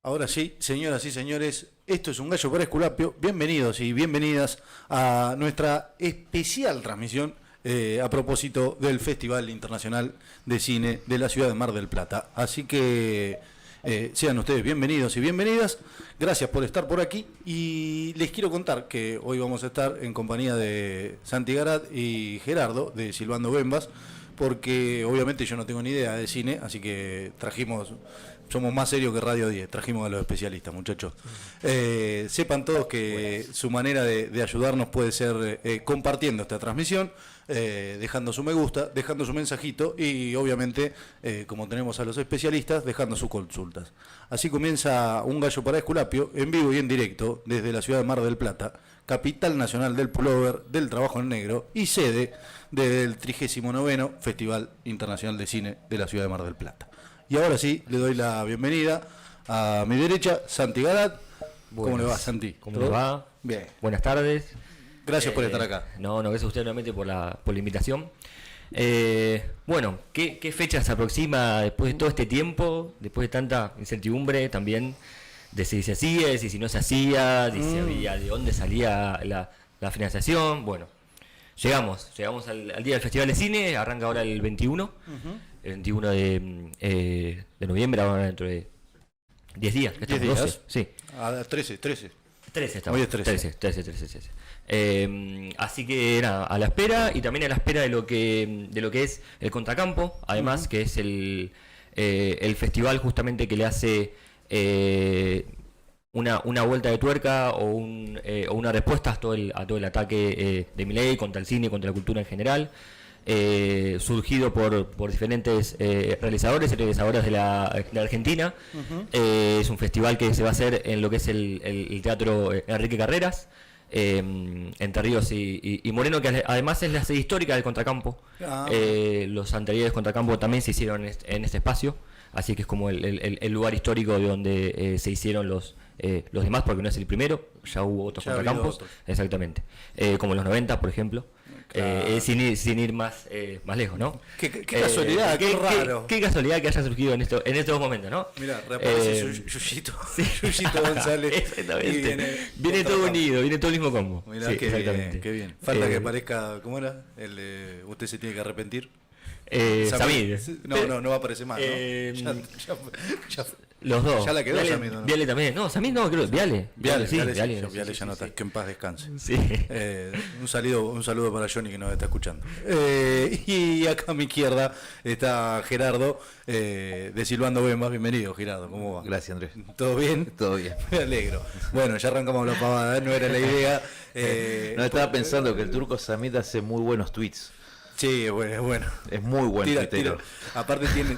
Ahora sí, señoras y señores, esto es Un Gallo para Esculapio. Bienvenidos y bienvenidas a nuestra especial transmisión a propósito del Festival Internacional de Cine de la Ciudad de Mar del Plata. Así que sean ustedes bienvenidos y bienvenidas. Gracias por estar por aquí y les quiero contar que hoy vamos a estar en compañía de Santi Garat y Gerardo de Silbando Bembas, porque obviamente yo no tengo ni idea de cine, así que somos más serios que Radio 10, trajimos a los especialistas, muchachos. Sepan todos que su manera de ayudarnos puede ser compartiendo esta transmisión, dejando su me gusta, dejando su mensajito y obviamente, como tenemos a los especialistas, dejando sus consultas. Así comienza Un Gallo para Esculapio, en vivo y en directo, desde la ciudad de Mar del Plata, capital nacional del pullover, del trabajo en negro y sede del 39º Festival Internacional de Cine de la ciudad de Mar del Plata. Y ahora sí, le doy la bienvenida a mi derecha, Santi Garat. ¿Cómo le va, Santi? ¿Cómo le va? Bien. Buenas tardes. Gracias por estar acá. No, gracias a usted nuevamente por la invitación. Bueno, ¿qué fecha se aproxima después de todo este tiempo, después de tanta incertidumbre también, de si se hacía, de si no se hacía, de si había, de dónde salía la financiación? Bueno, llegamos al día del Festival de Cine, arranca ahora el 21. El 21 de noviembre, ahora dentro de 10 días. 10 días. 12, sí. 13 estamos. Hoy es 13. 13. Así que nada, a la espera y también a la espera de lo que es el Contracampo, además, que es el festival justamente que le hace una vuelta de tuerca o una respuesta a todo el ataque de Milei contra el cine, contra la cultura en general. Surgido por diferentes realizadores y realizadoras de la Argentina. Es un festival que se va a hacer en lo que es el Teatro Enrique Carreras, Entre Ríos y Moreno, que además es la sede histórica del Contracampo. Los anteriores Contracampo también se hicieron en este espacio, así que es como el lugar histórico de donde se hicieron los demás, porque no es el primero, ya hubo otros Contracampos. Exactamente, como en los 90, por ejemplo. Claro. Sin ir más lejos, ¿no? Qué casualidad, qué raro. Qué casualidad que haya surgido en estos momentos, ¿no? Mirá, reaparece Yuyito González. Exactamente. Viene todo unido, viene todo el mismo combo. Mirá, sí, qué bien. Falta que aparezca, ¿cómo era? Usted se tiene que arrepentir. Samir. No va a aparecer más, ¿no? Ya los dos. Ya la quedó Samir, ¿no? Viale también. No, Samir no, creo. Viale ya no está. Que en paz descanse. Sí. Un saludo para Johnny que nos está escuchando. Y acá a mi izquierda está Gerardo de Silbando Bembas. Bienvenido, Gerardo. ¿Cómo va? Gracias, Andrés. ¿Todo bien? Todo bien. Me alegro. Bueno, ya arrancamos la pavada, no era la idea. No, estaba pensando que el turco Samir hace muy buenos tweets. Sí, es bueno. Es muy buen tuitero. Aparte tiene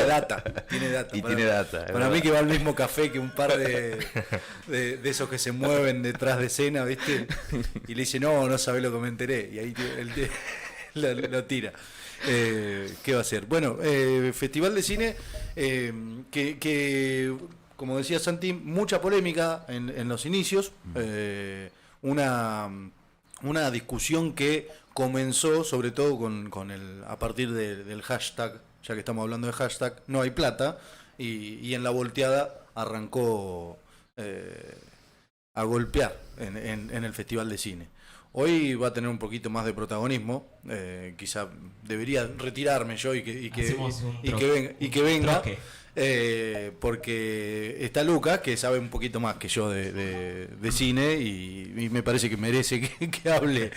data. Y tiene data. Para mí que va al mismo café que un par de esos que se mueven detrás de escena, ¿viste? Y le dice, no sabe lo que me enteré. Y ahí él lo tira. ¿Qué va a hacer? Bueno, Festival de Cine que, como decía Santi, mucha polémica en los inicios. Una discusión que comenzó sobre todo a partir del hashtag, ya que estamos hablando de hashtag, no hay plata, y en la volteada arrancó a golpear en el Festival de Cine. Hoy va a tener un poquito más de protagonismo, quizá debería retirarme yo y que venga. Porque está Lucas, que sabe un poquito más que yo de cine y me parece que merece que hable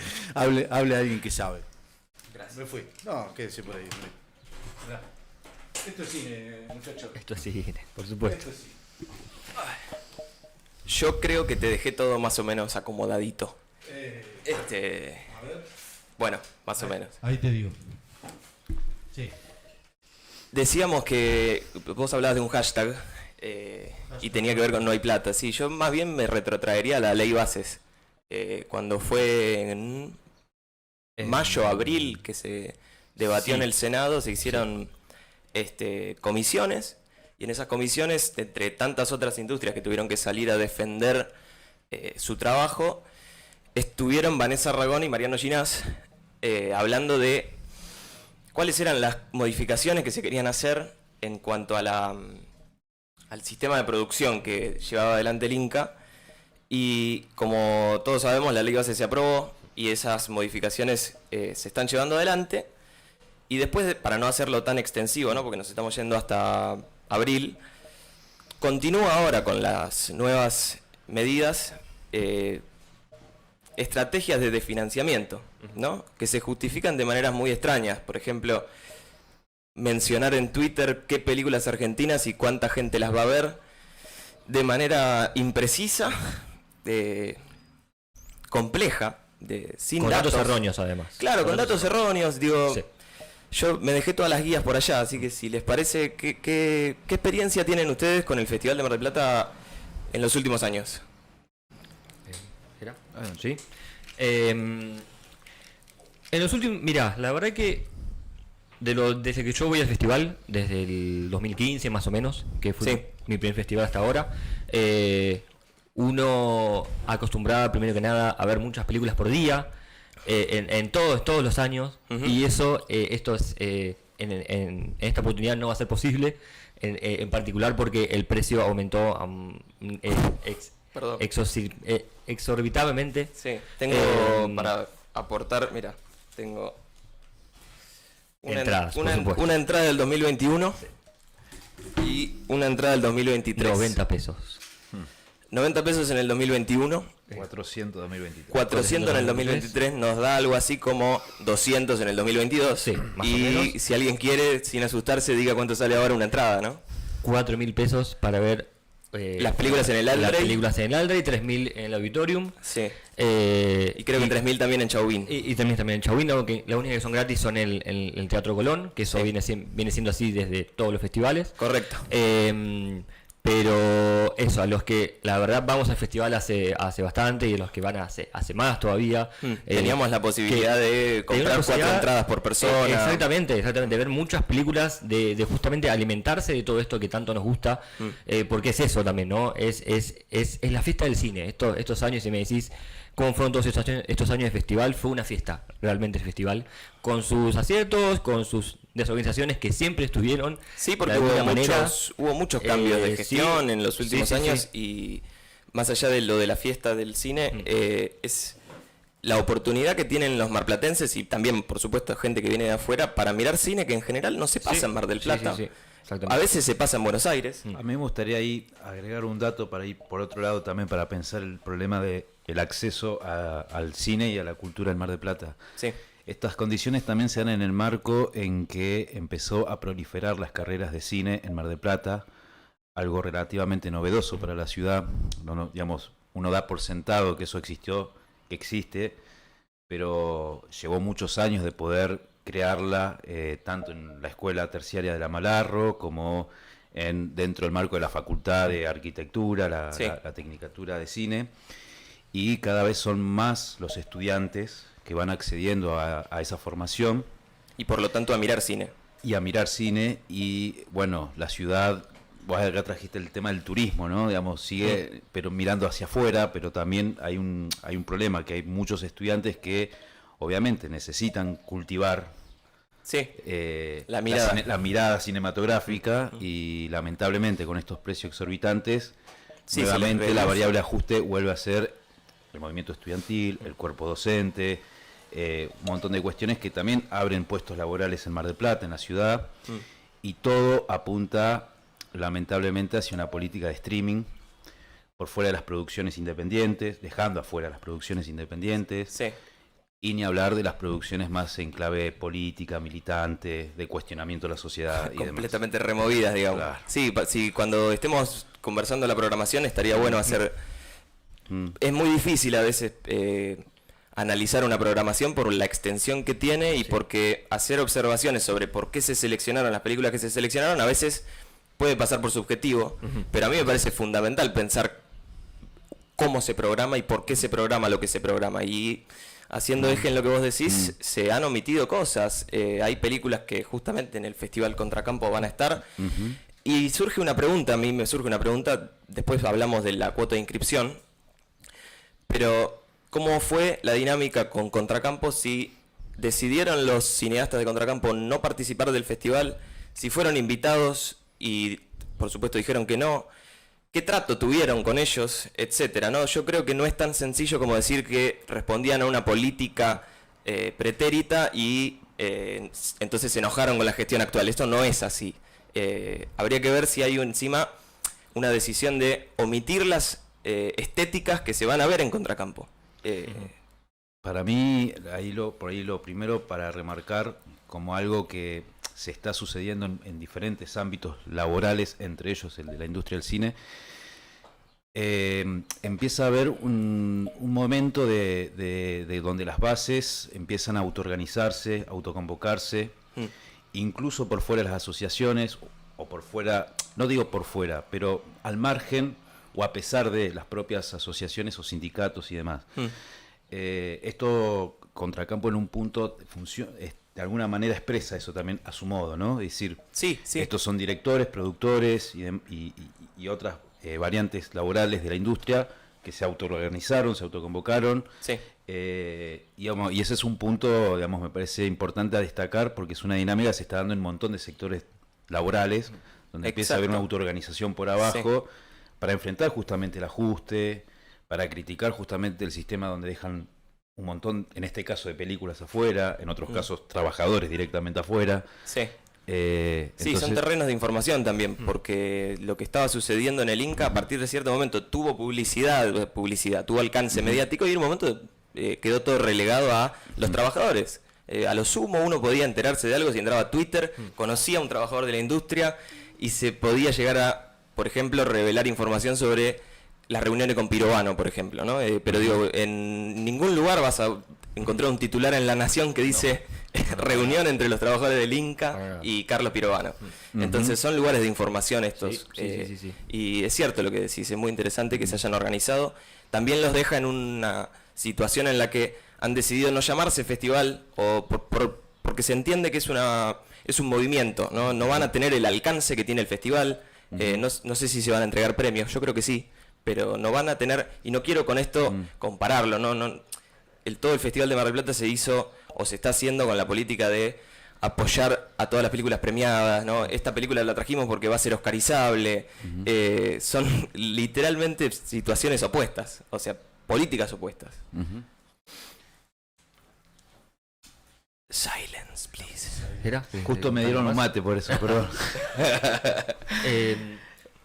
alguien que sabe. Gracias. Me fui. No, quédese por ahí. Esto es cine, muchachos. Esto es cine, por supuesto. Yo creo que te dejé todo más o menos acomodadito. A ver. Bueno, más o menos. Ahí te digo. Sí. Decíamos que vos hablabas de un hashtag y tenía que ver con no hay plata. Sí, yo más bien me retrotraería a la ley bases. Cuando fue en mayo, abril, que se debatió en el Senado, se hicieron comisiones. Y en esas comisiones, entre tantas otras industrias que tuvieron que salir a defender su trabajo, estuvieron Vanessa Ragón y Mariano Ginás hablando de cuáles eran las modificaciones que se querían hacer en cuanto a al sistema de producción que llevaba adelante el Inca. Y como todos sabemos, la ley base se aprobó y esas modificaciones se están llevando adelante. Y después, para no hacerlo tan extensivo, ¿no? Porque nos estamos yendo hasta abril, continúa ahora con las nuevas medidas, estrategias de desfinanciamiento, ¿no? Que se justifican de maneras muy extrañas. Por ejemplo, mencionar en Twitter qué películas argentinas y cuánta gente las va a ver de manera imprecisa, compleja, sin Con datos datos erróneos, además. Claro, con datos erróneos, digo, Sí. yo me dejé todas las guías por allá, así que si les parece, ¿qué experiencia tienen ustedes con el Festival de Mar del Plata en los últimos años? ¿Era? Sí. En los últimos, mirá, la verdad que desde que yo voy al festival, desde el 2015 más o menos, que fue Sí. mi primer festival hasta ahora, uno acostumbrado primero que nada a ver muchas películas por día, en todos los años, Ujú. y eso, en esta oportunidad no va a ser posible, en particular porque el precio aumentó Perdón. exorbitablemente. Sí, tengo para aportar, mira, tengo Entradas, por supuesto. una entrada del 2021 y una entrada del 2023. 90 pesos. 90 pesos en el 2021, 400 2023. 400 en el 2023, nos da algo así como 200 en el 2022. Sí, más o y menos. si alguien quiere, sin asustarse, diga cuánto sale ahora una entrada, ¿no? 4.000 pesos para ver Las películas en el Aldrey. Las películas en el Aldrey, 3.000 en el Auditorium. Sí. Y Y creo que en 3.000 también en Chauvin. Y también en Chauvin, aunque las únicas que son gratis son el Teatro Colón, que eso Sí. viene siendo así desde todos los festivales. Correcto. Pero eso, a los que la verdad vamos al festival hace bastante y a los que van hace más todavía. Teníamos la posibilidad de comprar 4 entradas por persona. Exactamente, ver muchas películas de justamente alimentarse de todo esto que tanto nos gusta, porque es eso también, ¿no? Es la fiesta del cine. Estos años, si me decís cómo fueron todos estos años de festival, fue una fiesta, realmente el festival, con sus aciertos, con sus desorganizaciones que siempre estuvieron. Sí, porque de alguna hubo muchos cambios de gestión sí, en los últimos sí, años y más allá de lo de la fiesta del cine, es la oportunidad que tienen los marplatenses y también, por supuesto, gente que viene de afuera para mirar cine que en general no se pasa en Mar del Plata. Sí, exactamente. A veces se pasa en Buenos Aires. A mí me gustaría ahí agregar un dato para ir por otro lado también para pensar el problema de el acceso al cine y a la cultura en Mar del Plata. Sí. Estas condiciones también se dan en el marco en que empezó a proliferar las carreras de cine en Mar del Plata, algo relativamente novedoso para la ciudad. Digamos, uno da por sentado que eso existe, pero llevó muchos años de poder crearla, tanto en la escuela terciaria de la Malarro como dentro del marco de la Facultad de Arquitectura, Sí. la Tecnicatura de Cine, y cada vez son más los estudiantes que van accediendo a esa formación Y por lo tanto a mirar cine. y a mirar cine. Y bueno, la ciudad, vos acá trajiste el tema del turismo, ¿no? Digamos, sigue pero mirando hacia afuera, pero también hay un problema, que hay muchos estudiantes que obviamente necesitan cultivar Sí. La la mirada. la mirada cinematográfica, y lamentablemente con estos precios exorbitantes, Sí, nuevamente se les la reduce. variable ajuste vuelve a ser el movimiento estudiantil, el cuerpo docente, un montón de cuestiones que también abren puestos laborales en Mar del Plata, en la ciudad, y todo apunta lamentablemente hacia una política de streaming por fuera de las producciones independientes, dejando afuera las producciones independientes, Sí. y ni hablar de las producciones más en clave política, militante, de cuestionamiento de la sociedad y demás. Completamente removidas, digamos. Claro. Sí, sí, cuando estemos conversando la programación estaría bueno hacer... Mm. Es muy difícil a veces analizar una programación por la extensión que tiene y porque hacer observaciones sobre por qué se seleccionaron las películas que se seleccionaron a veces puede pasar por subjetivo, pero a mí me parece fundamental pensar cómo se programa y por qué se programa lo que se programa. Y haciendo eje en lo que vos decís, se han omitido cosas. Hay películas que justamente en el Festival Contracampo van a estar. Y surge una pregunta, a mí me surge una pregunta, después hablamos de la cuota de inscripción, pero ¿cómo fue la dinámica con Contracampo si decidieron los cineastas de Contracampo no participar del festival, si fueron invitados y por supuesto dijeron que no. ¿Qué trato tuvieron con ellos, etcétera, ¿no? Yo creo que no es tan sencillo como decir que respondían a una política pretérita y entonces se enojaron con la gestión actual. Esto no es así. Habría que ver si hay encima una decisión de omitir las estéticas que se van a ver en Contracampo. Para mí, por ahí lo primero para remarcar como algo que se está sucediendo en diferentes ámbitos laborales, entre ellos el de la industria del cine, empieza a haber un momento de donde las bases empiezan a autoorganizarse, autoconvocarse, incluso por fuera de las asociaciones, o por fuera, no digo por fuera, pero al margen o a pesar de las propias asociaciones o sindicatos y demás. Esto Contracampo en un punto de alguna manera expresa eso también a su modo, ¿no? Es decir, sí. estos son directores, productores y otras variantes laborales de la industria que se autoorganizaron, se autoconvocaron. Sí. Y ese es un punto, digamos, me parece importante a destacar porque es una dinámica que se está dando en un montón de sectores laborales, donde empieza a haber una autoorganización por abajo para enfrentar justamente el ajuste, para criticar justamente el sistema donde dejan un montón, en este caso de películas afuera, en otros casos trabajadores directamente afuera. Sí. Entonces, son terrenos de información también, porque lo que estaba sucediendo en el Inca a partir de cierto momento tuvo publicidad, tuvo alcance mediático y en un momento quedó todo relegado a los trabajadores. A lo sumo uno podía enterarse de algo si entraba a Twitter, conocía a un trabajador de la industria y se podía llegar a, por ejemplo, revelar información sobre las reuniones con Pirovano, por ejemplo, ¿no? Pero digo, en ningún lugar vas a encontrar un titular en La Nación que dice reunión entre los trabajadores del Inca y Carlos Pirovano. Entonces son lugares de información estos. Sí. Y es cierto lo que decís, es muy interesante que se hayan organizado. También los deja en una situación en la que han decidido no llamarse festival o porque se entiende que es un movimiento, ¿no? No van a tener el alcance que tiene el festival. No sé si se van a entregar premios, yo creo que sí, pero no van a tener, y no quiero con esto compararlo, todo el Festival de Mar del Plata se hizo o se está haciendo con la política de apoyar a todas las películas premiadas, ¿no? Esta película la trajimos porque va a ser oscarizable. Son literalmente situaciones opuestas, o sea, políticas opuestas. Silence, please. ¿Era? Justo me dieron un mate por eso, perdón.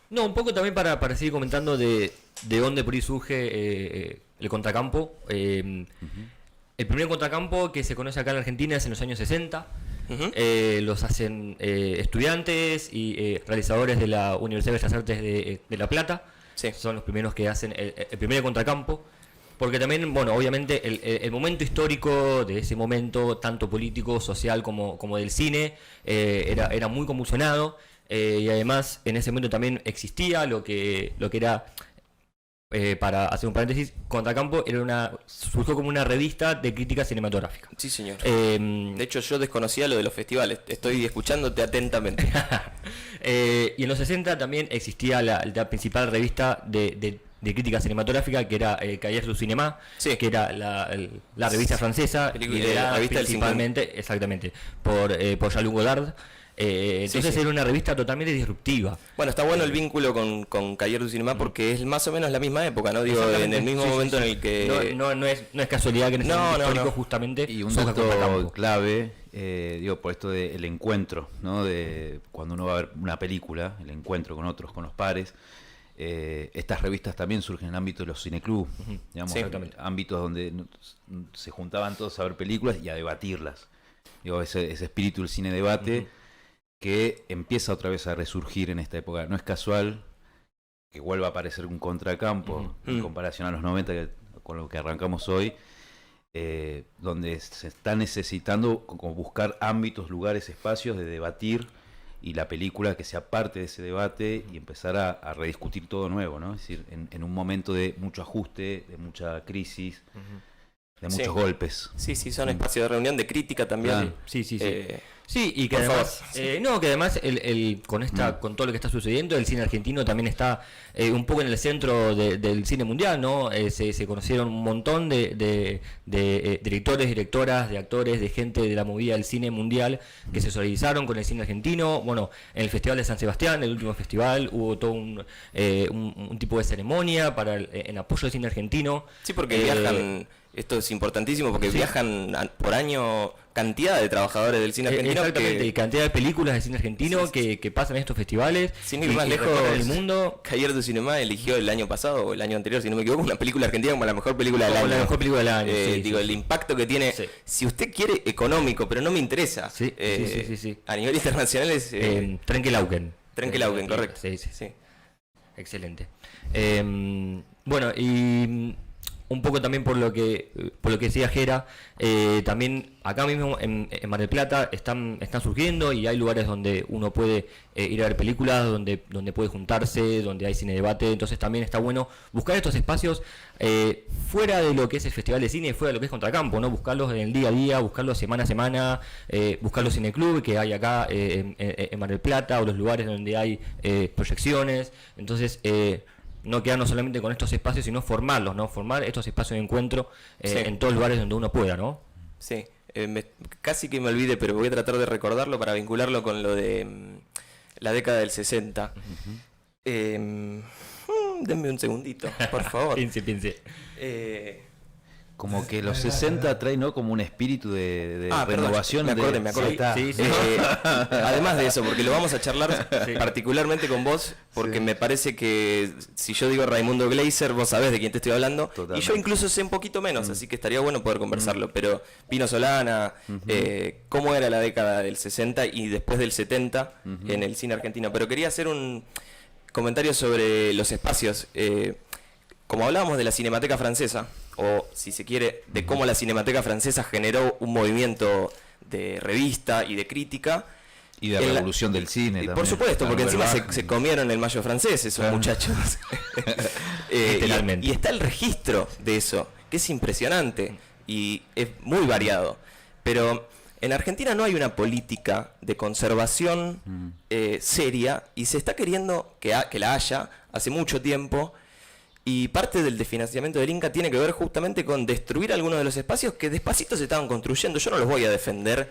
No, un poco también para seguir comentando de dónde por ahí surge el contracampo. El primer contracampo que se conoce acá en Argentina es en los años 60. Los hacen estudiantes y realizadores de la Universidad de Bellas Artes de La Plata. Sí. Son los primeros que hacen el primer contracampo. Porque también, bueno, obviamente el momento histórico de ese momento, tanto político, social como del cine, era muy convulsionado. Y además en ese momento también existía lo que era, para hacer un paréntesis, Contracampo surgió como una revista de crítica cinematográfica. Sí, señor. De hecho, yo desconocía lo de los festivales. Estoy escuchándote atentamente. Y en los 60 también existía la principal revista de crítica cinematográfica, que era Cahiers du Cinéma, que era la revista francesa, liderada principalmente, exactamente, por Jean-Luc Godard. Entonces era una revista totalmente disruptiva. Bueno, está bueno el vínculo con Cahiers du Cinéma porque es más o menos la misma época, ¿no? Digo, en el mismo momento en el que... No es casualidad que en ese momento histórico justamente... Y un dato clave, por esto del encuentro, ¿no? De cuando uno va a ver una película, el encuentro con otros, con los pares. Estas revistas también surgen en el ámbito de los cineclubs, digamos, ámbitos donde se juntaban todos a ver películas y a debatirlas. Ese espíritu del cine debate que empieza otra vez a resurgir en esta época. No es casual que vuelva a aparecer un contracampo en comparación a los 90 con lo que arrancamos hoy, donde se está necesitando como buscar ámbitos, lugares, espacios de debatir y la película que sea parte de ese debate y empezar a rediscutir todo nuevo, ¿no? Es decir, en un momento de mucho ajuste, de mucha crisis, de muchos Sí. golpes. Sí, son espacios de reunión, de crítica también. Claro. Sí. Eh, Sí, y que por además, favor. no, que además con todo lo que está sucediendo, el cine argentino también está un poco en el centro del cine mundial, ¿no? Se conocieron un montón de directores, directoras, de actores, de gente de la movida del cine mundial que se solidarizaron con el cine argentino. Bueno, en el Festival de San Sebastián, el último festival, hubo todo un tipo de ceremonia en apoyo al cine argentino. Sí, porque viajan, esto es importantísimo, porque Sí. viajan por año cantidad de trabajadores del cine argentino. Exactamente, y cantidad de películas de cine argentino que pasan en estos festivales. Sin ir más y lejos, recorren el mundo. Cayer du Cinema eligió el año pasado o el año anterior, si no me equivoco, una película argentina como la mejor película del Como año. la mejor película del año, sí, digo, sí. el impacto que tiene, Sí. si usted quiere, económico, pero no me interesa. Sí. A nivel internacional es Trenkelauken. Trenkelauken, correcto. Sí. Sí. Excelente. Bueno, y un poco también por lo que decía Jera, también acá mismo en Mar del Plata están surgiendo y hay lugares donde uno puede ir a ver películas, donde puede juntarse, donde hay cine debate. Entonces también está bueno buscar estos espacios fuera de lo que es el Festival de Cine, fuera de lo que es Contracampo, ¿no? Buscarlos en el día a día, buscarlos semana a semana, buscarlos en el club que hay acá en Mar del Plata, o los lugares donde hay proyecciones. Entonces no quedarnos solamente con estos espacios, sino formarlos, ¿no? Formar estos espacios de encuentro Sí. en todos los lugares donde uno pueda, ¿no? Sí, casi que me olvide, pero voy a tratar de recordarlo para vincularlo con lo de la década del 60. Denme un segundito, por favor. Piense. Como que los 60 trae, ¿no? Como un espíritu de Perdón, renovación. me acordé. Ahí está. Sí. Además de eso, porque lo vamos a charlar Sí. particularmente con vos, porque Sí. me parece que si yo digo Raimundo Gleiser, vos sabés de quién te estoy hablando, Totalmente. y yo incluso sé un poquito menos, así que estaría bueno poder conversarlo, pero Pino Solana, cómo era la década del 60 y después del 70 en el cine argentino, pero quería hacer un comentario sobre los espacios. Como hablábamos de la Cinemateca Francesa, o si se quiere, de cómo la Cinemateca Francesa generó un movimiento de revista y de crítica. Y de En la- revolución del cine Y también. por supuesto, porque Claro, encima ¿verdad? se comieron el mayo francés esos Claro. muchachos. Literalmente. Y está el registro de eso, que es impresionante y es muy variado. Pero en Argentina no hay una política de conservación seria y se está queriendo que la haya hace mucho tiempo. Y parte del desfinanciamiento del Inca tiene que ver justamente con destruir algunos de los espacios que despacito se estaban construyendo. Yo no los voy a defender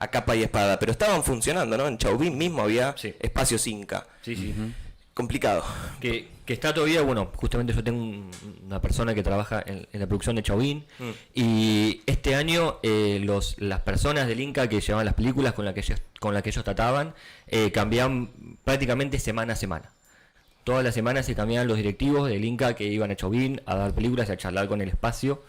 a capa y espada, pero estaban funcionando, ¿no? En Chauvin mismo había Sí. espacios Inca. Sí. Complicado. Que está todavía, bueno, justamente yo tengo una persona que trabaja en la producción de Chauvin, y este año las personas del Inca que llevaban las películas con las que ellos trataban cambiaban prácticamente semana a semana. Todas las semanas se cambiaban los directivos del Inca que iban a Chauvin a dar películas y a charlar con el espacio.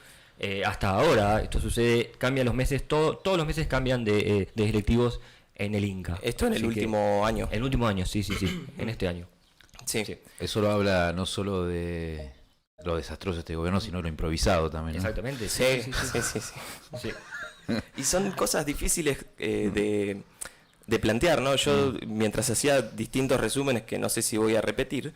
Hasta ahora, esto sucede, cambian los meses, todos los meses cambian de directivos en el Inca. Esto en el Así que- último año. El último año, sí, en este año. Sí. Sí. Eso lo habla no solo de lo desastroso de este gobierno, sino lo improvisado también, ¿no? Exactamente, Sí, sí. sí. Y son cosas difíciles de plantear, ¿no? Yo, mientras hacía distintos resúmenes que no sé si voy a repetir,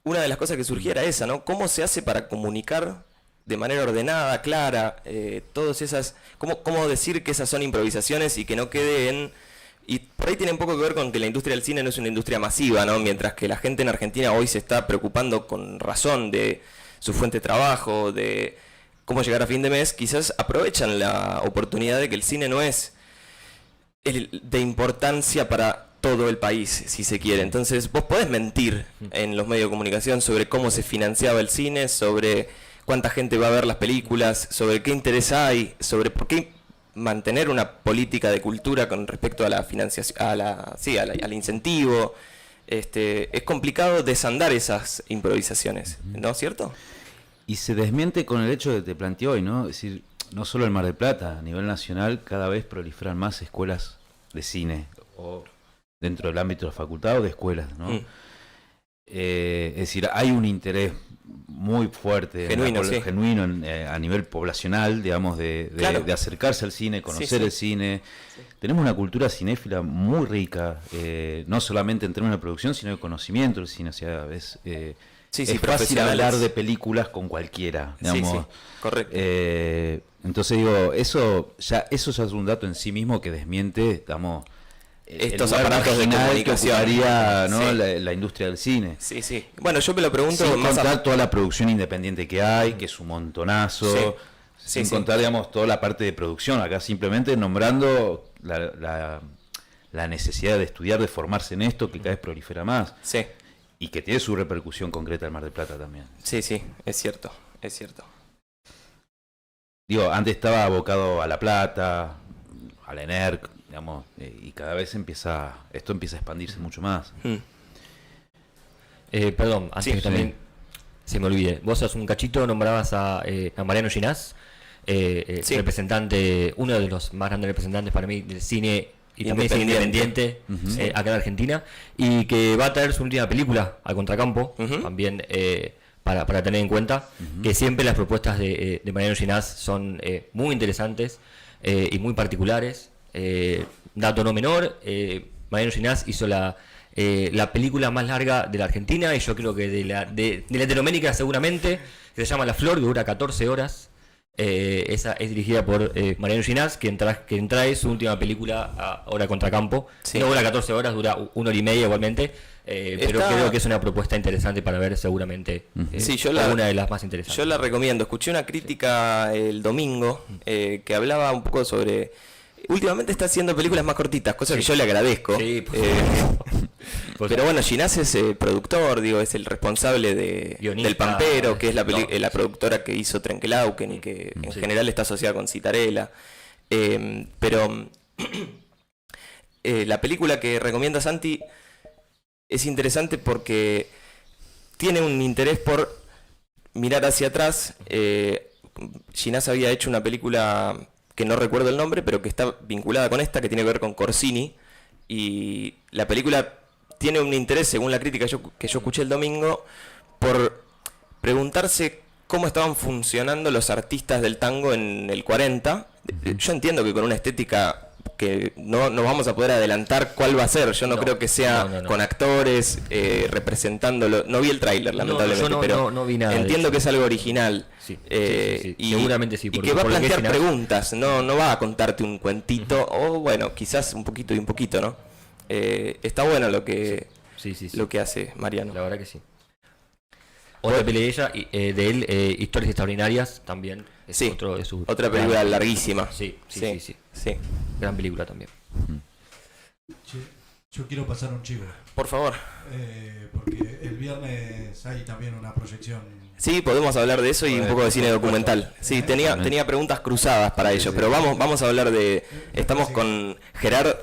una de las cosas que surgía era esa, ¿no? ¿Cómo se hace para comunicar de manera ordenada, clara, todas esas... ¿Cómo decir que esas son improvisaciones y que no quede en... Y por ahí tiene un poco que ver con que la industria del cine no es una industria masiva, ¿no? Mientras que la gente en Argentina hoy se está preocupando con razón de su fuente de trabajo, de cómo llegar a fin de mes, quizás aprovechan la oportunidad de que el cine no es de importancia para todo el país, si se quiere. Entonces, vos podés mentir en los medios de comunicación sobre cómo se financiaba el cine, sobre cuánta gente va a ver las películas, sobre qué interés hay, sobre por qué mantener una política de cultura con respecto a la financiación, al incentivo. Es complicado desandar esas improvisaciones, ¿no es cierto? Y se desmiente con el hecho que te planteó hoy, ¿no? Es decir, no solo en Mar del Plata, a nivel nacional cada vez proliferan más escuelas de cine, o dentro del ámbito de la facultad o de escuelas, ¿no? Es decir, hay un interés muy fuerte, genuino a nivel poblacional, digamos, Claro. de acercarse al cine, conocer Sí, sí. el cine. Tenemos una cultura cinéfila muy rica, no solamente en términos de producción, sino de conocimiento del cine. O sea, Sí, es fácil profesionales. hablar de películas con cualquiera, digamos. Sí, correcto. Entonces digo, eso ya es un dato en sí mismo que desmiente, digamos, Estos el lugar aparatos de marginal que comunicación. ocuparía, ¿no? Sí. la industria del cine. Sí, sí. Bueno, yo me lo pregunto Sin más contar toda la producción independiente que hay, que es un montonazo. Sí. Sin Sí, contar, digamos, toda la parte de producción. Acá simplemente nombrando la necesidad de estudiar, de formarse en esto, que cada vez prolifera más. Sí, Y que tiene su repercusión concreta en Mar del Plata también. sí, sí, es cierto, es cierto. Digo, antes estaba abocado a La Plata, a la ENERC, digamos, y cada vez esto empieza a expandirse mucho más. Perdón, antes Sí, que sí. también se me olvide. Vos hace un cachito nombrabas a Mariano Ginás, Sí. representante, uno de los más grandes representantes para mí del cine y también cine independiente acá en Argentina, y que va a traer su última película al Contracampo, también para tener en cuenta, que siempre las propuestas de Mariano Ginás son muy interesantes y muy particulares. Dato no menor, Mariano Ginás hizo la película más larga de la Argentina, y yo creo que de Latinoamérica seguramente, que se llama La Flor, que dura 14 horas. Esa es dirigida por Mariano Ginás, quien trae su última película ahora Contracampo. Sí. No dura 14 horas, dura 1 hora y media igualmente, pero creo que es una propuesta interesante para ver seguramente. Sí, una de las más interesantes. Yo la recomiendo. Escuché una crítica el domingo que hablaba un poco sobre... Últimamente está haciendo películas más cortitas, cosa que yo le agradezco. Sí, por Pero bueno, Ginás es productor, digo, es el responsable Guionista, del Pampero, que es la sí. productora que hizo Trenkelauken y que en general está asociada con Citarella. Pero la película que recomienda Santi es interesante porque tiene un interés por mirar hacia atrás. Ginás había hecho una película que no recuerdo el nombre, pero que está vinculada con esta, que tiene que ver con Corsini, y la película tiene un interés, según la crítica que yo escuché el domingo, por preguntarse cómo estaban funcionando los artistas del tango en el 40. Yo entiendo que con una estética que no vamos a poder adelantar cuál va a ser. Yo no creo que sea no. con actores representándolo. No vi el tráiler, lamentablemente, yo pero no vi nada de entiendo eso. que es algo original. Sí, Sí. sí. Seguramente sí, Y porque que va a por lo que es plantear Ginás. preguntas, no va a contarte un cuentito, o bueno, quizás un poquito y un poquito, ¿no? Está bueno lo que hace Mariano. La verdad que sí. Otra pelea de ella, Historias Extraordinarias, también. Es Sí, otro de sus otra película gran- larguísima. Sí. Sí. Gran película también. Che, yo quiero pasar un chivo, Por favor. porque el viernes hay también una proyección. Sí, podemos hablar de eso y un poco de cine documental. Sí, tenía preguntas cruzadas para ello, pero vamos a hablar de... Estamos con Gerardo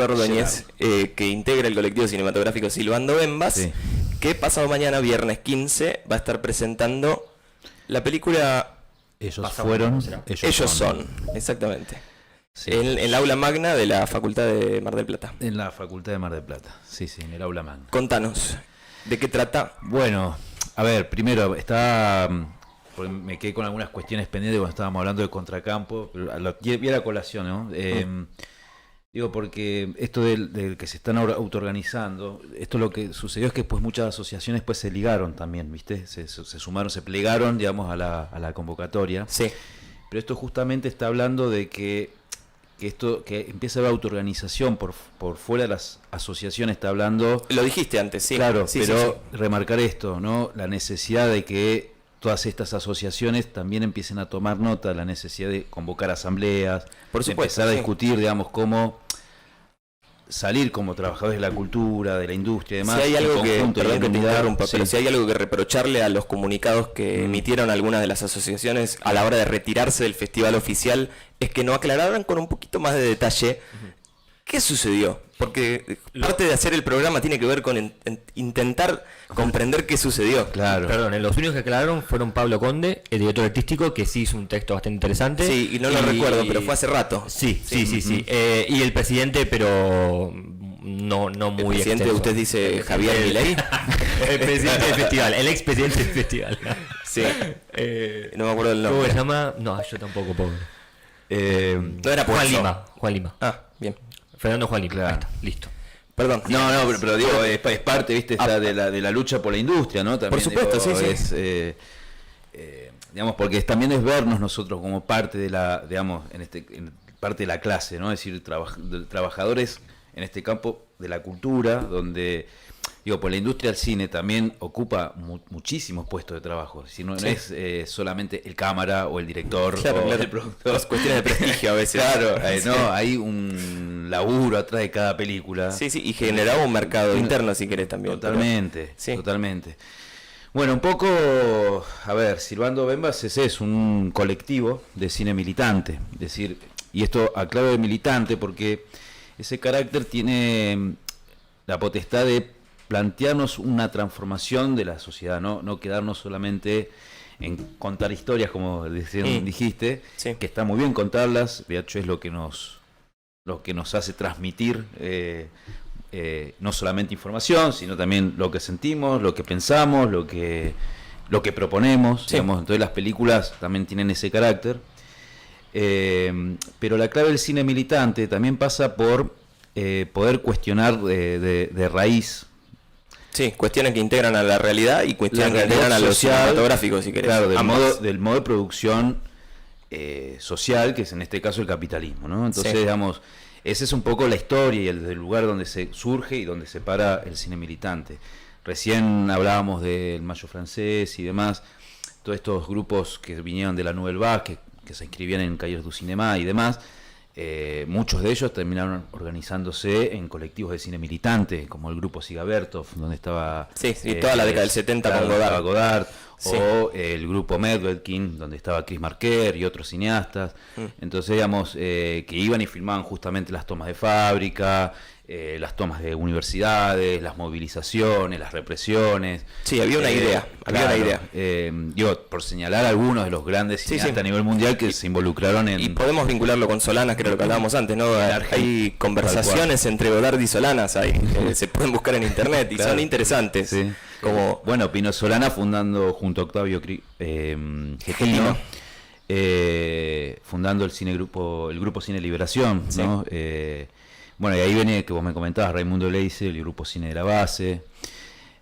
Ordóñez, que integra el colectivo cinematográfico Silbando Bembas, Sí. que pasado mañana, viernes 15, va a estar presentando la película Ellos Pasado, fueron, ¿será? Ellos son, exactamente. Sí. En el aula magna de la Facultad de Mar del Plata. En la Facultad de Mar del Plata, sí, en el aula magna. Contanos, ¿de qué trata? Bueno, a ver, primero, porque me quedé con algunas cuestiones pendientes cuando estábamos hablando de Contracampo, pero vi a la colación, ¿no? Digo, porque esto del que se están autoorganizando, esto lo que sucedió es que pues muchas asociaciones pues se ligaron también, ¿viste? Se sumaron, se plegaron, digamos, a la convocatoria. Sí, Pero esto justamente está hablando de que empieza a haber autoorganización por fuera de las asociaciones, está hablando. lo dijiste antes, sí. Claro, Sí, pero sí. remarcar esto, ¿no? La necesidad de que todas estas asociaciones también empiecen a tomar nota de la necesidad de convocar asambleas, Por de supuesto, empezar a sí. discutir, digamos, cómo salir como trabajadores de la cultura, de la industria y demás. Si hay algo en que, conjunto, perdón en que te unidad, interrumpa, pero sí. si hay algo que reprocharle a los comunicados que emitieron algunas de las asociaciones a la hora de retirarse del festival oficial, es que no aclararon con un poquito más de detalle qué sucedió. Porque parte de hacer el programa tiene que ver con intentar comprender qué sucedió. Claro. Perdón, los únicos que aclararon fueron Pablo Conde, el director artístico, que sí hizo un texto bastante interesante. Sí, y no lo recuerdo, pero fue hace rato. Sí. Y el presidente, pero no muy El presidente, extenso. usted dice Javier Milei. El presidente del festival, el expresidente del festival. Sí. No me acuerdo el ¿Cómo nombre. se llama? No, yo tampoco, pobre. No era Juan Puerzo. Lima. Ah, bien. Fernando Juan Lima. Claro. Ahí está, listo. Perdón. No, pero digo, es parte, viste, de la lucha por la industria, ¿no? También, por supuesto, digo, sí. Digamos, porque también es vernos nosotros como parte de digamos, parte de la clase, ¿no? Es decir, trabajadores en este campo de la cultura, donde, digo, por la industria del cine también ocupa muchísimos puestos de trabajo. Es decir, no es solamente el cámara o el director o el productor. Las cuestiones de prestigio a veces. Claro, no, hay un laburo atrás de cada película. Sí, y generaba un mercado interno, si querés, también. Totalmente, pero, totalmente. Bueno, un poco, a ver, Silbando Bembas es un colectivo de cine militante, es decir, y esto aclaro de militante porque ese carácter tiene la potestad de plantearnos una transformación de la sociedad, no quedarnos solamente en contar historias, como dijiste, que está muy bien contarlas, de hecho es lo que nos hace transmitir no solamente información, sino también lo que sentimos, lo que pensamos, lo que proponemos, digamos. Entonces las películas también tienen ese carácter. Pero la clave del cine militante también pasa por poder cuestionar de raíz. Sí, cuestiones que integran a la realidad y cuestiones que integran a lo cinematográfico, si querés. Claro, del modo de producción social, que es en este caso el capitalismo, ¿no? Entonces, digamos, esa es un poco la historia y el lugar donde se surge y donde se para el cine militante. Recién hablábamos del Mayo Francés y demás, todos estos grupos que vinieron de la Nouvelle Vague, que se inscribían en Cahiers du Cinéma y demás, muchos de ellos terminaron organizándose en colectivos de cine militante, como el grupo Sigabertov, donde estaba... toda la década del 70 con Godard. O el grupo Medvedkin, donde estaba Chris Marker y otros cineastas. Entonces, digamos, que iban y filmaban justamente las tomas de fábrica, las tomas de universidades, las movilizaciones, las represiones. Sí, había una idea. Digo, por señalar algunos de los grandes cineastas a nivel mundial que se involucraron en... Y podemos vincularlo con Solanas, que era lo que hablábamos antes, ¿no? Hay conversaciones entre Godard y Solanas, se pueden buscar en internet y son interesantes. Sí. Como, bueno, Pino Solana fundando junto a Octavio Getino, fundando el grupo Cine Liberación, ¿no? Bueno, y ahí viene, que vos me comentabas, Raimundo Leise, el grupo Cine de la Base.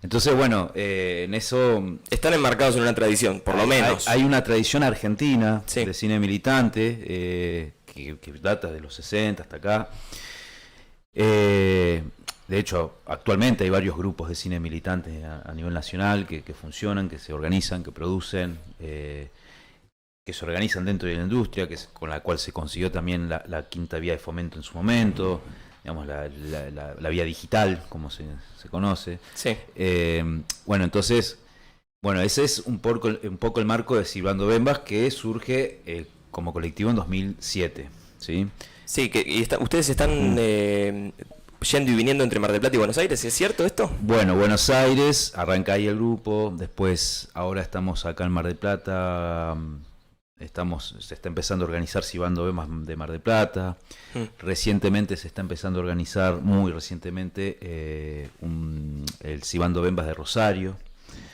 Entonces, bueno, en eso... Están enmarcados en una tradición, por lo menos. Hay una tradición argentina de cine militante, que data de los 60 hasta acá. De hecho, actualmente hay varios grupos de cine militante a nivel nacional que funcionan, que se organizan, que producen, que se organizan dentro de la industria, con la cual se consiguió también la quinta vía de fomento en su momento, digamos, la vía digital, como se conoce. Sí. Bueno, entonces, ese es un poco el marco de Silbando Bembas, que surge como colectivo en 2007, ¿sí? Sí, ustedes están... yendo y viniendo entre Mar del Plata y Buenos Aires, ¿es cierto esto? Bueno, Buenos Aires, arranca ahí el grupo, después ahora estamos acá en Mar del Plata, se está empezando a organizar Silbando Bembas de Mar del Plata, recientemente se está empezando a organizar, muy recientemente, el Silbando Bembas de Rosario.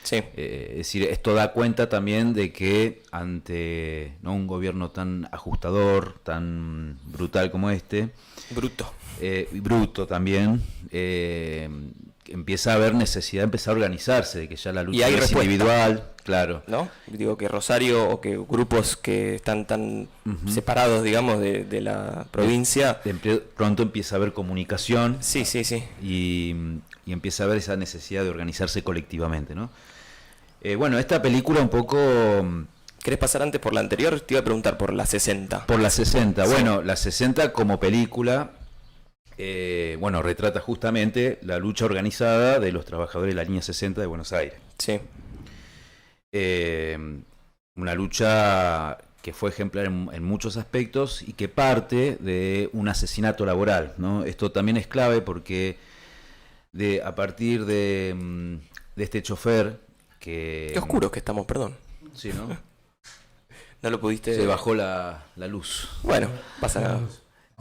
Sí. Es decir, esto da cuenta también de que ante un gobierno tan ajustador, tan brutal como este, bruto también, empieza a haber necesidad de empezar a organizarse, de que ya la lucha es individual, claro. ¿No? Digo que Rosario o que grupos que están tan separados, digamos, de la provincia... Pronto empieza a haber comunicación. Sí. Y empieza a haber esa necesidad de organizarse colectivamente, ¿no? Bueno, esta película un poco... ¿Querés pasar antes por la anterior? Te iba a preguntar por la 60. Por la 60. Sí. Bueno, la 60 como película, retrata justamente la lucha organizada de los trabajadores de la línea 60 de Buenos Aires. Sí. Una lucha que fue ejemplar en muchos aspectos y que parte de un asesinato laboral, ¿no? Esto también es clave porque a partir de este chofer que... Qué oscuros que estamos, perdón. Sí, ¿no? No lo pudiste... Se bajó la luz. Bueno, pasa nada.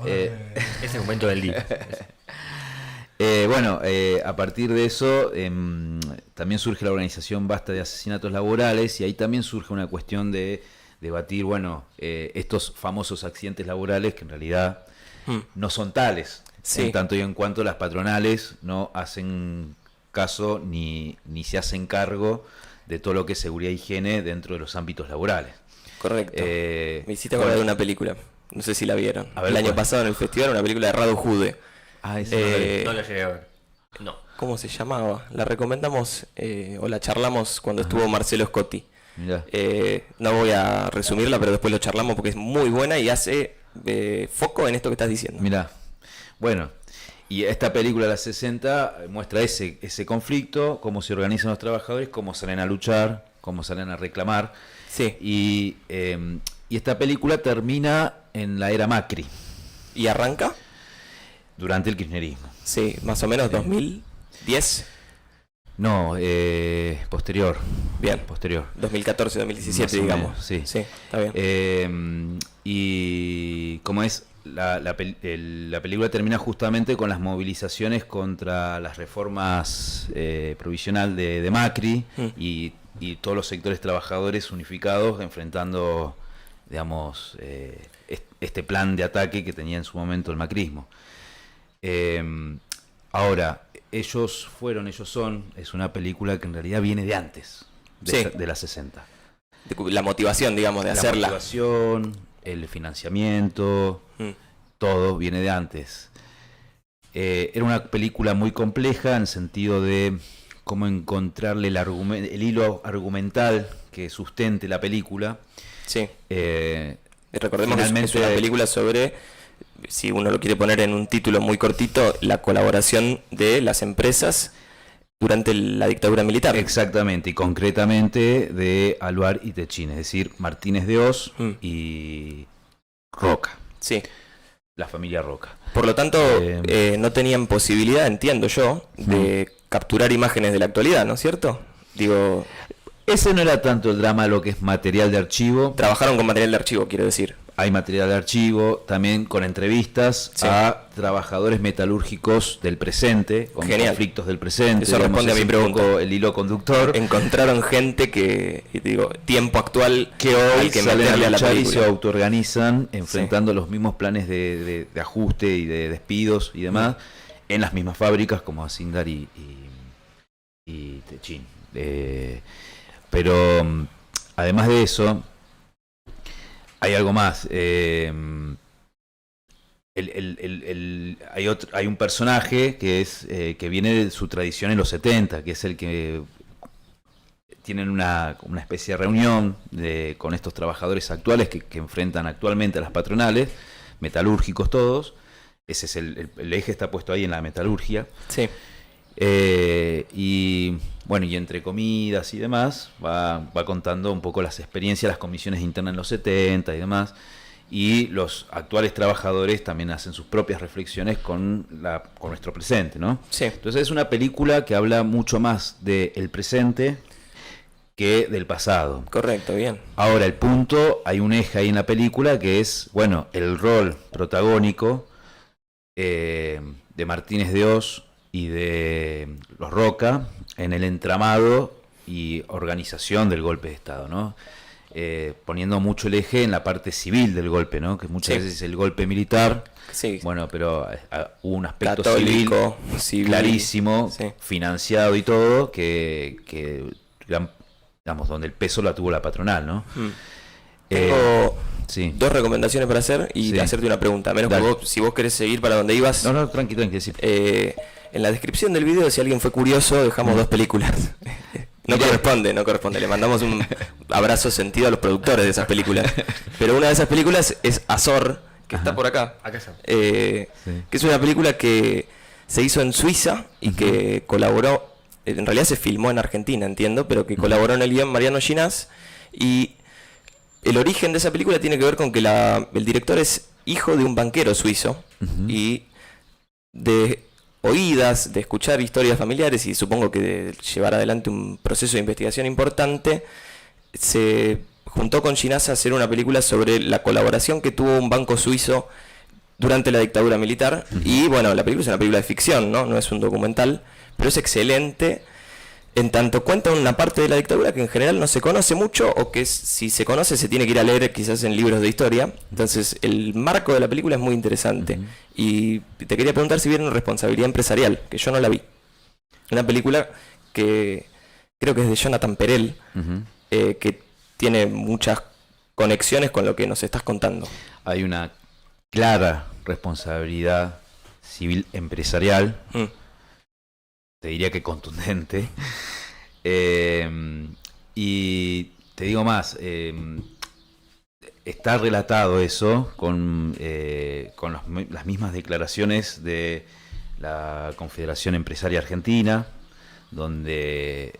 Es el momento del día. A partir de eso también surge la organización Basta de Asesinatos Laborales y ahí también surge una cuestión de debatir, estos famosos accidentes laborales que en realidad no son tales. Sí. En tanto y en cuanto las patronales no hacen caso ni se hacen cargo de todo lo que es seguridad e higiene dentro de los ámbitos laborales. Correcto. Me hiciste acordar de una película. No sé si la vieron. A ver, el año ¿cuál? pasado en el festival, una película de Rado Jude. Esa no la vi. No la llegué a ver. No. ¿Cómo se llamaba? La recomendamos o la charlamos cuando estuvo Marcelo Scotti. Mirá. No voy a resumirla, pero después lo charlamos porque es muy buena y hace foco en esto que estás diciendo. Mirá, bueno, y esta película de la 60 muestra ese conflicto, cómo se organizan los trabajadores, cómo salen a luchar, cómo salen a reclamar. Sí. Y esta película termina en la era Macri, ¿Y arranca? durante el kirchnerismo. Sí, más o menos 2010. No, posterior. Bien. Posterior. 2014, 2017, Más o digamos. menos, sí. Sí, está bien. Y como es, la película termina justamente con las movilizaciones contra las reformas provisional de Macri y todos los sectores trabajadores unificados enfrentando, digamos, este plan de ataque que tenía en su momento el macrismo. Ahora, Ellos son, es una película que en realidad viene de antes, de las 60. La motivación, digamos, de hacerla. La motivación, el financiamiento, todo viene de antes. Era una película muy compleja en el sentido de cómo encontrarle el hilo argumental que sustente la película. Sí. Recordemos que es una película sobre, si uno lo quiere poner en un título muy cortito, la colaboración de las empresas durante la dictadura militar. Exactamente, y concretamente de Alvar y Techín, es decir, Martínez de Oz y Roca. Sí. La familia Roca. Por lo tanto, no tenían posibilidad, entiendo yo, de capturar imágenes de la actualidad, ¿no es cierto? Digo, ese no era tanto el drama, lo que es material de archivo. Trabajaron con material de archivo, quiero decir. Hay material de archivo, también con entrevistas a trabajadores metalúrgicos del presente, con conflictos del presente. Eso responde a mi pregunta. El hilo conductor. Encontraron gente que, digo, tiempo actual que hoy que salen a luchar y se película. autoorganizan enfrentando los mismos planes de ajuste y de despidos y demás en las mismas fábricas como Asindar y Techín. Pero además de eso, hay algo más. Hay un personaje que es que viene de su tradición en los 70, que es el que tienen una especie de reunión con estos trabajadores actuales que enfrentan actualmente a las patronales, metalúrgicos todos. Ese es el eje, está puesto ahí en la metalurgia. Sí. Y bueno, y entre comidas y demás va contando un poco las experiencias, las comisiones internas en los 70 y demás, y los actuales trabajadores también hacen sus propias reflexiones con nuestro presente, ¿no? Sí. Entonces es una película que habla mucho más del presente que del pasado. Correcto, bien. Ahora, el punto, hay un eje ahí en la película que es, bueno, el rol protagónico de Martínez de Oz y de los Roca en el entramado y organización del golpe de Estado, ¿no? Poniendo mucho el eje en la parte civil del golpe, ¿no? Que muchas veces el golpe militar, bueno, pero hubo un aspecto católico, civil clarísimo, financiado y todo, que digamos, donde el peso la tuvo la patronal, ¿no? Tengo dos recomendaciones para hacer y hacerte una pregunta, menos que si vos querés seguir para donde ibas. No, tranqui, sí. En la descripción del video, si alguien fue curioso, dejamos dos películas. No corresponde. Le mandamos un abrazo sentido a los productores de esas películas. Pero una de esas películas es Azor, que está por acá. Acá está. Que es una película que se hizo en Suiza y que colaboró, en realidad se filmó en Argentina, entiendo, pero que colaboró en el guión Mariano Ginás. Y el origen de esa película tiene que ver con que el director es hijo de un banquero suizo y de oídas, de escuchar historias familiares y supongo que de llevar adelante un proceso de investigación importante, se juntó con Ginás a hacer una película sobre la colaboración que tuvo un banco suizo durante la dictadura militar. Y bueno, la película es una película de ficción, no es un documental, pero es excelente. En tanto cuenta una parte de la dictadura que en general no se conoce mucho, o que si se conoce se tiene que ir a leer quizás en libros de historia. Entonces el marco de la película es muy interesante. Y te quería preguntar si vieron Responsabilidad Empresarial, que yo no la vi. Una película que creo que es de Jonathan Perel, que tiene muchas conexiones con lo que nos estás contando. Hay una clara responsabilidad civil empresarial, te diría que contundente, y te digo más, está relatado eso con las mismas declaraciones de la Confederación Empresaria Argentina, donde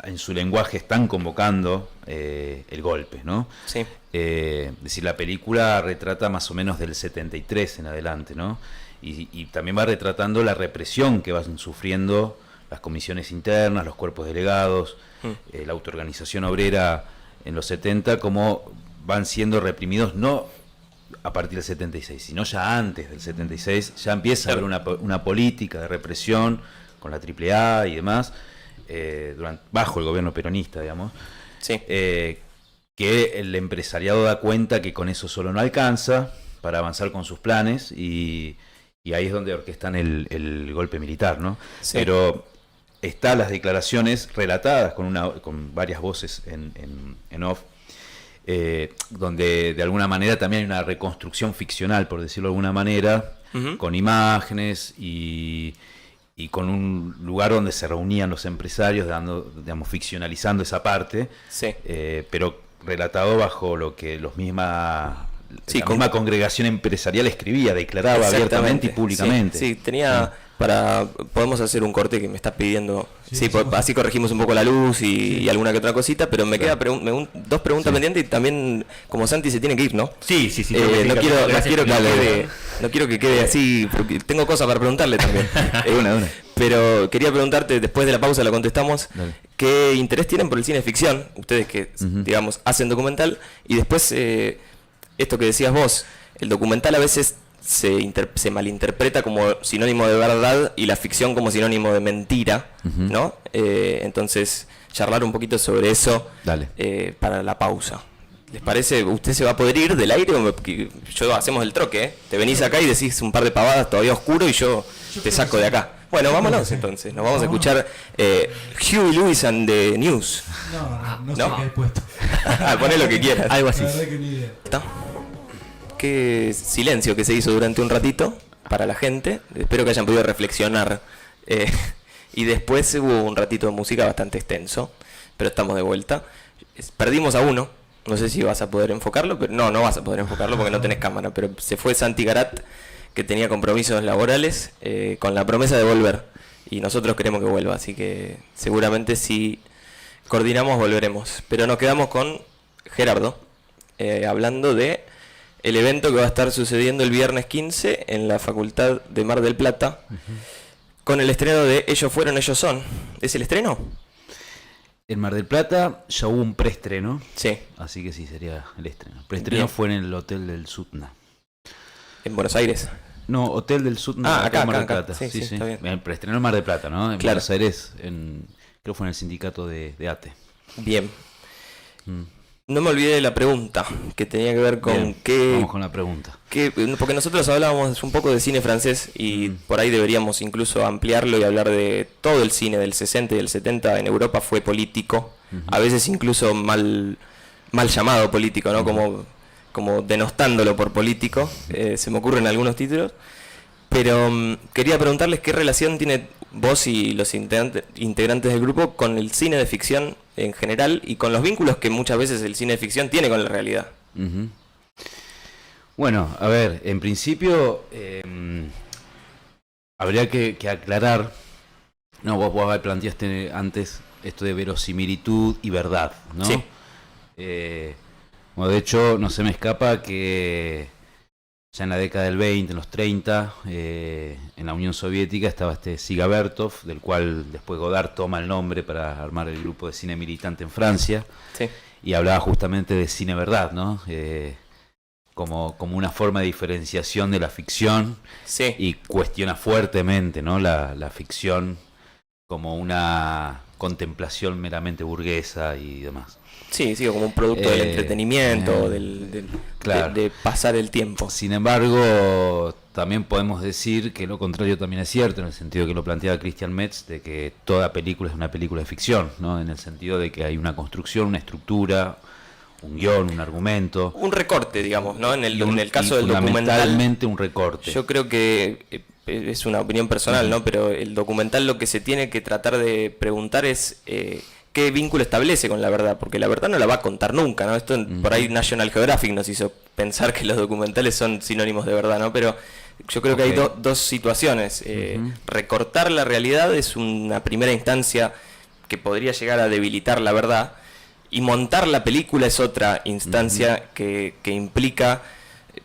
en su lenguaje están convocando el golpe, ¿no? Sí. Es decir, la película retrata más o menos del 73 en adelante, ¿no? Y también va retratando la represión que van sufriendo las comisiones internas, los cuerpos delegados, la autoorganización obrera en los 70, cómo van siendo reprimidos, no a partir del 76, sino ya antes del 76, ya empieza a haber una política de represión con la AAA y demás, bajo el gobierno peronista, digamos, que el empresariado da cuenta que con eso solo no alcanza para avanzar con sus planes, y ahí es donde orquestan el golpe militar, ¿no? Sí. Pero están las declaraciones relatadas con varias voces en off, donde de alguna manera también hay una reconstrucción ficcional, por decirlo de alguna manera, con imágenes y con un lugar donde se reunían los empresarios, ficcionalizando esa parte, pero relatado bajo lo que la misma congregación empresarial escribía, declaraba abiertamente y públicamente. Sí, tenía podemos hacer un corte que me está pidiendo, así corregimos un poco la luz y alguna que otra cosita, pero me queda dos preguntas pendientes, y también como Santi se tiene que ir, ¿no? Sí. No quiero que quede así, porque tengo cosas para preguntarle también. Una. Pero quería preguntarte, después de la pausa la contestamos, ¿qué interés tienen por el cine de ficción? Ustedes que, digamos, hacen documental, y después, esto que decías vos, el documental a veces se malinterpreta como sinónimo de verdad y la ficción como sinónimo de mentira, ¿no? Entonces, charlar un poquito sobre eso para la pausa. ¿Les parece? ¿Usted se va a poder ir del aire o yo hacemos el troque, ¿eh? Te venís acá y decís un par de pavadas todavía oscuro y yo te saco de acá. Bueno, vámonos entonces. Nos vamos a escuchar Huey Lewis and the News. No sé qué hay puesto. Poné lo que quieras. Algo así. La verdad que ni idea. ¿Está? Qué silencio que se hizo durante un ratito para la gente. Espero que hayan podido reflexionar. Y después hubo un ratito de música bastante extenso, pero estamos de vuelta. Perdimos a uno. No sé si vas a poder enfocarlo, pero no vas a poder enfocarlo porque no tenés cámara. Pero se fue Santi Garat, que tenía compromisos laborales, con la promesa de volver. Y nosotros queremos que vuelva, así que seguramente si coordinamos volveremos. Pero nos quedamos con Gerardo, hablando de el evento que va a estar sucediendo el viernes 15 en la Facultad de Mar del Plata, con el estreno de Ellos Fueron, Ellos Son. ¿Es el estreno? En Mar del Plata ya hubo un preestreno, así que sí, sería el estreno. El preestreno fue en el Hotel del Sutna. ¿En Buenos Aires? No, Hotel del Sutna, acá, en Mar del acá. Plata. Sí, está bien. El preestreno en Mar del Plata, ¿no? En Buenos Aires, creo que fue en el sindicato de ATE. Bien. No me olvidé de la pregunta, que tenía que ver con vamos con la pregunta. Porque nosotros hablábamos un poco de cine francés y por ahí deberíamos incluso ampliarlo y hablar de todo el cine del 60 y del 70 en Europa fue político, a veces incluso mal llamado político, ¿no? Como denostándolo por político, se me ocurren algunos títulos. Pero quería preguntarles qué relación tiene vos y los integrantes del grupo con el cine de ficción en general y con los vínculos que muchas veces el cine de ficción tiene con la realidad. Bueno, a ver, en principio habría que aclarar, vos planteaste antes esto de verosimilitud y verdad, ¿no? Sí. De hecho, no se me escapa que ya en la década del 20, en los 30, en la Unión Soviética estaba Siga Bertov, del cual después Godard toma el nombre para armar el grupo de cine militante en Francia, y hablaba justamente de cine verdad, ¿no? Como una forma de diferenciación de la ficción, y cuestiona fuertemente, ¿no? la ficción como una contemplación meramente burguesa y demás. Sí, sí, como un producto del entretenimiento, claro. de pasar el tiempo. Sin embargo, también podemos decir que lo contrario también es cierto, en el sentido que lo planteaba Christian Metz, de que toda película es una película de ficción, ¿no? En el sentido de que hay una construcción, una estructura, un guión, un argumento. Un recorte, digamos, ¿no? En el caso del documental. Fundamentalmente un recorte. Yo creo que es una opinión personal, ¿no? Pero el documental lo que se tiene que tratar de preguntar es qué vínculo establece con la verdad, porque la verdad no la va a contar nunca, ¿no? Esto por ahí National Geographic nos hizo pensar que los documentales son sinónimos de verdad, ¿no? Pero yo creo que hay dos situaciones. Recortar la realidad es una primera instancia que podría llegar a debilitar la verdad, y montar la película es otra instancia que implica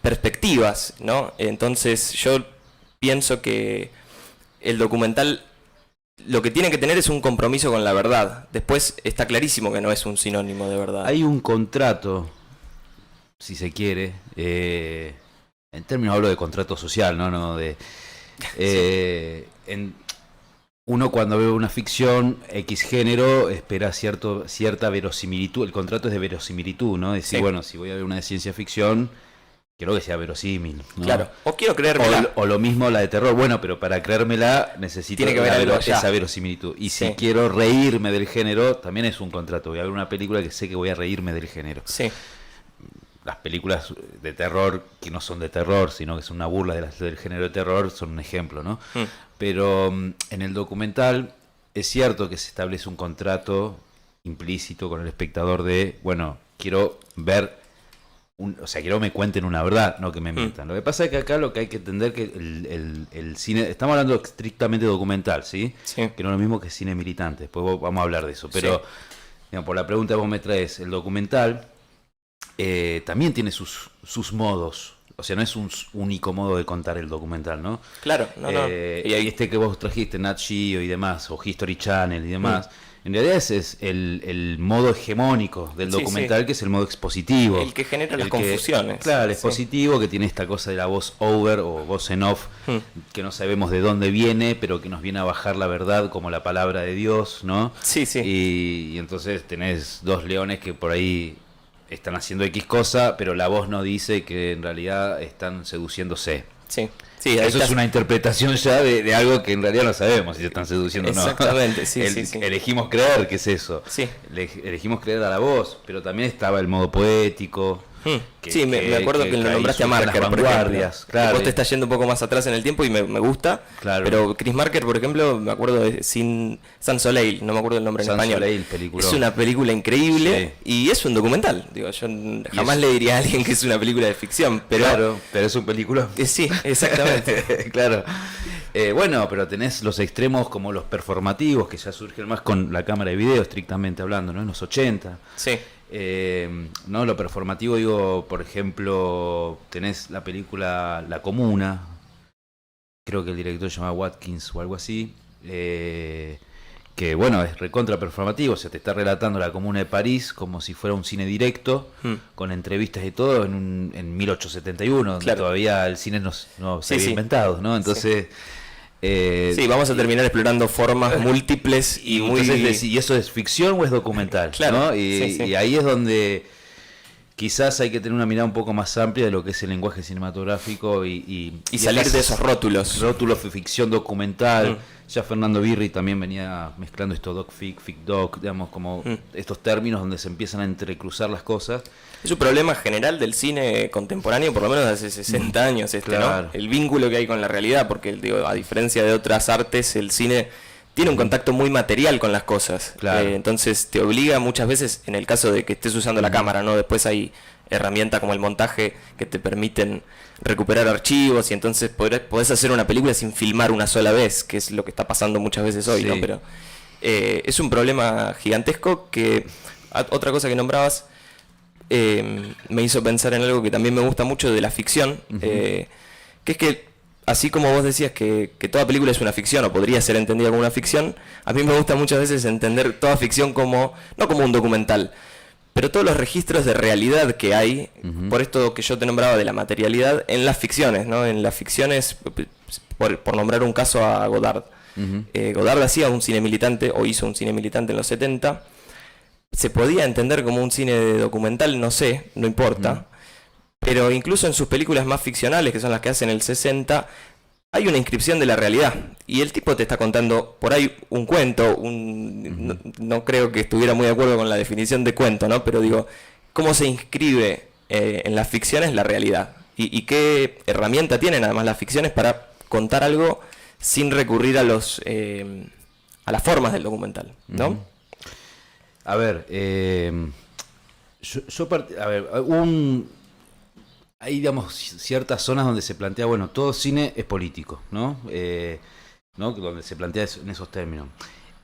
perspectivas, ¿no? Entonces yo pienso que el documental lo que tiene que tener es un compromiso con la verdad. Después está clarísimo que no es un sinónimo de verdad. Hay un contrato, si se quiere, en términos hablo de contrato social, no de uno cuando ve una ficción X género espera cierta verosimilitud. El contrato es de verosimilitud, ¿no? Es decir, bueno, si voy a ver una de ciencia ficción, quiero que sea verosímil, ¿no? Claro, o quiero creérmela. O lo mismo la de terror. Bueno, pero para creérmela necesito Tiene que ver esa verosimilitud. Y si quiero reírme del género, también es un contrato. Voy a ver una película que sé que voy a reírme del género. Sí. Las películas de terror, que no son de terror, sino que son una burla del género de terror, son un ejemplo, ¿no? Pero en el documental es cierto que se establece un contrato implícito con el espectador de, bueno, quiero ver... o sea, quiero que me cuenten una verdad, no que me mientan. Lo que pasa es que acá lo que hay que entender que el cine... Estamos hablando estrictamente documental, ¿sí? Sí. Que no es lo mismo que cine militante. Después vamos a hablar de eso. Pero, digamos, por la pregunta que vos me traes, el documental también tiene sus modos. O sea, no es un único modo de contar el documental, ¿no? Claro, no. Y ahí que vos trajiste, Nat Geo y demás, o History Channel y demás... En realidad ese es el modo hegemónico del documental, que es el modo expositivo. El que genera las confusiones. Claro, el expositivo, que tiene esta cosa de la voz over o voz en off, que no sabemos de dónde viene, pero que nos viene a bajar la verdad como la palabra de Dios, ¿no? Sí. Y entonces tenés dos leones que por ahí están haciendo X cosa, pero la voz no dice que en realidad están seduciéndose. Sí. Eso es una interpretación ya de algo que en realidad no sabemos si se están seduciendo o no. Exactamente, sí. Elegimos creer, ¿qué es eso? Sí. Elegimos creer a la voz, pero también estaba el modo poético. Me acuerdo que lo nombraste a Marker, por ejemplo. Claro. Vos te estás yendo un poco más atrás en el tiempo y me gusta. Claro. Pero Chris Marker, por ejemplo, me acuerdo de Sans Soleil, no me acuerdo el nombre en español. Soleil, película. Es una película increíble y es un documental. Digo, yo jamás le diría a alguien que es una película de ficción, pero... Claro, pero es un película. Sí, exactamente. Claro. Bueno, pero tenés los extremos como los performativos, que ya surgen más con la cámara de video, estrictamente hablando, ¿no? En los 80. Sí. No, lo performativo, digo, por ejemplo, tenés la película La Comuna, creo que el director se llama Watkins o algo así, que bueno, es recontra performativo, o sea, te está relatando la Comuna de París como si fuera un cine directo, con entrevistas y todo en 1871, donde todavía el cine no se había inventado, ¿no? Entonces... vamos a terminar explorando formas múltiples y muy... Entonces, ¿y eso es ficción o es documental? Claro, ¿no? Y ahí es donde quizás hay que tener una mirada un poco más amplia de lo que es el lenguaje cinematográfico y salir de esos rótulos. Rótulos de ficción documental. Ya Fernando Birri también venía mezclando esto doc-fic, fic-doc, digamos, como estos términos donde se empiezan a entrecruzar las cosas. Es un problema general del cine contemporáneo, por lo menos de hace 60 años, claro. ¿no? El vínculo que hay con la realidad, porque digo, a diferencia de otras artes, el cine tiene un contacto muy material con las cosas. Claro. Entonces te obliga muchas veces, en el caso de que estés usando la cámara, ¿no? Después hay herramientas como el montaje que te permiten recuperar archivos y entonces podés hacer una película sin filmar una sola vez, que es lo que está pasando muchas veces hoy, ¿no? Pero es un problema gigantesco que, otra cosa que nombrabas, me hizo pensar en algo que también me gusta mucho de la ficción, que es que así como vos decías que toda película es una ficción o podría ser entendida como una ficción, a mí me gusta muchas veces entender toda ficción como, no como un documental, pero todos los registros de realidad que hay, por esto que yo te nombraba de la materialidad, en las ficciones, ¿no? En las ficciones, por nombrar un caso a Godard, Godard hacía un cine militante, o hizo un cine militante en los 70. Se podía entender como un cine de documental, no sé, no importa. Pero incluso en sus películas más ficcionales, que son las que hace en el 60, hay una inscripción de la realidad. Y el tipo te está contando por ahí un cuento, no creo que estuviera muy de acuerdo con la definición de cuento, ¿no? Pero digo, ¿cómo se inscribe en las ficciones la realidad? Y qué herramienta tienen además las ficciones para contar algo sin recurrir a las formas del documental, ¿no? A ver, hay, digamos, ciertas zonas donde se plantea, bueno, todo cine es político, ¿no? Donde se plantea eso, en esos términos.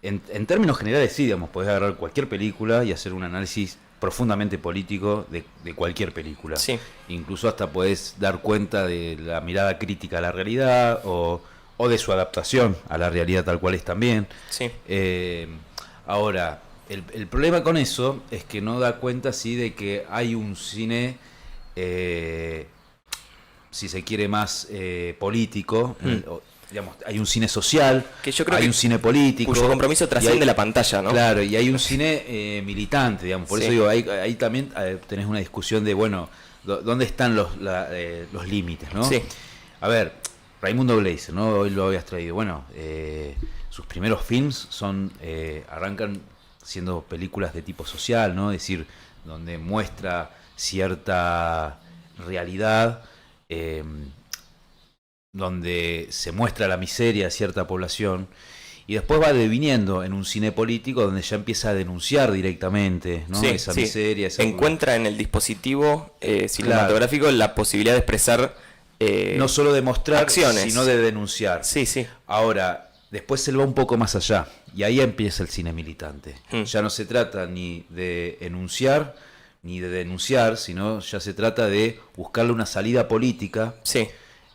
En términos generales, sí, digamos, podés agarrar cualquier película y hacer un análisis profundamente político de cualquier película. Sí. Incluso hasta podés dar cuenta de la mirada crítica a la realidad o de su adaptación a la realidad tal cual es también. Sí. Ahora, el problema con eso es que no da cuenta, sí, de que hay un cine, si se quiere, más político. Digamos, hay un cine social, que yo creo hay que un cine político. Cuyo compromiso trasciende la pantalla, ¿no? Claro, y hay un cine militante, digamos. Por eso digo, ahí también tenés una discusión de, bueno, ¿dónde están los límites, ¿no? Sí. A ver, Raimundo Gleiser, ¿no? Hoy lo habías traído. Bueno, sus primeros films arrancan siendo películas de tipo social, ¿no? Es decir, donde muestra cierta realidad, donde se muestra la miseria de cierta población, y después va deviniendo en un cine político donde ya empieza a denunciar directamente, ¿no? Esa miseria. Encuentra en el dispositivo cinematográfico la posibilidad de expresar no solo de mostrar, acciones, sino de denunciar. Sí, sí. Ahora, después se va un poco más allá, y ahí empieza el cine militante. Ya no se trata ni de enunciar, ni de denunciar, sino ya se trata de buscarle una salida política. Sí.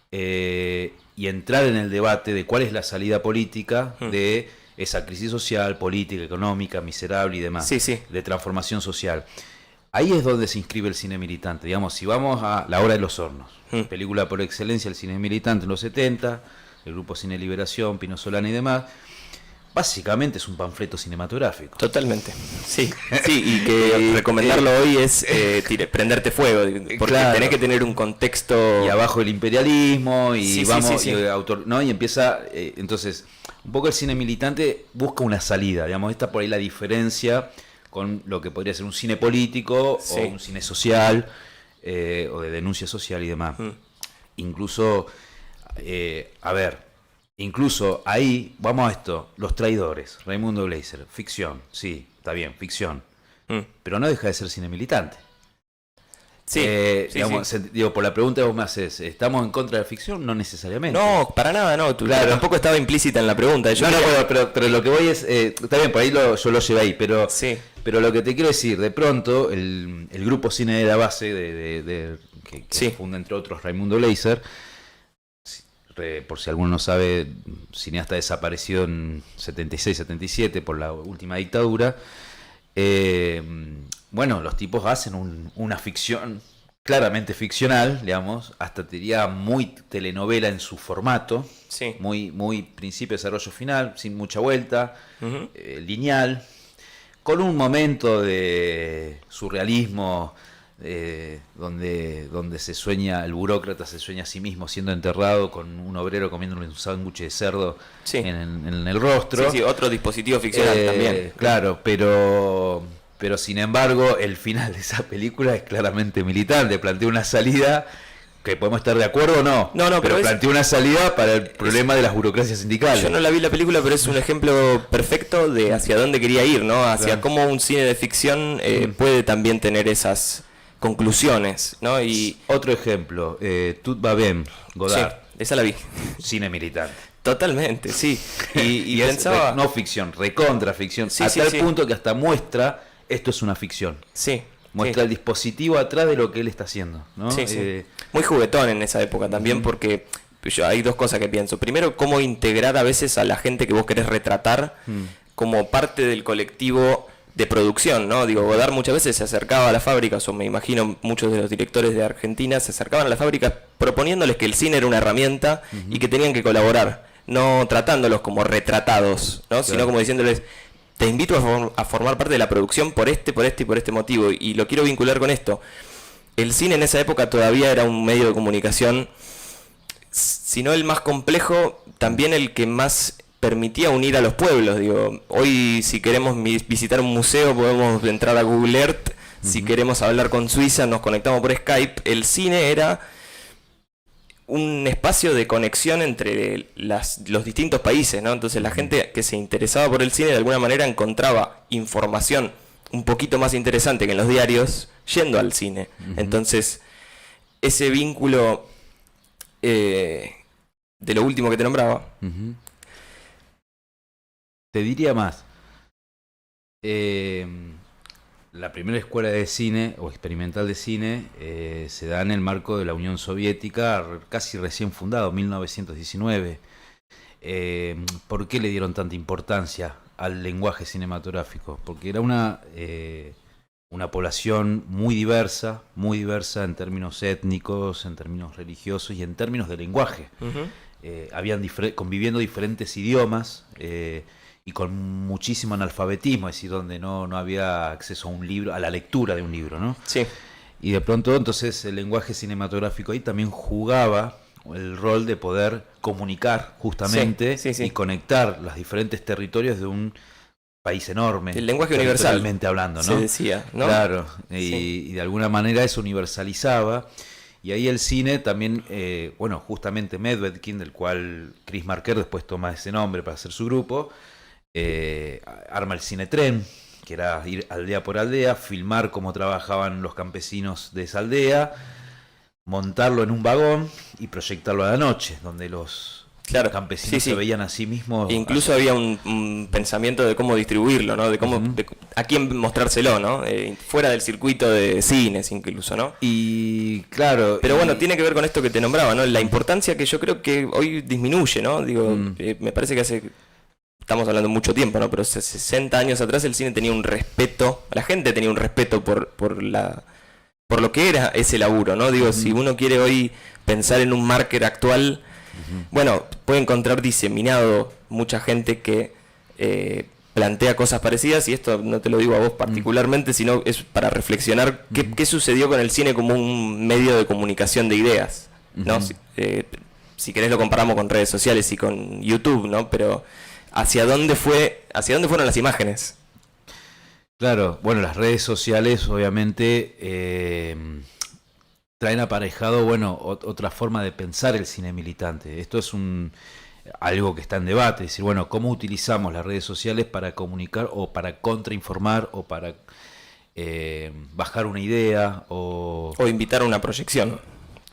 Y entrar en el debate de cuál es la salida política de esa crisis social, política, económica, miserable y demás, de transformación social. Ahí es donde se inscribe el cine militante. Digamos, si vamos a La Hora de los Hornos, película por excelencia del cine militante en los 70, el grupo Cine Liberación, Pino Solana y demás, básicamente es un panfleto cinematográfico. Totalmente. Sí, y que recomendarlo hoy es prenderte fuego, porque tenés que tener un contexto. Y abajo el imperialismo, y ¿no? Y empieza, entonces, un poco el cine militante busca una salida, digamos, está por ahí la diferencia con lo que podría ser un cine político o un cine social, o de denuncia social y demás. Incluso, incluso ahí, vamos a esto, Los Traidores, Raimundo Gleiser, ficción, sí, está bien, ficción, pero no deja de ser cine militante. Digo, por la pregunta que vos me haces, ¿estamos en contra de la ficción? No necesariamente. No, para nada, no. Tampoco estaba implícita en la pregunta. Pero lo que voy es, está bien, por ahí yo lo llevé ahí, pero lo que te quiero decir, de pronto, el grupo Cine de la Base, que funda entre otros Raimundo Gleiser, por si alguno no sabe, cineasta desaparecido en 76-77 por la última dictadura. Bueno, los tipos hacen una ficción claramente ficcional, digamos, hasta te diría muy telenovela en su formato, muy principio, desarrollo, final, sin mucha vuelta, lineal, con un momento de surrealismo, donde se sueña, el burócrata se sueña a sí mismo siendo enterrado con un obrero comiéndole un sándwich de cerdo en el rostro. Sí, otro dispositivo ficcional también. Claro, pero sin embargo el final de esa película es claramente militante, plantea una salida que podemos estar de acuerdo o no, pero plantea una salida para el problema de las burocracias sindicales. Yo no la vi la película, pero es un ejemplo perfecto de hacia dónde quería ir, ¿no? Hacia cómo un cine de ficción puede también tener esas conclusiones, ¿no? Y otro ejemplo, Tout va bien, Godard. Sí, esa la vi. Cine militante. Totalmente, sí. Y pensaba... no ficción, recontra ficción, a tal punto que hasta muestra, esto es una ficción. Sí. Muestra el dispositivo atrás de lo que él está haciendo, ¿no? Muy juguetón en esa época también, porque hay dos cosas que pienso. Primero, cómo integrar a veces a la gente que vos querés retratar como parte del colectivo de producción, ¿no? Digo, Godard muchas veces se acercaba a las fábricas, o me imagino muchos de los directores de Argentina se acercaban a las fábricas proponiéndoles que el cine era una herramienta y que tenían que colaborar. no tratándolos como retratados, ¿no? Sino como diciéndoles, te invito a formar parte de la producción por este y por este motivo. Y lo quiero vincular con esto. El cine en esa época todavía era un medio de comunicación, si no el más complejo, también el que más permitía unir a los pueblos. Digo, hoy si queremos visitar un museo podemos entrar a Google Earth, si queremos hablar con Suiza nos conectamos por Skype. El cine era un espacio de conexión entre los distintos países, ¿no? Entonces la gente que se interesaba por el cine de alguna manera encontraba información un poquito más interesante que en los diarios yendo al cine. Entonces ese vínculo de lo último que te nombraba. Te diría más. La primera escuela de cine o experimental de cine se da en el marco de la Unión Soviética, casi recién fundado, 1919. ¿Por qué le dieron tanta importancia al lenguaje cinematográfico? Porque era una población muy diversa en términos étnicos, en términos religiosos y en términos de lenguaje. Habían conviviendo diferentes idiomas y con muchísimo analfabetismo, es decir, donde no había acceso a un libro, a la lectura de un libro, ¿no? Sí. Y de pronto entonces el lenguaje cinematográfico ahí también jugaba el rol de poder comunicar justamente y conectar los diferentes territorios de un país enorme. El lenguaje universal. Hablando, ¿no? Se decía, ¿no? Claro, y de alguna manera eso universalizaba. Y ahí el cine también, justamente Medvedkin, del cual Chris Marker después toma ese nombre para hacer su grupo, arma el Cinetren, que era ir aldea por aldea, filmar cómo trabajaban los campesinos de esa aldea, montarlo en un vagón y proyectarlo a la noche, donde los campesinos se veían a sí mismos. Incluso había un pensamiento de cómo distribuirlo, ¿no? De cómo a quién mostrárselo, ¿no? Fuera del circuito de cines incluso, ¿no? Y claro. Pero bueno, tiene que ver con esto que te nombraba, ¿no? La importancia que yo creo que hoy disminuye, ¿no? Digo, me parece que estamos hablando mucho tiempo, ¿no? Pero 60 años atrás el cine tenía un respeto, la gente tenía un respeto por lo que era ese laburo, ¿no? Digo, si uno quiere hoy pensar en un marker actual, bueno, puede encontrar diseminado mucha gente que plantea cosas parecidas, y esto no te lo digo a vos particularmente, sino es para reflexionar qué sucedió con el cine como un medio de comunicación de ideas, ¿no? Si querés lo comparamos con redes sociales y con YouTube, ¿no? Pero ¿hacia dónde fueron las imágenes? Claro, bueno, las redes sociales obviamente traen aparejado, otra forma de pensar el cine militante. Esto es algo que está en debate, es decir, ¿cómo utilizamos las redes sociales para comunicar o para contrainformar o para bajar una idea o invitar a una proyección?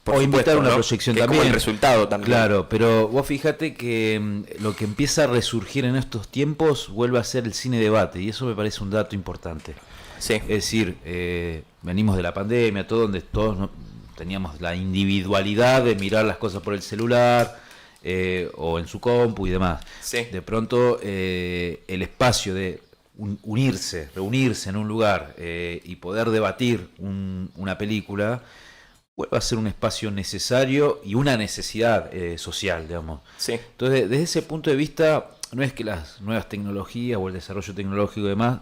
O invitar una proyección también. Como el resultado también. Claro, pero vos fíjate que lo que empieza a resurgir en estos tiempos vuelve a ser el cine debate, y eso me parece un dato importante. Sí. Es decir, venimos de la pandemia, donde todos teníamos la individualidad de mirar las cosas por el celular o en su compu y demás. Sí. De pronto el espacio de reunirse en un lugar y poder debatir una película vuelve a ser un espacio necesario y una necesidad social, digamos. Sí. Entonces, desde ese punto de vista, no es que las nuevas tecnologías o el desarrollo tecnológico y demás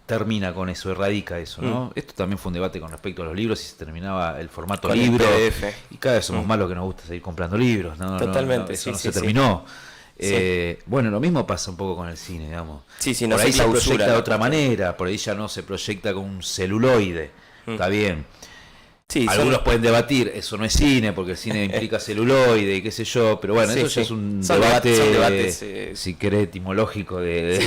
termina con eso, erradica eso, ¿no? Esto también fue un debate con respecto a los libros, si se terminaba el formato con libro, el PDF. Y cada vez somos más los que nos gusta seguir comprando libros, ¿no? Totalmente, eso no se terminó. Bueno, lo mismo pasa un poco con el cine, digamos. No por ahí se clausura, proyecta de otra manera, por ahí ya no se proyecta con un celuloide, está bien. Algunos pueden debatir, eso no es cine, porque el cine implica celuloide y qué sé yo, pero bueno, eso ya es un debate, si querés, etimológico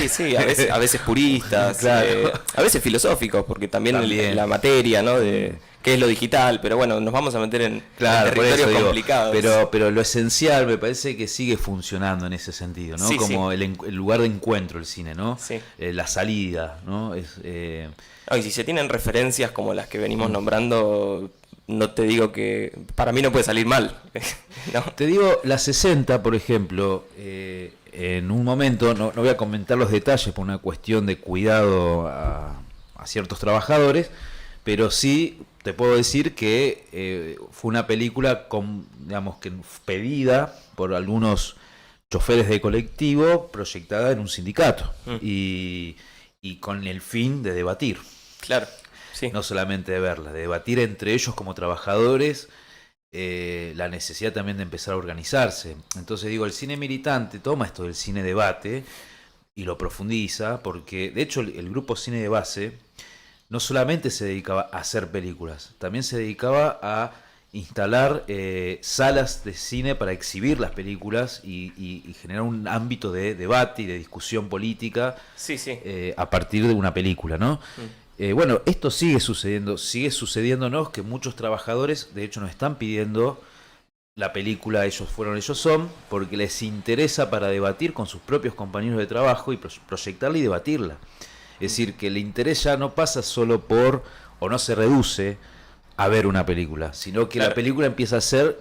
Sí, a veces puristas, claro. A veces filosóficos, porque también. La materia, ¿no? De qué es lo digital, pero bueno, nos vamos a meter en territorios complicados. Pero lo esencial me parece que sigue funcionando en ese sentido, ¿no? Como el lugar de encuentro el cine, ¿no? La salida, ¿no? Y si se tienen referencias como las que venimos nombrando, no te digo que para mí no puede salir mal, ¿no? Te digo, la 60, por ejemplo, en un momento, no voy a comentar los detalles por una cuestión de cuidado a ciertos trabajadores, pero sí te puedo decir que fue una película pedida por algunos choferes de colectivo proyectada en un sindicato y con el fin de debatir. Claro, sí. No solamente de verla, de debatir entre ellos como trabajadores la necesidad también de empezar a organizarse. Entonces digo, el cine militante toma esto del cine debate y lo profundiza, porque de hecho el grupo Cine de Base no solamente se dedicaba a hacer películas, también se dedicaba a instalar salas de cine para exhibir las películas y generar un ámbito de debate y de discusión política a partir de una película, ¿no? Bueno, esto sigue sucediéndonos que muchos trabajadores, de hecho, nos están pidiendo la película Ellos Fueron, Ellos Son, porque les interesa para debatir con sus propios compañeros de trabajo y proyectarla y debatirla. Es decir, que el interés ya no pasa solo por, o no se reduce a ver una película, sino que la película empieza a ser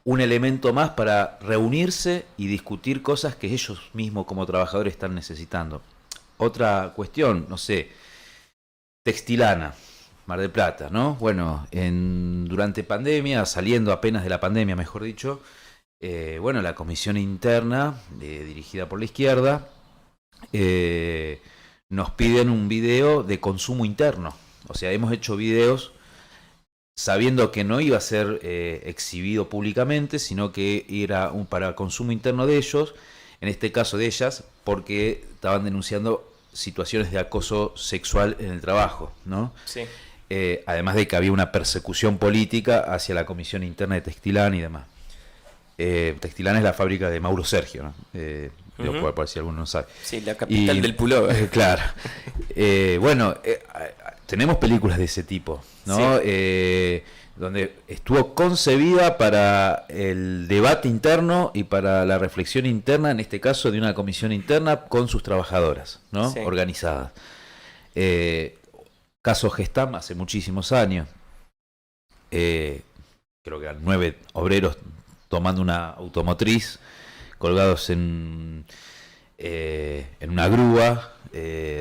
un elemento más para reunirse y discutir cosas que ellos mismos como trabajadores están necesitando. Otra cuestión, no sé, Textilana, Mar del Plata, ¿no? Bueno, durante pandemia, saliendo apenas de la pandemia, mejor dicho, bueno, la comisión interna, dirigida por la izquierda, nos piden un video de consumo interno. O sea, hemos hecho videos sabiendo que no iba a ser exhibido públicamente, sino que era para consumo interno de ellos, en este caso de ellas, porque estaban denunciando situaciones de acoso sexual en el trabajo, ¿no? Sí. Además de que había una persecución política hacia la comisión interna de Textilana y demás. Textilana es la fábrica de Mauro Sergio, ¿no? Por si alguno no sabe. Sí, la capital del pullover. Claro. Bueno, tenemos películas de ese tipo, ¿no? Sí. Donde estuvo concebida para el debate interno y para la reflexión interna, en este caso de una comisión interna con sus trabajadoras, ¿no? Sí. Organizadas. Caso Gestam, hace muchísimos años. Creo que eran 9 obreros tomando una automotriz, colgados en una grúa,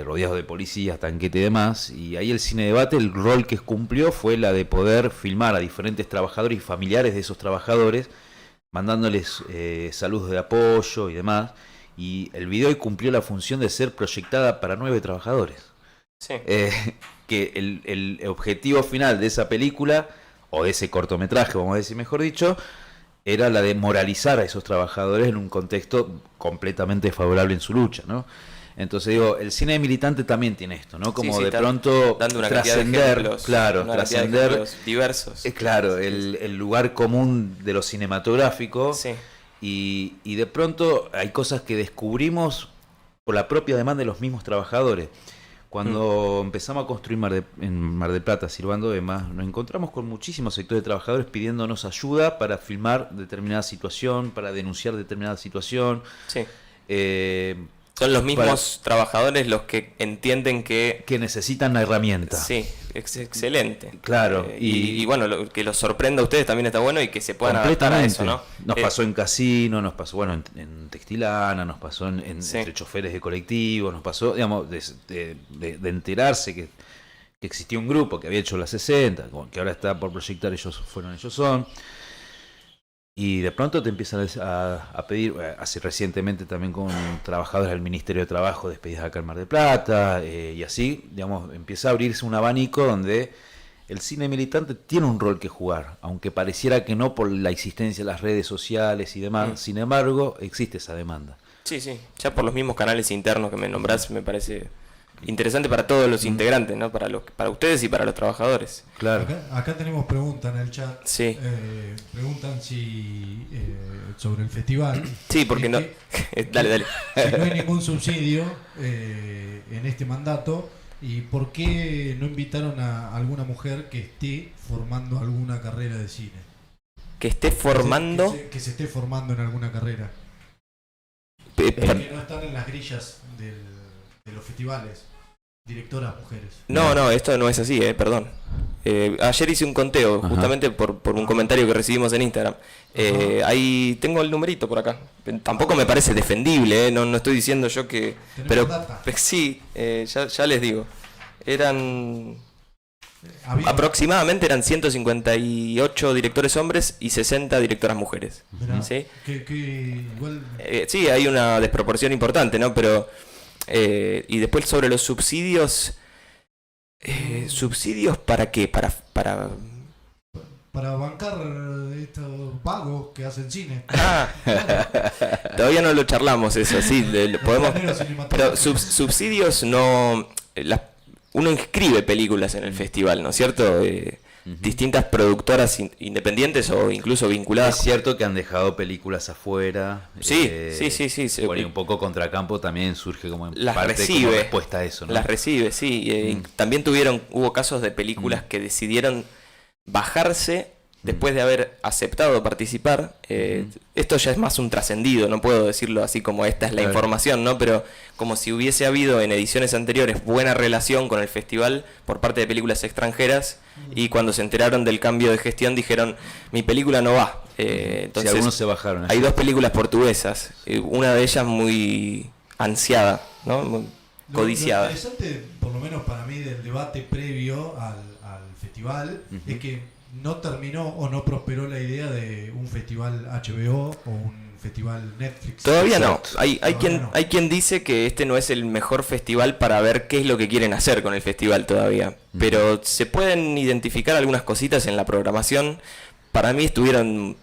rodeados de policías, tanquete y demás, y ahí el cine debate, el rol que cumplió fue la de poder filmar a diferentes trabajadores y familiares de esos trabajadores, mandándoles saludos de apoyo y demás, y el video cumplió la función de ser proyectada para 9 trabajadores. Sí. Que el objetivo final de esa película, o de ese cortometraje, vamos a decir mejor dicho, era la de moralizar a esos trabajadores en un contexto completamente favorable en su lucha, ¿no? Entonces digo, el cine militante también tiene esto, ¿no? Como de pronto dando una trascender, claro, trascender diversos. Claro, el lugar común de lo cinematográfico. Sí. Y de pronto hay cosas que descubrimos por la propia demanda de los mismos trabajadores. Cuando empezamos a construir en Mar del Plata, Sirvando Ema, nos encontramos con muchísimos sectores de trabajadores pidiéndonos ayuda para filmar determinada situación, para denunciar determinada situación. Sí. Son los mismos trabajadores los que entienden que necesitan la herramienta. Sí, excelente. Claro. Y bueno, que los sorprenda a ustedes también está bueno y que se puedan adaptar a eso, ¿no? Nos pasó en Casino, nos pasó en Textilana, nos pasó entre choferes de colectivos, nos pasó, digamos, de enterarse que existía un grupo que había hecho las 60, que ahora está por proyectar Ellos Fueron, Ellos Son. Y de pronto te empiezan a pedir, así recientemente también con trabajadores del Ministerio de Trabajo despedidas acá en Mar del Plata, y así, digamos, empieza a abrirse un abanico donde el cine militante tiene un rol que jugar, aunque pareciera que no por la existencia de las redes sociales y demás, sin embargo, existe esa demanda. Sí, ya por los mismos canales internos que me nombrás, me parece interesante para todos los integrantes, ¿no? Para ustedes y para los trabajadores. Claro. Acá tenemos preguntas en el chat. Sí. Preguntan si sobre el festival. Sí, porque no. Dale. Si no hay ningún subsidio en este mandato, y por qué no invitaron a alguna mujer que esté formando alguna carrera de cine. Que esté formando. Que se esté formando en alguna carrera. Que no están en las grillas de los festivales. Directoras mujeres. No, esto no es así, perdón. Ayer hice un conteo, justamente por un comentario que recibimos en Instagram. Ahí tengo el numerito por acá. Tampoco me parece defendible, no estoy diciendo yo que... Pero sí, ya les digo. Eran Aproximadamente eran 158 directores hombres y 60 directoras mujeres. Mirá, ¿Sí? igual... Sí, hay una desproporción importante, ¿no? Pero y después sobre los subsidios, ¿subsidios para qué? Para bancar estos vagos que hacen cine. Todavía no lo charlamos eso, sí, podemos. Pero Pero subsidios no. Uno inscribe películas en el festival, ¿no es cierto? Distintas productoras independientes o incluso Es vinculadas. cierto que han dejado películas afuera. Sí, sí. Bueno, y un poco Contracampo también surge como en Las parte recibe. como respuesta a eso, ¿no? Las recibe, sí. También hubo casos de películas que decidieron bajarse después de haber aceptado participar. Esto ya es más un trascendido, no puedo decirlo así como esta es la Claro. información, ¿no? Pero como si hubiese habido en ediciones anteriores buena relación con el festival por parte de películas extranjeras y cuando se enteraron del cambio de gestión dijeron, mi película no va. Entonces, Sí, algunos se bajaron. hay dos películas portuguesas, una de ellas muy ansiada, ¿no? Muy codiciada. Lo interesante, por lo menos para mí, del debate previo al festival, es que no terminó o no prosperó la idea de un festival HBO o un festival Netflix. Todavía no. Exacto. Hay quien dice que este no es el mejor festival para ver qué es lo que quieren hacer con el festival todavía. Pero se pueden identificar algunas cositas en la programación. Para mí estuvieron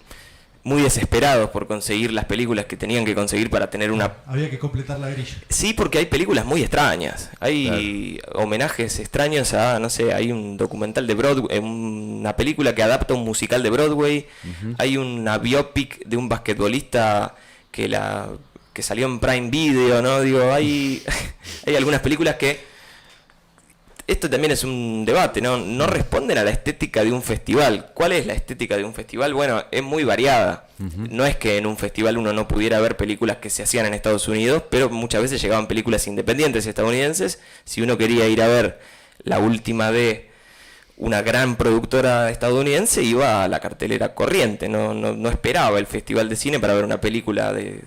muy desesperados por conseguir las películas que tenían que conseguir para tener una... Había que completar la grilla. Sí, porque hay películas muy extrañas. Hay homenajes extraños a, no sé, hay un documental de Broadway, una película que adapta un musical de Broadway. Hay una biopic de un basquetbolista que salió en Prime Video, ¿no? Digo, hay algunas películas que... Esto también es un debate, ¿no? No responden a la estética de un festival. ¿Cuál es la estética de un festival? Bueno, es muy variada. No es que en un festival uno no pudiera ver películas que se hacían en Estados Unidos, pero muchas veces llegaban películas independientes estadounidenses. Si uno quería ir a ver la última de una gran productora estadounidense, iba a la cartelera corriente. No esperaba el festival de cine para ver una película de...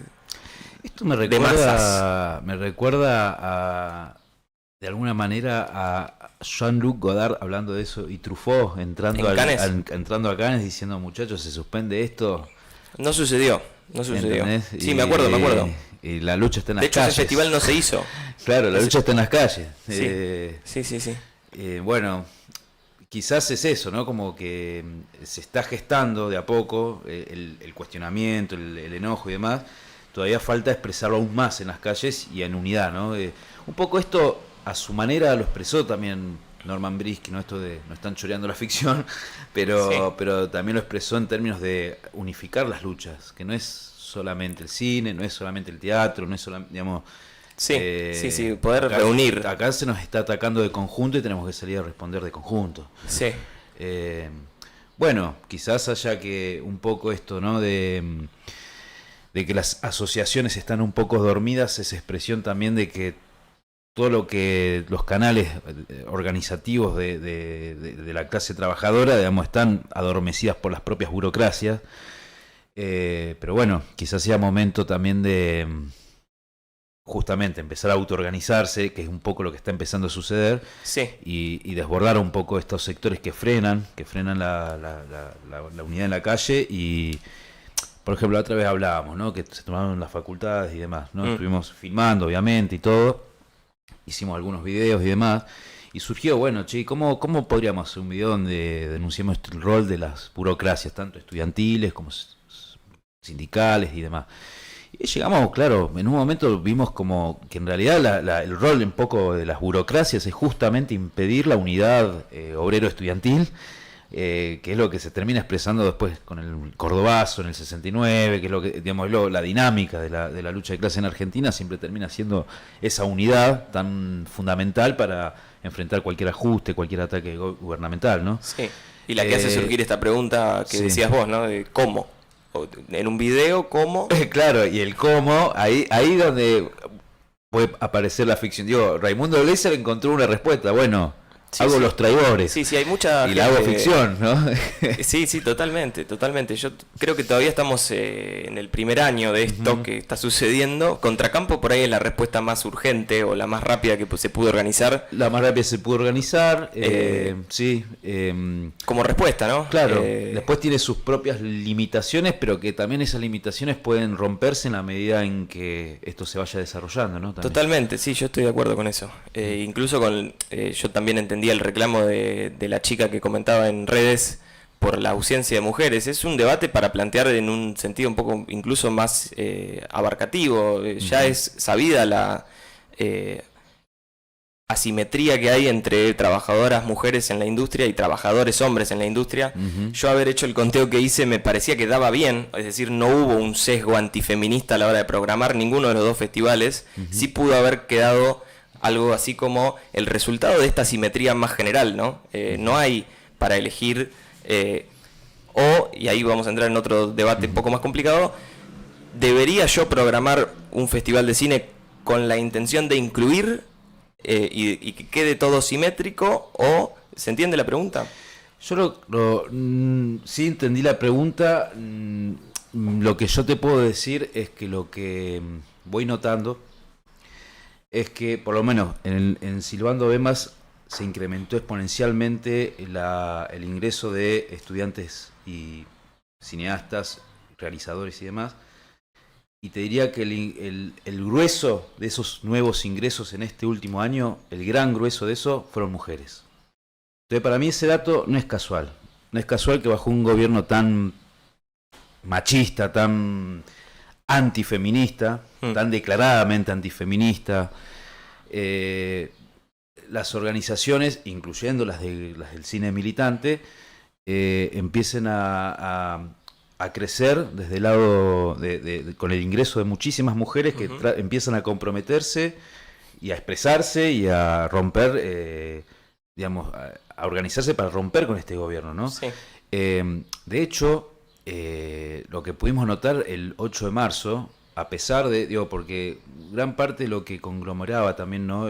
Esto me de masas. recuerda a, de alguna manera, a Jean-Luc Godard hablando de eso y Truffaut entrando ¿En Cannes? entrando a Cannes diciendo, muchachos, se suspende esto. No sucedió. ¿Entendés? Sí, me acuerdo. Y la lucha está en las De hecho, calles. ese festival no se hizo. Claro, la lucha está en las calles. Sí. Sí. Bueno, quizás es eso, ¿no? Como que se está gestando de a poco el cuestionamiento, el enojo y demás. Todavía falta expresarlo aún más en las calles y en unidad, ¿no? Un poco esto, a su manera, lo expresó también Norman Brisk, ¿no? Esto de no están choreando la ficción, pero también lo expresó en términos de unificar las luchas, que no es solamente el cine, no es solamente el teatro, no es solamente, digamos... Sí, poder reunir. Acá se nos está atacando de conjunto y tenemos que salir a responder de conjunto. Sí. Bueno, quizás haya que un poco esto, ¿no? De que las asociaciones están un poco dormidas, es expresión también de que todo lo que los canales organizativos de la clase trabajadora, digamos, están adormecidas por las propias burocracias. Pero bueno, quizás sea momento también de justamente empezar a autoorganizarse, que es un poco lo que está empezando a suceder, Sí. y desbordar un poco estos sectores que frenan la unidad en la calle. Y por ejemplo, la otra vez hablábamos, ¿no? Que se tomaron las facultades y demás, ¿no? Estuvimos filmando, obviamente, y todo. Hicimos algunos videos y demás. Y surgió, bueno, che, ¿cómo podríamos hacer un video donde denunciemos el rol de las burocracias, tanto estudiantiles como sindicales y demás? Y llegamos, claro, en un momento vimos como que en realidad el rol un poco de las burocracias es justamente impedir la unidad obrero-estudiantil, que es lo que se termina expresando después con el Cordobazo en el 69, que es lo que, digamos, la dinámica de la lucha de clase en Argentina siempre termina siendo esa unidad tan fundamental para enfrentar cualquier ajuste, cualquier ataque gubernamental, ¿no? Sí. Y la que hace surgir esta pregunta que sí. decías vos, ¿no? De cómo. En un video, ¿cómo? Claro, y el cómo, ahí donde puede aparecer la ficción. Digo, Raimundo Gleiser encontró una respuesta. Bueno, Sí, hago sí. los traidores. Sí, sí, hay mucha y la hago gente- ficción, ¿no? Sí, sí, totalmente, totalmente. Yo creo que todavía estamos en el primer año de esto que está sucediendo. Contracampo por ahí es la respuesta más urgente o la más rápida que se pudo organizar La más rápida se pudo organizar, sí. como respuesta, ¿no? Claro, después tiene sus propias limitaciones, pero que también esas limitaciones pueden romperse en la medida en que esto se vaya desarrollando, ¿no? También. Totalmente, sí, yo estoy de acuerdo con eso. Incluso yo también entendía el reclamo de la chica que comentaba en redes por la ausencia de mujeres. Es un debate para plantear en un sentido un poco incluso más abarcativo. Ya es sabida la asimetría que hay entre trabajadoras mujeres en la industria y trabajadores hombres en la industria. Yo haber hecho el conteo que hice me parecía que daba bien, es decir, no hubo un sesgo antifeminista a la hora de programar ninguno de los dos festivales. Sí pudo haber quedado algo así como el resultado de esta asimetría más general, ¿no? No hay para elegir, y ahí vamos a entrar en otro debate un poco más complicado, ¿debería yo programar un festival de cine con la intención de incluir y que quede todo simétrico? ¿O se entiende la pregunta? Yo sí entendí la pregunta. Lo que yo te puedo decir es que lo que voy notando es que, por lo menos en Silbando Bemas, se incrementó exponencialmente el ingreso de estudiantes y cineastas, realizadores y demás. Y te diría que el grueso de esos nuevos ingresos en este último año, el gran grueso de eso, fueron mujeres. Entonces, para mí ese dato no es casual. No es casual que bajo un gobierno tan machista, tan antifeminista, tan declaradamente antifeminista, las organizaciones, incluyendo las del cine militante, empiecen a crecer desde el lado con el ingreso de muchísimas mujeres que empiezan a comprometerse y a expresarse y a romper, digamos, a organizarse para romper con este gobierno, ¿no? Sí. De hecho, lo que pudimos notar el 8 de marzo, a pesar de, porque gran parte de lo que conglomeraba también, ¿no?,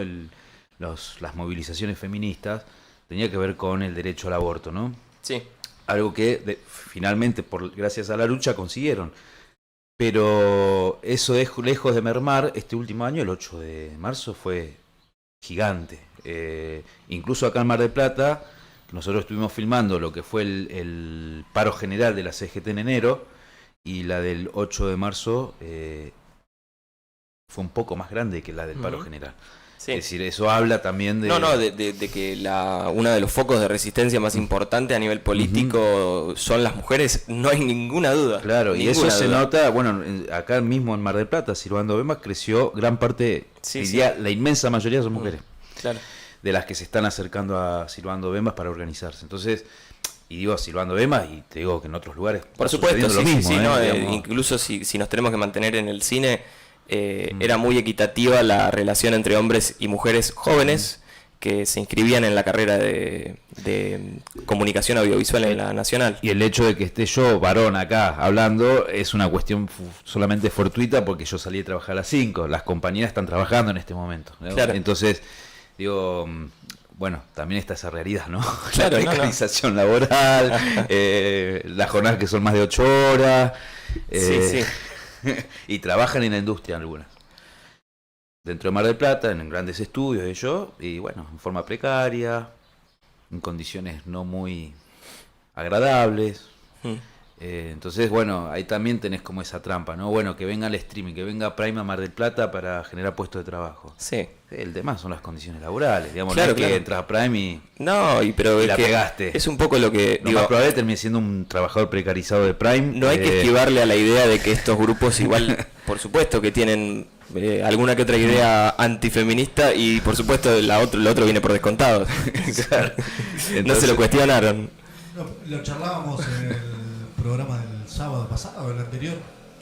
las movilizaciones feministas tenía que ver con el derecho al aborto, ¿no? Sí. Algo que finalmente, gracias a la lucha, consiguieron. Pero eso lejos de mermar, este último año, el 8 de marzo, fue gigante. Incluso acá en Mar del Plata, nosotros estuvimos filmando lo que fue el paro general de la CGT en enero, y la del 8 de marzo fue un poco más grande que la del paro general. Sí. Es decir, eso habla también de... de que uno de los focos de resistencia más importante a nivel político son las mujeres, no hay ninguna duda. Claro, y eso se nota, bueno, acá mismo en Mar del Plata, Silbando Bemas creció, gran parte, diría, la inmensa mayoría son mujeres. Claro. De las que se están acercando a Silbando Bemas para organizarse. Entonces, y digo Silbando Bemas, y te digo que en otros lugares por supuesto, lo mismo, incluso si nos tenemos que mantener en el cine, era muy equitativa la relación entre hombres y mujeres jóvenes que se inscribían en la carrera de comunicación audiovisual en la Nacional. Y el hecho de que esté yo, varón, acá hablando, es una cuestión solamente fortuita, porque yo salí de trabajar a las 5, las compañeras están trabajando en este momento, ¿no? Claro. Entonces, digo, bueno, también está esa realidad, ¿no? Claro, la precarización laboral, las jornadas que son más de 8 horas, Sí. y trabajan en la industria algunas. Dentro de Mar del Plata, en grandes estudios, y bueno, en forma precaria, en condiciones no muy agradables. Entonces, bueno, ahí también tenés como esa trampa, ¿no? Bueno, que venga el streaming, que venga Prime a Mar del Plata para generar puestos de trabajo. Sí. El tema son las condiciones laborales, digamos, Claro, no es que entras a Prime y pero la es que pegaste. es un poco lo que Lo más probable termine siendo un trabajador precarizado de Prime. no hay que esquivarle a la idea de que estos grupos igual, por supuesto que tienen alguna que otra idea antifeminista, y por supuesto lo otro viene por descontado. Claro. No Entonces, se lo cuestionaron. No, lo charlábamos en el programa del sábado pasado, el anterior,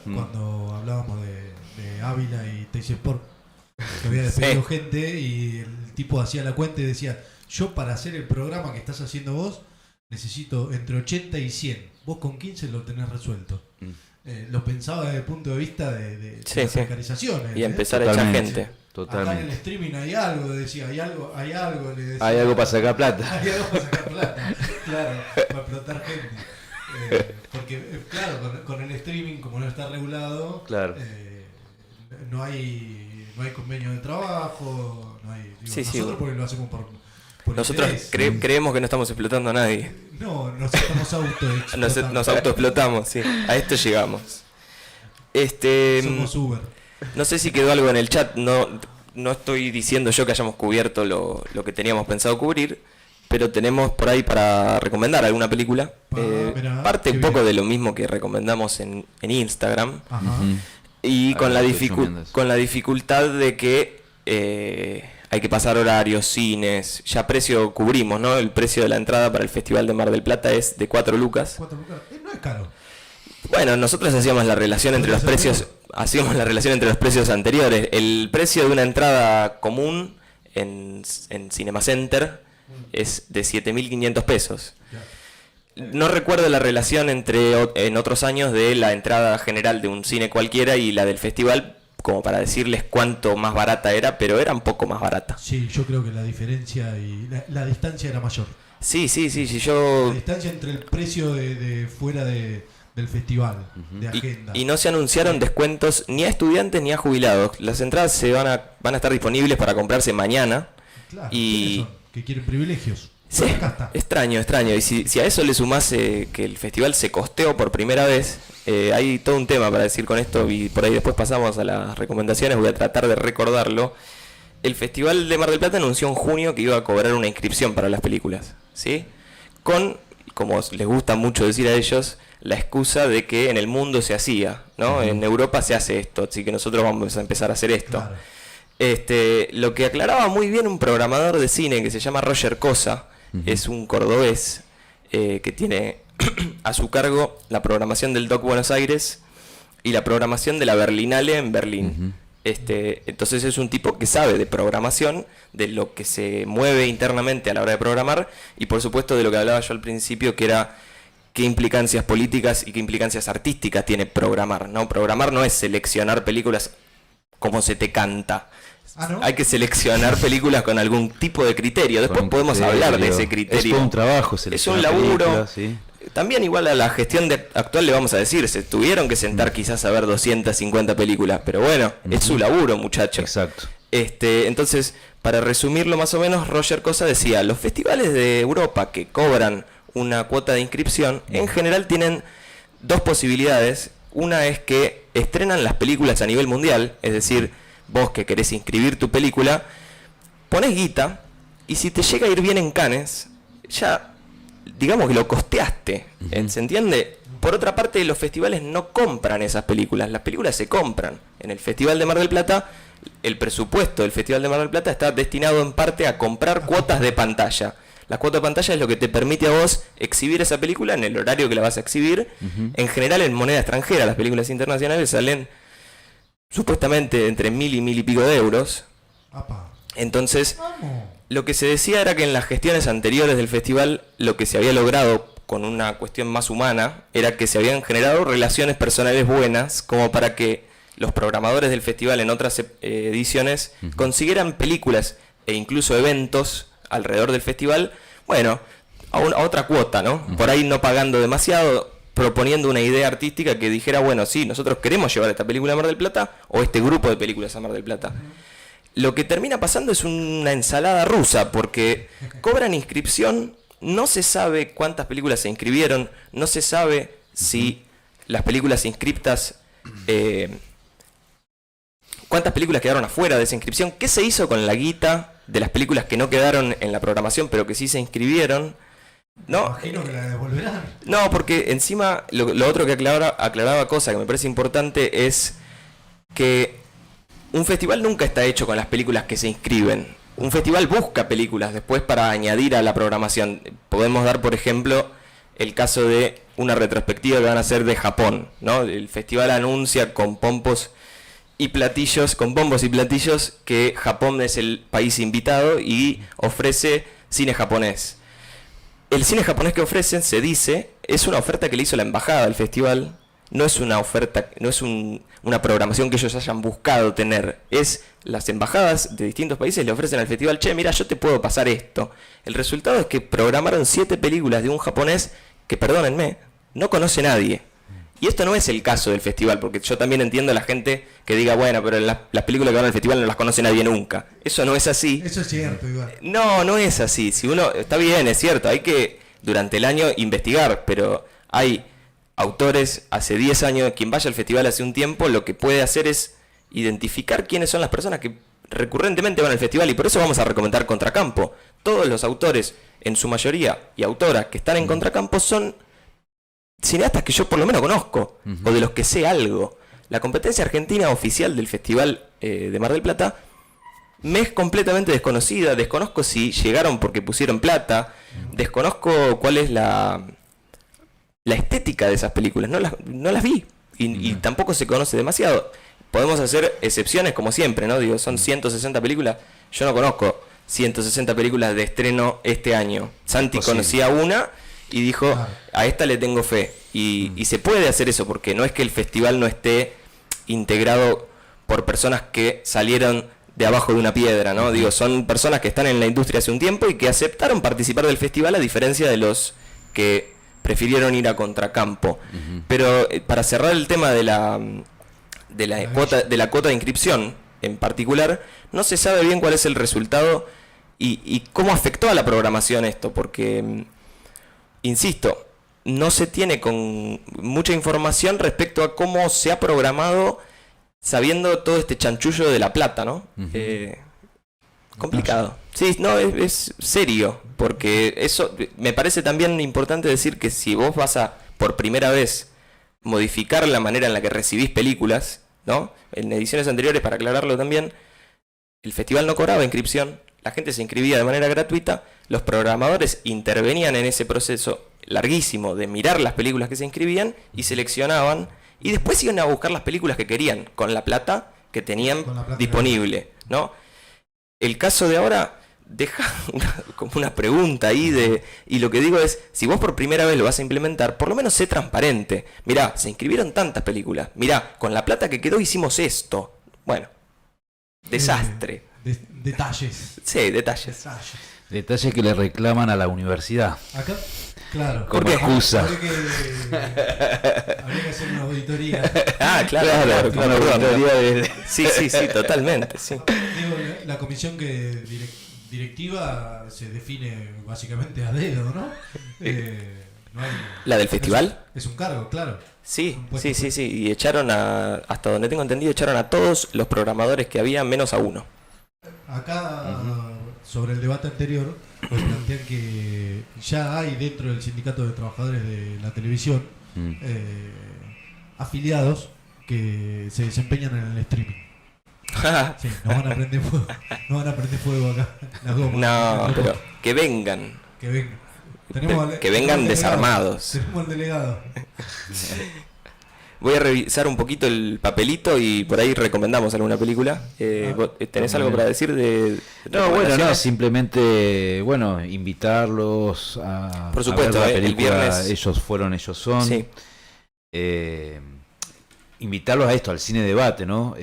cuando hablábamos de Ávila y Teis Sport, que había despedido gente, y el tipo hacía la cuenta y decía: yo para hacer el programa que estás haciendo vos necesito entre 80 y 100, vos con 15 lo tenés resuelto. Lo pensaba desde el punto de vista de las precarizaciones. Y empezar a echar gente. Totalmente. Acá en el streaming hay algo, decía, hay algo, le decía, Hay algo para sacar plata. Hay algo para sacar plata, claro, para explotar gente. Porque, claro, con el streaming, como no está regulado, Claro. No hay convenio de trabajo, no hay. Digo, Sí, nosotros porque lo hacemos por Nosotros interés. creemos que no estamos explotando a nadie. No, nos estamos autoexplotando. Nos autoexplotamos, sí. A esto llegamos. Somos Uber. No sé si quedó algo en el chat, no estoy diciendo yo que hayamos cubierto lo que teníamos pensado cubrir, pero tenemos por ahí para recomendar alguna película. Mirá, Parte qué un poco bien. de lo mismo que recomendamos en Instagram, Ajá. Ujú. y con Ahí la, estoy chumeando eso. con la dificultad de que hay que pasar horarios, cines, ya precio cubrimos, ¿no? El precio de la entrada para el Festival de Mar del Plata es de 4 lucas. 4 lucas. No es caro. Bueno, nosotros hacíamos la relación entre los precios, anteriores. El precio de una entrada común en Cinema Center es de 7.500 pesos. No recuerdo la relación en otros años de la entrada general de un cine cualquiera y la del festival, como para decirles cuánto más barata era, pero era un poco más barata. Sí, yo creo que la diferencia y la distancia era mayor. Sí, La yo... distancia entre el precio de fuera del festival, de agenda. Y no se anunciaron descuentos ni a estudiantes ni a jubilados. Las entradas van a estar disponibles para comprarse mañana. Claro, y- ¿quiénes son? Que quieren privilegios. Sí, Bueno, acá está. extraño. Y si a eso le sumás que el festival se costeó por primera vez, hay todo un tema para decir con esto y por ahí después pasamos a las recomendaciones, voy a tratar de recordarlo. El Festival de Mar del Plata anunció en junio que iba a cobrar una inscripción para las películas, ¿sí? Con, como les gusta mucho decir a ellos, la excusa de que en el mundo se hacía, ¿no? En Europa se hace esto, así que nosotros vamos a empezar a hacer esto. Claro. Lo que aclaraba muy bien un programador de cine que se llama Roger Cosa, es un cordobés que tiene a su cargo la programación del DOC Buenos Aires y la programación de la Berlinale en Berlín. Entonces es un tipo que sabe de programación, de lo que se mueve internamente a la hora de programar y por supuesto de lo que hablaba yo al principio, que era qué implicancias políticas y qué implicancias artísticas tiene programar, ¿no? Programar no es seleccionar películas como se te canta. Ah, ¿no? Hay que seleccionar películas con algún tipo de criterio. Después Con un podemos criterio. hablar de ese Es criterio. todo un trabajo. Es un seleccionar laburo. películas, ¿sí? También igual a la gestión actual le vamos a decir, se tuvieron que sentar quizás a ver 250 películas, pero bueno, es su laburo, muchachos. Exacto. Entonces, para resumirlo más o menos, Roger Cosa decía, los festivales de Europa que cobran una cuota de inscripción, en general tienen dos posibilidades. Una es que estrenan las películas a nivel mundial, es decir, vos que querés inscribir tu película, pones guita, y si te llega a ir bien en Cannes, ya digamos que lo costeaste, ¿se entiende? Por otra parte, los festivales no compran esas películas, las películas se compran. En el Festival de Mar del Plata, el presupuesto del Festival de Mar del Plata está destinado en parte a comprar cuotas de pantalla. La cuota de pantalla es lo que te permite a vos exhibir esa película en el horario que la vas a exhibir, en general en moneda extranjera. Las películas internacionales salen supuestamente entre 1.000 y 1.000 y pico de euros. Apa. Entonces, Vamos. lo que se decía era que en las gestiones anteriores del festival lo que se había logrado con una cuestión más humana era que se habían generado relaciones personales buenas como para que los programadores del festival en otras ediciones consiguieran películas e incluso eventos alrededor del festival, bueno, a otra cuota, ¿no? Por ahí no pagando demasiado, proponiendo una idea artística que dijera, bueno, sí, nosotros queremos llevar esta película a Mar del Plata o este grupo de películas a Mar del Plata. Lo que termina pasando es una ensalada rusa, porque cobran inscripción, no se sabe cuántas películas se inscribieron, no se sabe si las películas inscriptas, cuántas películas quedaron afuera de esa inscripción, qué se hizo con la guita de las películas que no quedaron en la programación pero que sí se inscribieron. No, Imagino que la devolverán. no, porque encima lo otro que aclaraba Cosa que me parece importante es que un festival nunca está hecho con las películas que se inscriben. Un festival busca películas después para añadir a la programación. Podemos dar, por ejemplo, el caso de una retrospectiva que van a hacer de Japón, ¿no? El festival anuncia con bombos y platillos que Japón es el país invitado y ofrece cine japonés. El cine japonés que ofrecen, se dice, es una oferta que le hizo la embajada al festival no es una oferta, no es una programación que ellos hayan buscado tener. Es las embajadas de distintos países le ofrecen al festival, che, mira, yo te puedo pasar esto. El resultado es que programaron 7 películas de un japonés que, perdónenme, no conoce nadie. Y esto no es el caso del festival, porque yo también entiendo a la gente que diga, bueno, pero las películas que van al festival no las conoce nadie nunca. Eso no es así. Eso es cierto, igual. No es así. Si uno, está bien, es cierto, hay que durante el año investigar, pero hay autores hace 10 años, quien vaya al festival hace un tiempo, lo que puede hacer es identificar quiénes son las personas que recurrentemente van al festival, y por eso vamos a recomendar Contracampo. Todos los autores, en su mayoría, y autoras que están en Contracampo son cineastas que yo por lo menos conozco, o de los que sé algo. La competencia argentina oficial del Festival de Mar del Plata me es completamente desconocida. Desconozco si llegaron porque pusieron plata, desconozco cuál es la estética de esas películas, no las vi, y tampoco se conoce demasiado. Podemos hacer excepciones como siempre, ¿no? Digo, son 160 películas, yo no conozco 160 películas de estreno este año. Santi conocía una y dijo, a esta le tengo fe. Y se puede hacer eso, porque no es que el festival no esté integrado por personas que salieron de abajo de una piedra, ¿no? Digo, son personas que están en la industria hace un tiempo y que aceptaron participar del festival, a diferencia de los que prefirieron ir a Contracampo. Pero para cerrar el tema de la cuota de inscripción en particular, no se sabe bien cuál es el resultado y cómo afectó a la programación esto, porque, insisto, no se tiene con mucha información respecto a cómo se ha programado, sabiendo todo este chanchullo de la plata, ¿no? Complicado. Sí, no, es serio, porque eso me parece también importante decir que si vos vas a, por primera vez, modificar la manera en la que recibís películas, ¿no? En ediciones anteriores, para aclararlo también, el festival no cobraba inscripción, la gente se inscribía de manera gratuita, los programadores intervenían en ese proceso larguísimo de mirar las películas que se inscribían y seleccionaban, y después iban a buscar las películas que querían, con la plata que tenían disponible, ¿no? El caso de ahora deja como una pregunta ahí y lo que digo es, si vos por primera vez lo vas a implementar, por lo menos sé transparente. Mirá, se inscribieron tantas películas, mirá, con la plata que quedó hicimos esto. Bueno, desastre. Detalles. Sí, detalles. Detalles que le reclaman a la universidad. Acá, claro. Como excusa. Habría que hacer una auditoría. Claro, una auditoría de... Sí, totalmente, sí. Digo, la comisión directiva se define básicamente a dedo, ¿no? No hay, ¿La del festival? Es un cargo, claro. Sí. Y echaron hasta donde tengo entendido, echaron a todos los programadores que había, menos a uno. Acá, sobre el debate anterior, pues plantean que ya hay dentro del sindicato de trabajadores de la televisión afiliados que se desempeñan en el streaming. Sí, nos van a prender fuego. No van a prender fuego acá. No, pero que vengan. Que vengan. Que vengan desarmados. Tenemos el delegado. Voy a revisar un poquito el papelito y por ahí recomendamos alguna película. ¿Tenés algo para decir de No, simplemente, invitarlos a, por supuesto, a ver la película, el viernes. Ellos fueron, ellos son. Sí. Invitarlos a esto, al cine debate, ¿no?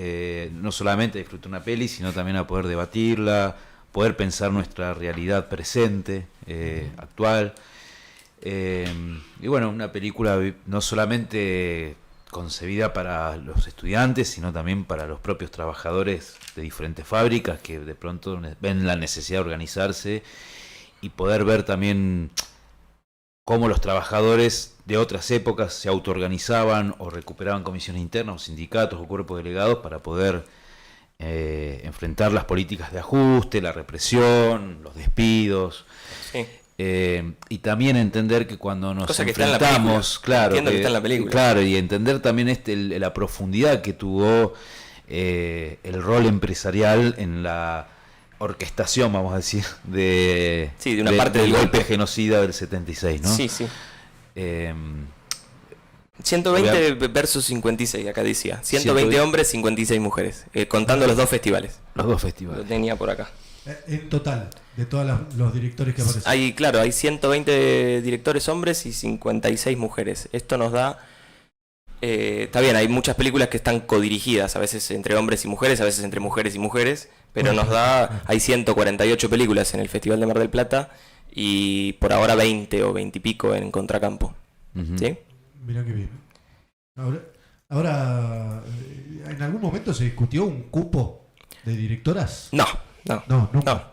No solamente a disfrutar una peli, sino también a poder debatirla, poder pensar nuestra realidad presente, actual. Y una película no solamente concebida para los estudiantes, sino también para los propios trabajadores de diferentes fábricas que de pronto ven la necesidad de organizarse y poder ver también cómo los trabajadores de otras épocas se autoorganizaban o recuperaban comisiones internas o sindicatos o cuerpos delegados para poder enfrentar las políticas de ajuste, la represión, los despidos. Sí. Y también entender que cuando nos Cosa enfrentamos, claro, que está en la película. Claro, y entender también la profundidad que tuvo el rol empresarial en la orquestación, vamos a decir, de una parte del golpe genocida del 76, ¿no? Sí. 120 versus 56, acá decía. 120 hombres, 56 mujeres, contando los dos festivales. Los dos festivales. Lo tenía por acá. En total, de todos los directores que aparecen. Hay 120 directores hombres y 56 mujeres. Esto nos da Está bien, hay muchas películas que están codirigidas, a veces entre hombres y mujeres, a veces entre mujeres y mujeres, pero hay 148 películas en el Festival de Mar del Plata y por ahora 20 o 20 y pico en Contracampo. ¿Sí? Mirá qué bien. Ahora, ¿en algún momento se discutió un cupo de directoras? No. Nunca. No.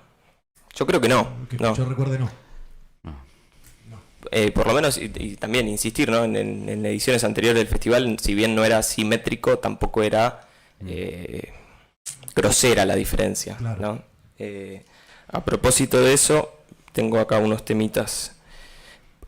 Yo creo que no. Que No. yo recuerde, no. Por lo menos, y también insistir, ¿no? En ediciones anteriores del festival, si bien no era simétrico, tampoco era grosera la diferencia. Claro. ¿No? A propósito de eso, tengo acá unos temitas.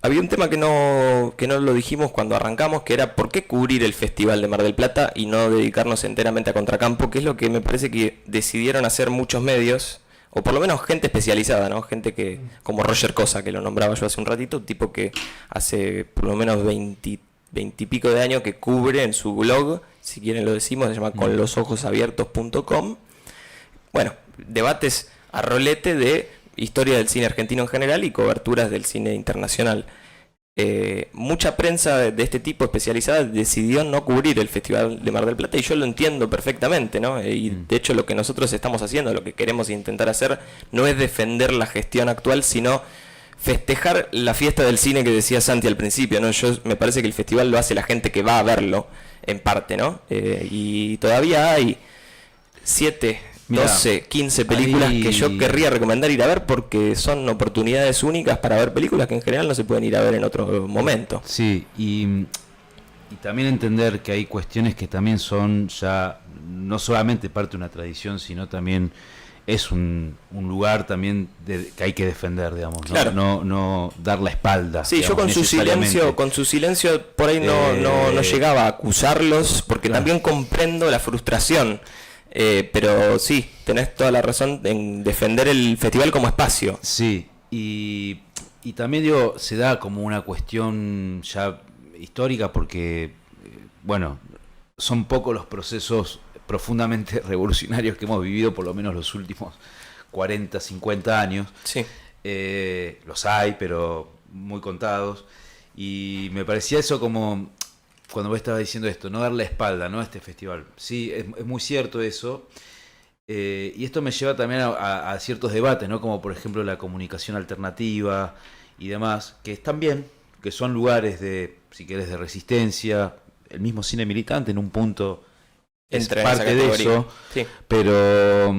Había un tema que no lo dijimos cuando arrancamos, que era ¿por qué cubrir el Festival de Mar del Plata y no dedicarnos enteramente a Contracampo? Que es lo que me parece que decidieron hacer muchos medios, o por lo menos gente especializada, ¿no? Gente que, como Roger Cosa, que lo nombraba yo hace un ratito, un tipo que hace por lo menos 20 y pico de años que cubre en su blog, si quieren lo decimos, se llama conlosojosabiertos.com. Bueno, debates a rolete de historia del cine argentino en general y coberturas del cine internacional. Mucha prensa de este tipo especializada decidió no cubrir el Festival de Mar del Plata y yo lo entiendo perfectamente, ¿no? Y de hecho lo que nosotros estamos haciendo, lo que queremos intentar hacer, no es defender la gestión actual, sino festejar la fiesta del cine que decía Santi al principio, ¿no? Me parece que el festival lo hace la gente que va a verlo, en parte, ¿no? Y todavía hay 7... 12, 15 películas que yo querría recomendar ir a ver porque son oportunidades únicas para ver películas que en general no se pueden ir a ver en otro momento. Sí, y también entender que hay cuestiones que también son ya no solamente parte de una tradición, sino también es un lugar también que hay que defender, digamos, ¿no? Claro. No dar la espalda. Sí, digamos, yo con su silencio por ahí no llegaba a acusarlos porque claro. También comprendo la frustración. Pero sí, tenés toda la razón en defender el festival como espacio. Sí, y también digo, se da como una cuestión ya histórica porque, bueno, son pocos los procesos profundamente revolucionarios que hemos vivido, por lo menos los últimos 40, 50 años. Sí. Los hay, pero muy contados. Y me parecía eso como... Cuando vos estabas diciendo esto, no dar la espalda, ¿no? A este festival. Sí, es muy cierto eso. Y esto me lleva también a ciertos debates, ¿no? Como por ejemplo la comunicación alternativa y demás, que están bien, que son lugares de, si querés, de resistencia. El mismo cine militante en un punto es parte de eso. Sí. Pero,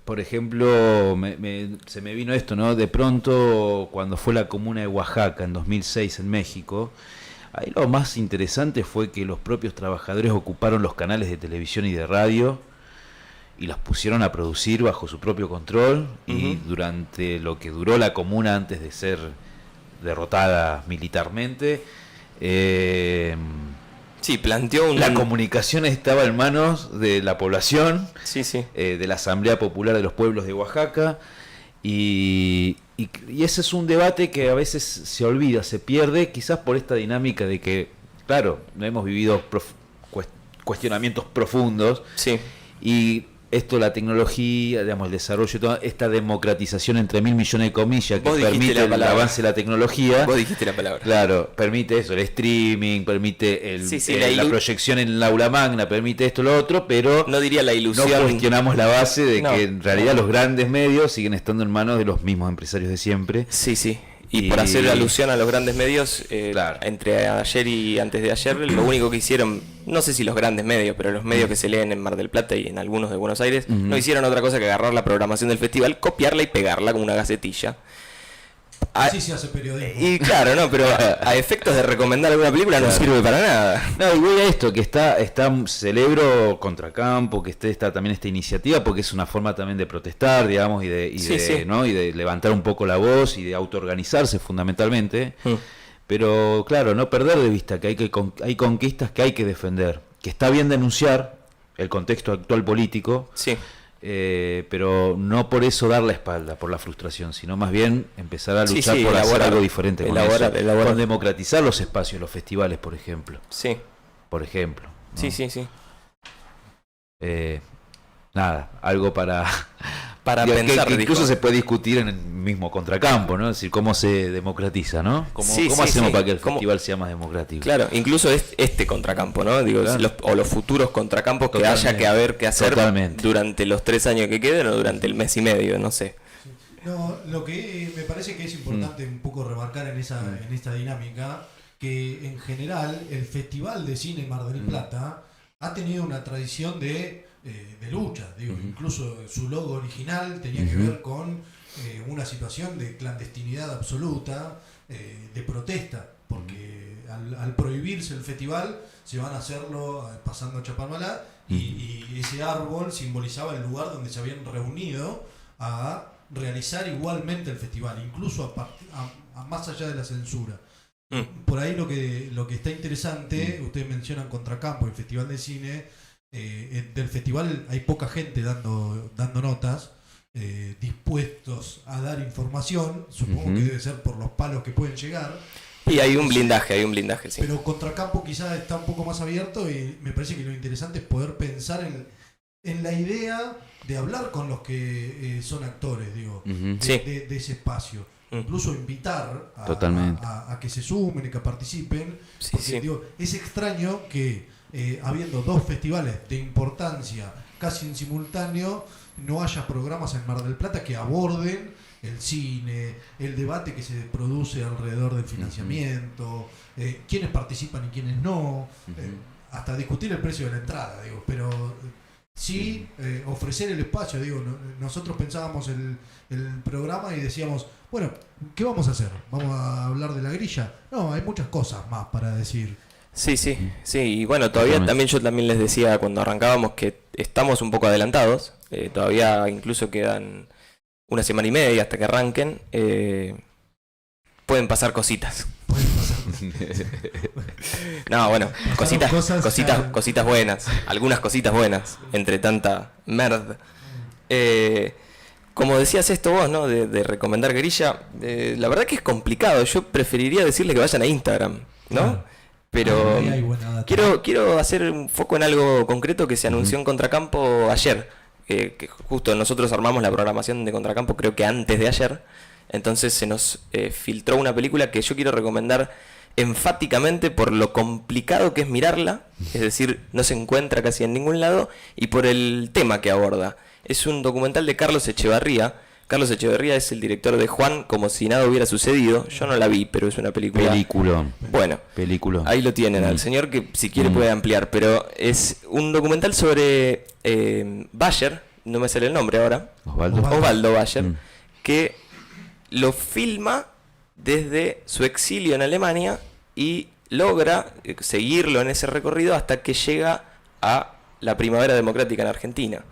por ejemplo, se me vino esto, ¿no? De pronto, cuando fue la Comuna de Oaxaca en 2006 en México... Ahí lo más interesante fue que los propios trabajadores ocuparon los canales de televisión y de radio y los pusieron a producir bajo su propio control. Y durante lo que duró la comuna antes de ser derrotada militarmente, sí, planteó la comunicación estaba en manos de la población, sí. De la Asamblea Popular de los Pueblos de Oaxaca. Y ese es un debate que a veces se olvida, se pierde, quizás por esta dinámica de que, claro, no hemos vivido cuestionamientos profundos. Sí. Y esto, la tecnología, digamos, el desarrollo, toda esta democratización entre 1.000 millones de comillas que permite el avance de la tecnología. Vos dijiste la palabra. Claro, permite eso, el streaming, permite la proyección en el aula magna, permite esto, lo otro, pero no diría la ilusión. No cuestionamos la base de que en realidad los grandes medios siguen estando en manos de los mismos empresarios de siempre. Sí. Y por hacer alusión a los grandes medios, claro. Entre ayer y antes de ayer, lo único que hicieron, no sé si los grandes medios, pero los medios que se leen en Mar del Plata y en algunos de Buenos Aires, no hicieron otra cosa que agarrar la programación del festival, copiarla y pegarla como una gacetilla. Así se hace periodismo. Y claro, no, pero a efectos de recomendar alguna película no sirve para nada. No, y voy a esto, que celebro Contracampo, que está también esta iniciativa, porque es una forma también de protestar, digamos, y de levantar un poco la voz y de autoorganizarse fundamentalmente. Pero claro, no perder de vista que hay conquistas que hay que defender, que está bien denunciar el contexto actual político. Sí. Pero no por eso dar la espalda por la frustración, sino más bien empezar a luchar por hacer algo diferente con eso, con democratizar los espacios, los festivales, por ejemplo. Sí. Por ejemplo, ¿no? Sí. Nada, algo para para Digo, pensar. que incluso dijo. se puede discutir en el mismo contracampo, ¿no? Es decir, cómo se democratiza, ¿no? ¿Cómo, Sí, cómo sí, hacemos sí. para que el ¿Cómo? festival sea más democrático? Claro, incluso este contracampo, ¿no? Digo, Claro. o los futuros contracampos que Totalmente. haya que haber que hacer Totalmente. durante los 3 años que queden o durante el mes y medio, no sé. No, lo que me parece que es importante un poco remarcar en esta dinámica, que en general el Festival de Cine Mar del Plata ha tenido una tradición de lucha. Digo, incluso su logo original tenía que ver con una situación de clandestinidad absoluta, de protesta, porque al prohibirse el festival se van a hacerlo pasando a Chapalmalá y ese árbol simbolizaba el lugar donde se habían reunido a realizar igualmente el festival, incluso a más allá de la censura. Por ahí lo que está interesante, ustedes mencionan Contracampo, el Festival de Cine, del festival hay poca gente dando notas, dispuestos a dar información, supongo que debe ser por los palos que pueden llegar. Y hay un blindaje, sí. Pero Contracampo quizás está un poco más abierto y me parece que lo interesante es poder pensar en la idea de hablar con los que son actores, digo, Sí. de ese espacio. Incluso invitar Totalmente. a que se sumen y que participen. Sí, Porque, sí. digo, es extraño que habiendo dos festivales de importancia casi en simultáneo, no haya programas en Mar del Plata que aborden el cine, el debate que se produce alrededor del financiamiento, quiénes participan y quiénes no, hasta discutir el precio de la entrada, digo, pero sí ofrecer el espacio, digo, nosotros pensábamos el programa y decíamos, bueno, ¿qué vamos a hacer? ¿Vamos a hablar de la grilla? No, hay muchas cosas más para decir. Sí, y bueno, todavía también yo también les decía cuando arrancábamos que estamos un poco adelantados, todavía incluso quedan una semana y media hasta que arranquen, pueden pasar cositas. No, bueno, cositas buenas, algunas cositas buenas, entre tanta merd. Como decías esto vos, ¿no? De recomendar grilla, la verdad que es complicado, yo preferiría decirle que vayan a Instagram, ¿no? Claro. Pero Ahí hay buena data. quiero hacer un foco en algo concreto que se anunció en Contracampo ayer. Que justo nosotros armamos la programación de Contracampo creo que antes de ayer. Entonces se nos filtró una película que yo quiero recomendar enfáticamente por lo complicado que es mirarla. Es decir, no se encuentra casi en ningún lado. Y por el tema que aborda. Es un documental de Carlos Echevarría. Carlos Echevarría es el director de Juan, como si nada hubiera sucedido. Yo no la vi, pero es una película. Peliculón. Bueno, Peliculón. ahí lo tienen, al señor que si quiere puede ampliar. Pero es un documental sobre Bayer, no me sale el nombre ahora. Osvaldo Bayer, que lo filma desde su exilio en Alemania y logra seguirlo en ese recorrido hasta que llega a la primavera democrática en Argentina.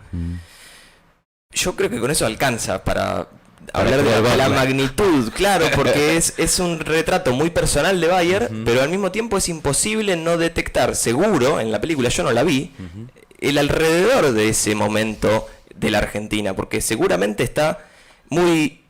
Yo creo que con eso alcanza para hablar de la magnitud, claro, porque es un retrato muy personal de Bayer, pero al mismo tiempo es imposible no detectar, seguro, en la película, yo no la vi, el alrededor de ese momento de la Argentina, porque seguramente está muy...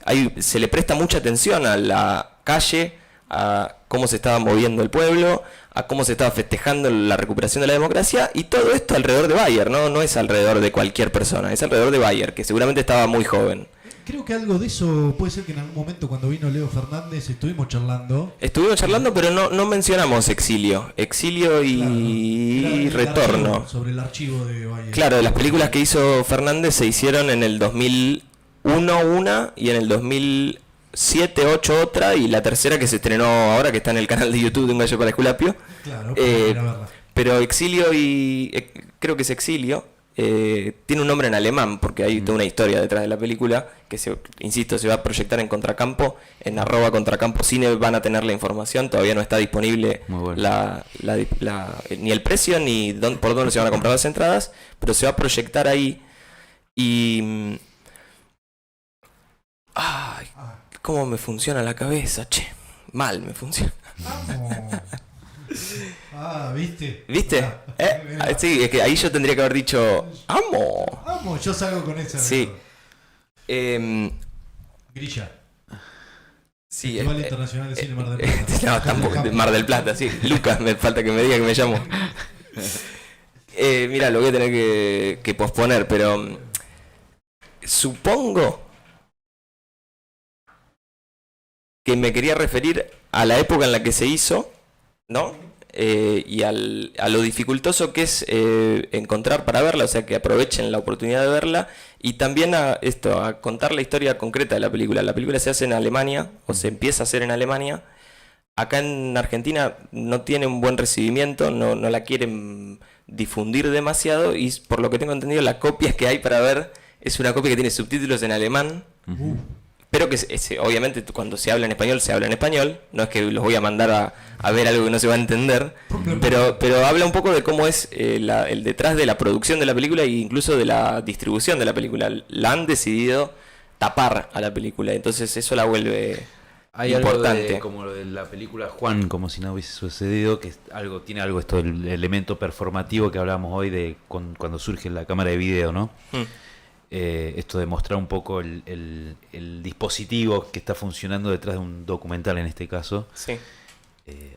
ahí se le presta mucha atención a la calle, a cómo se estaba moviendo el pueblo, a cómo se estaba festejando la recuperación de la democracia, y todo esto alrededor de Bayer, no es alrededor de cualquier persona, es alrededor de Bayer, que seguramente estaba muy joven. Creo que algo de eso puede ser que en algún momento cuando vino Leo Fernández estuvimos charlando. Estuvimos charlando, pero no mencionamos exilio y Claro, era el retorno. archivo, sobre el archivo de Bayer. Claro, las películas que hizo Fernández se hicieron en el 2001 una y en el 2007, 8 otra, y la tercera que se estrenó ahora, que está en el canal de YouTube de Un Gallo para Esculapio. Claro, para ir a verla. Pero exilio creo que es exilio, tiene un nombre en alemán, porque hay toda una historia detrás de la película, que insisto, se va a proyectar en Contracampo, en @contracampocine van a tener la información, todavía no está disponible ni el precio ni por dónde se van a comprar las entradas, pero se va a proyectar ahí y... Ay, cómo me funciona la cabeza, che, mal me funciona. ¿Viste? ¿Viste? Mirá. Sí, es que ahí yo tendría que haber dicho amo. Vamos, yo salgo con esa. Sí. Grilla. Sí, Festival Internacional de Cine Mar del Plata. no, tampoco, de Mar del Plata, sí. Lucas, me falta que me diga que me llamo. Mira, lo voy a tener que posponer, pero supongo que me quería referir a la época en la que se hizo, ¿no? Y a lo dificultoso que es encontrar para verla, o sea, que aprovechen la oportunidad de verla, y también a contar la historia concreta de la película. La película se hace en Alemania, o se empieza a hacer en Alemania. Acá en Argentina no tiene un buen recibimiento, no la quieren difundir demasiado, y por lo que tengo entendido, la copia que hay para ver es una copia que tiene subtítulos en alemán. Pero que obviamente cuando se habla en español, se habla en español. No es que los voy a mandar a ver algo que no se va a entender. Pero habla un poco de cómo es el detrás de la producción de la película e incluso de la distribución de la película. La han decidido tapar a la película. Entonces eso la vuelve importante. Algo como lo de la película Juan, como si no hubiese sucedido, que tiene algo esto, el elemento performativo que hablábamos hoy de cuando surge la cámara de video, ¿no? Esto de mostrar un poco el dispositivo que está funcionando detrás de un documental en este caso. Sí.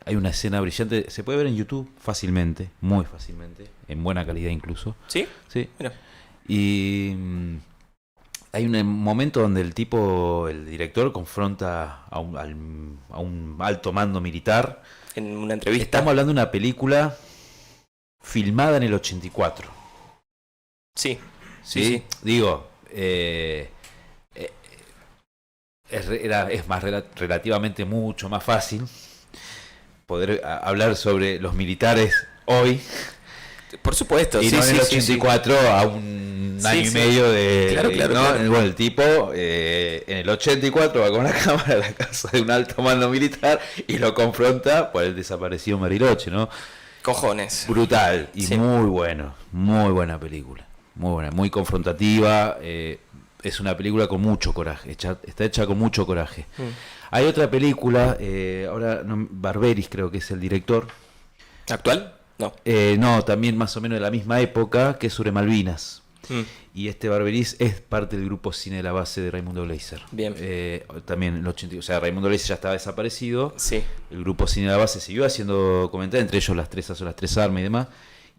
Hay una escena brillante, se puede ver en YouTube fácilmente, muy fácilmente, en buena calidad incluso. ¿Sí? Sí. Mira. Y hay un momento donde el director confronta a un alto mando militar. En una entrevista. Estamos hablando de una película filmada en el 84. Sí. Sí. Digo, relativamente mucho más fácil poder hablar sobre los militares hoy. Por supuesto, y no en el 84 a un año y medio de... Claro. Bueno, el tipo en el 84 va con la cámara a la casa de un alto mando militar y lo confronta por el desaparecido Bariloche, ¿no? Cojones. Brutal y muy buena película. Muy buena, muy confrontativa. Es una película con mucho coraje, está hecha con mucho coraje. Hay otra película, Barberis creo que es el director. ¿Actual? No. No, también más o menos de la misma época, que es sobre Malvinas. Y este Barberis es parte del grupo Cine de la Base de Raimundo Gleiser. Bien. También en el 80, o sea, Raimundo Gleiser ya estaba desaparecido. Sí. El grupo Cine de la Base siguió haciendo documentales, entre ellos Las Tres Armas y demás.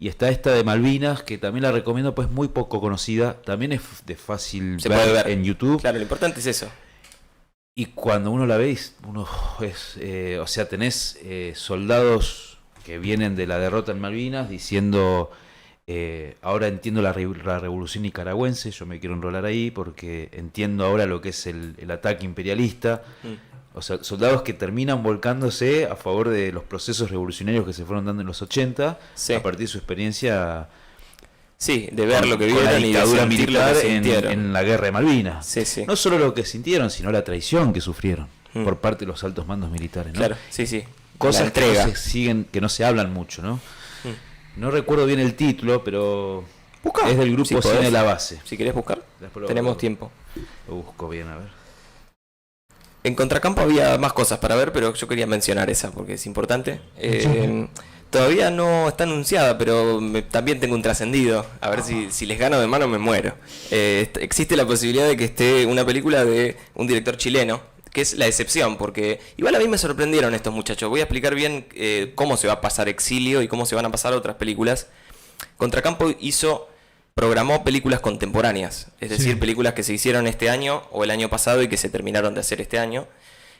Y está esta de Malvinas, que también la recomiendo, pues muy poco conocida. También es de fácil ver en YouTube. Claro, lo importante es eso. Y cuando uno la ve, o sea, tenés soldados que vienen de la derrota en Malvinas diciendo, ahora entiendo la revolución nicaragüense, yo me quiero enrolar ahí porque entiendo ahora lo que es el ataque imperialista. O sea, soldados que terminan volcándose a favor de los procesos revolucionarios que se fueron dando en los 80, a partir de su experiencia de ver lo que vieron la dictadura y de militar en la guerra de Malvinas. Sí. No solo lo que sintieron, sino la traición que sufrieron por parte de los altos mandos militares, ¿no? Claro, sí. Cosas que no se hablan mucho, ¿no? No recuerdo bien el título, pero es del grupo Cine de la Base. Si querés buscar, tenemos tiempo. Lo busco bien, a ver. En Contracampo había más cosas para ver, pero yo quería mencionar esa porque es importante. Todavía no está anunciada, pero también tengo un trascendido. A ver si les gano de mano me muero. Existe la posibilidad de que esté una película de un director chileno, que es La Excepción, porque igual a mí me sorprendieron estos muchachos. Voy a explicar bien cómo se va a pasar Exilio y cómo se van a pasar otras películas. Contracampo programó películas contemporáneas, es decir, películas que se hicieron este año o el año pasado y que se terminaron de hacer este año.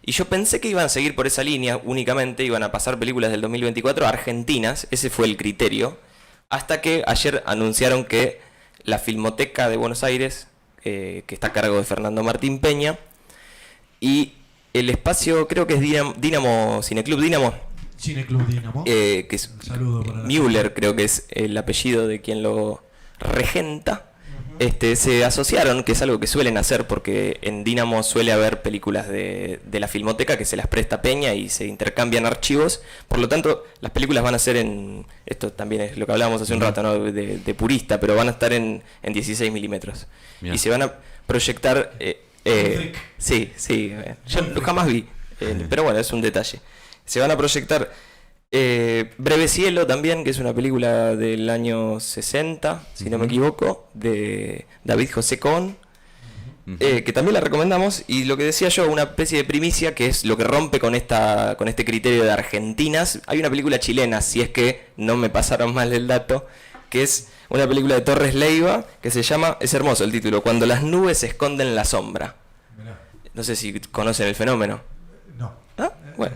Y yo pensé que iban a seguir por esa línea únicamente, iban a pasar películas del 2024 argentinas, ese fue el criterio, hasta que ayer anunciaron que la Filmoteca de Buenos Aires, que está a cargo de Fernando Martín Peña, y el espacio, creo que es Cineclub Dínamo, que es Müller, creo que es el apellido de quien lo regenta, se asociaron, que es algo que suelen hacer porque en Dínamo suele haber películas de la Filmoteca que se las presta Peña y se intercambian archivos. Por lo tanto, las películas van a ser esto también es lo que hablábamos hace un rato, ¿no? de purista, pero van a estar en 16 milímetros. Y se van a proyectar... yo jamás vi, pero bueno, es un detalle. Se van a proyectar Breve Cielo también, que es una película del año 60, si no me equivoco, de David José Cohn, que también la recomendamos. Y lo que decía yo, una especie de primicia, que es lo que rompe con este criterio de argentinas. Hay una película chilena, si es que no me pasaron mal el dato, que es una película de Torres Leiva que se llama, es hermoso el título, Cuando las nubes se esconden en la sombra. Mirá. No sé si conocen el fenómeno. No. ¿Ah? Bueno.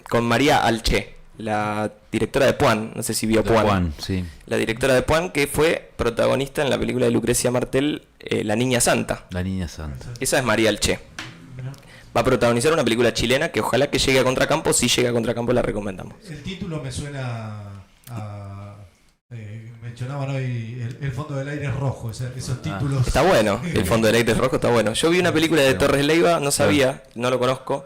Con María Alché, la directora de Puan, no sé si vio Puan. Juan, sí. La directora de Puan que fue protagonista en la película de Lucrecia Martel, La Niña Santa. La Niña Santa. Esa es María Alché. Mirá. Va a protagonizar una película chilena que ojalá que llegue a Contracampo. Si llega a Contracampo la recomendamos. El título me suena mencionaban hoy el fondo del aire es rojo, esos títulos. Está bueno, el fondo del aire rojo está bueno. Yo vi una película de Torres Leiva, no sabía, no lo conozco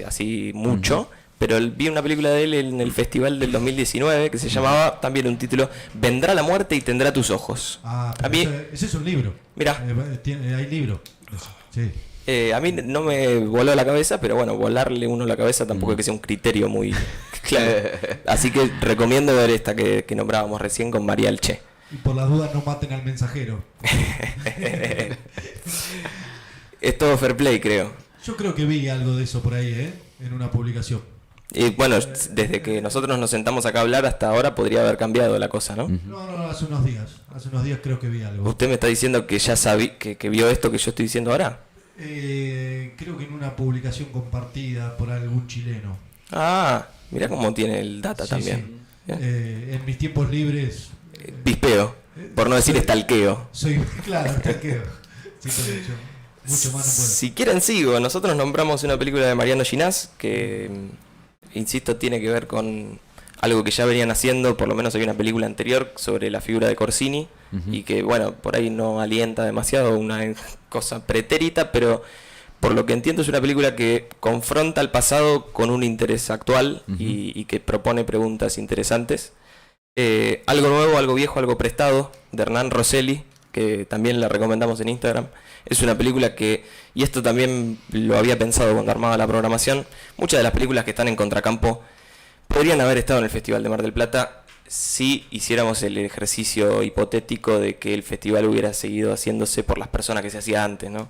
así mucho, pero vi una película de él en el festival del 2019 que se llamaba, también un título, Vendrá la muerte y tendrá tus ojos. Ah, A mí- ese es un libro. Mirá. Hay libro. Sí. A mí no me voló la cabeza, pero bueno, volarle uno la cabeza tampoco es que sea un criterio muy claro. Así que recomiendo ver esta que nombrábamos recién con María Alché. Y por las dudas no maten al mensajero. Es todo fair play, creo. Yo creo que vi algo de eso por ahí, en una publicación. Y bueno, desde que nosotros nos sentamos acá a hablar hasta ahora podría haber cambiado la cosa, ¿no? No, hace unos días. Hace unos días creo que vi algo. ¿Usted me está diciendo que ya sabí, que vio esto que yo estoy diciendo ahora? Creo que en una publicación compartida por algún chileno. Ah, mirá cómo tiene el data Sí, también. sí. Bien. En mis tiempos libres Pispeo, por no decir soy- estalqueo. soy, claro, stalkeo. Sí, pero mucho más no puedo. Si quieren sigo, nosotros nombramos una película de Mariano Ginás que, insisto, tiene que ver con algo que ya venían haciendo, por lo menos hay una película anterior sobre la figura de Corsini, y que, bueno, por ahí no alienta demasiado, una cosa pretérita, pero por lo que entiendo es una película que confronta al pasado con un interés actual y que propone preguntas interesantes. Algo nuevo, algo viejo, algo prestado, de Hernán Rosselli, que también la recomendamos en Instagram. Es una película que, y esto también lo había pensado cuando armaba la programación, muchas de las películas que están en Contracampo podrían haber estado en el Festival de Mar del Plata si hiciéramos el ejercicio hipotético de que el festival hubiera seguido haciéndose por las personas que se hacía antes, ¿no?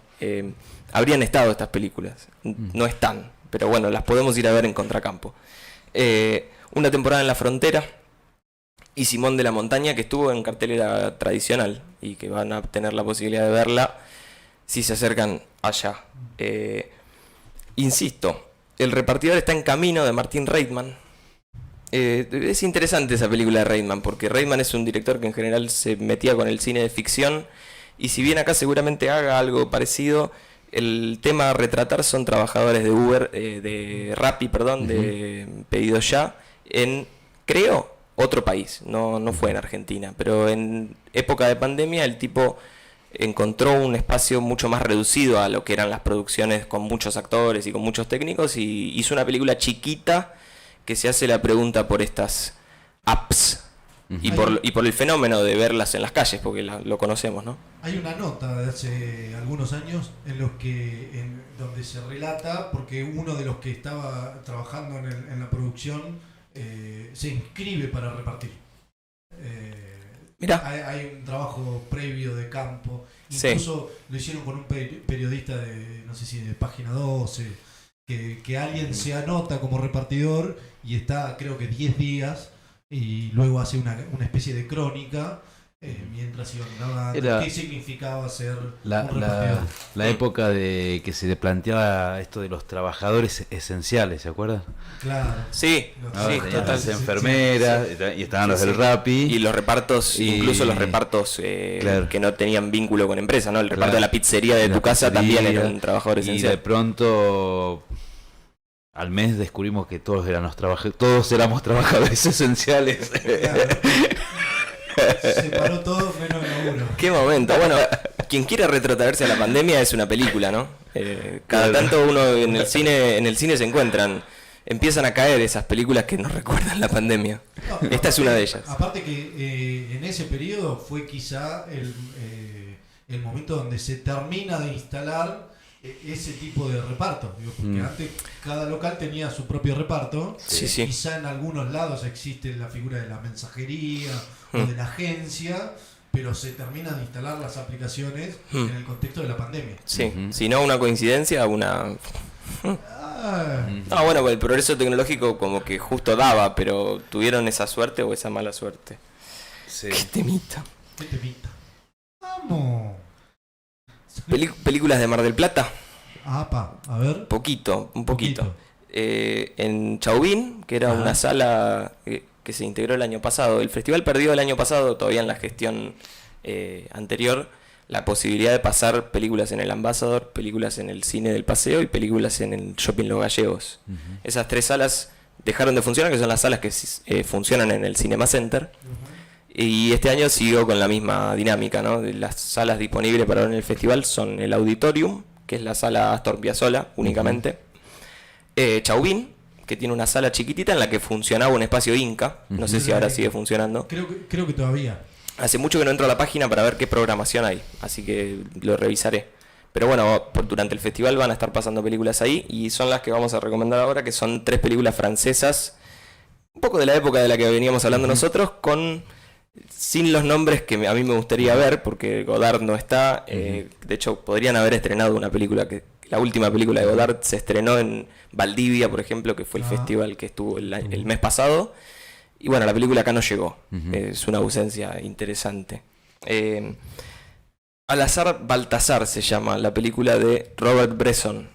Habrían estado estas películas, no están, pero bueno, las podemos ir a ver en Contracampo. Una temporada en La Frontera y Simón de la Montaña, que estuvo en cartelera tradicional y que van a tener la posibilidad de verla si se acercan allá. Insisto, El repartidor está en camino, de Martín Reitman. Es interesante esa película de Reitman, porque Reitman es un director que en general se metía con el cine de ficción, y si bien acá seguramente haga algo parecido, el tema a retratar son trabajadores de Uber, de Rappi, perdón, de Pedido Ya, en, creo, otro país, no fue en Argentina, pero en época de pandemia el tipo encontró un espacio mucho más reducido a lo que eran las producciones con muchos actores y con muchos técnicos, y hizo una película chiquita que se hace la pregunta por estas apps y por el fenómeno de verlas en las calles, porque lo conocemos, ¿no? Hay una nota de hace algunos años donde se relata, porque uno de los que estaba trabajando en la producción se inscribe para repartir. Mirá. Hay un trabajo previo de campo, Sí. incluso lo hicieron con un periodista de, no sé si de Página 12, que alguien se anota como repartidor y está, creo que 10 días, y luego hace una especie de crónica mientras iban grabando. ¿Qué significaba ser un repartidor? La época de que se planteaba esto de los trabajadores esenciales, ¿se acuerdan? Claro. Sí, Ahora sí, tenían total. las enfermeras y estaban los del Rappi. Y los repartos, Y- incluso los repartos Claro. que no tenían vínculo con empresa, ¿no? El reparto Claro. de la pizzería de La tu casa también pizzería, era un trabajador y de esencial. pronto al mes descubrimos que todos éramos trabajadores esenciales. Claro. Se paró todo menos el laburo. Qué momento. Bueno, quien quiera retrotraerse a la pandemia es una película, ¿no? Cada tanto uno en el cine se encuentran, empiezan a caer esas películas que nos recuerdan la pandemia. No, Esta es una de ellas. Aparte que en ese periodo fue quizá el momento donde se termina de instalar ese tipo de reparto. Digo, porque antes cada local tenía su propio reparto. Sí, sí. Quizá en algunos lados existe la figura de la mensajería o de la agencia, pero se terminan de instalar las aplicaciones en el contexto de la pandemia. Sí, si no una coincidencia, una... Ah, No, bueno, el progreso tecnológico como que justo daba, pero tuvieron esa suerte o esa mala suerte. Sí. Qué temita. ¿Qué te pinta? Vamos. Películas de Mar del Plata, A ver. un poquito. En Chauvin, que era una sala que se integró el año pasado. El festival perdió el año pasado, todavía en la gestión anterior, la posibilidad de pasar películas en el Ambassador, películas en el Cine del Paseo y películas en el Shopping Los Gallegos. Esas 3 salas dejaron de funcionar, que son las salas que funcionan en el Cinema Center. Y este año siguió con la misma dinámica, ¿no? Las salas disponibles para ver en el festival son el Auditorium, que es la sala Astor Piazzolla únicamente. Chauvin, que tiene una sala chiquitita en la que funcionaba un espacio Inca. No sé si ahora sigue funcionando. Creo que todavía. Hace mucho que no entro a la página para ver qué programación hay, así que lo revisaré. Pero bueno, durante el festival van a estar pasando películas ahí y son las que vamos a recomendar ahora, que son 3 películas francesas, un poco de la época de la que veníamos hablando nosotros, sin los nombres que a mí me gustaría ver, porque Godard no está. De hecho, podrían haber estrenado una película la última película de Godard se estrenó en Valdivia, por ejemplo, que fue el festival que estuvo el mes pasado. Y bueno, la película acá no llegó. Es una ausencia interesante. Al azar Baltasar se llama la película de Robert Bresson.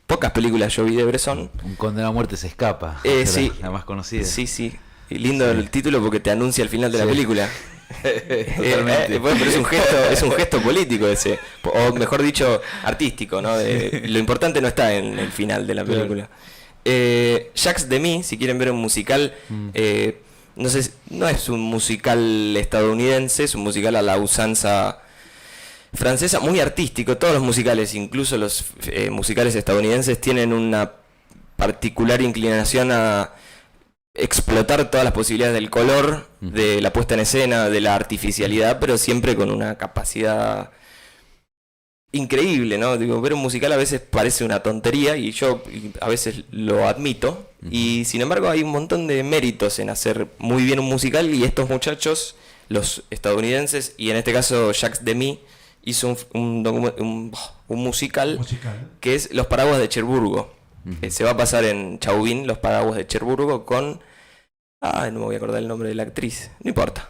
Pocas películas yo vi de Bresson. Un condenado a muerte se escapa. Sí. La más conocida. Sí. Y lindo el título porque te anuncia el final de la película. Pero es un gesto político ese. O mejor dicho, artístico, ¿no? Lo importante no está en el final de la película. Jacques Demy, si quieren ver un musical, no sé, no es un musical estadounidense, es un musical a la usanza francesa, muy artístico. Todos los musicales, incluso los musicales estadounidenses, tienen una particular inclinación a explotar todas las posibilidades del color, de la puesta en escena, de la artificialidad, pero siempre con una capacidad increíble, ¿no? Digo, ver un musical a veces parece una tontería y yo a veces lo admito, y sin embargo hay un montón de méritos en hacer muy bien un musical, y estos muchachos, los estadounidenses, y en este caso Jacques Demy, hizo un musical que es Los Paraguas de Cherburgo. Se va a pasar en Chauvin, Los Paraguas de Cherburgo, con... no me voy a acordar el nombre de la actriz, no importa.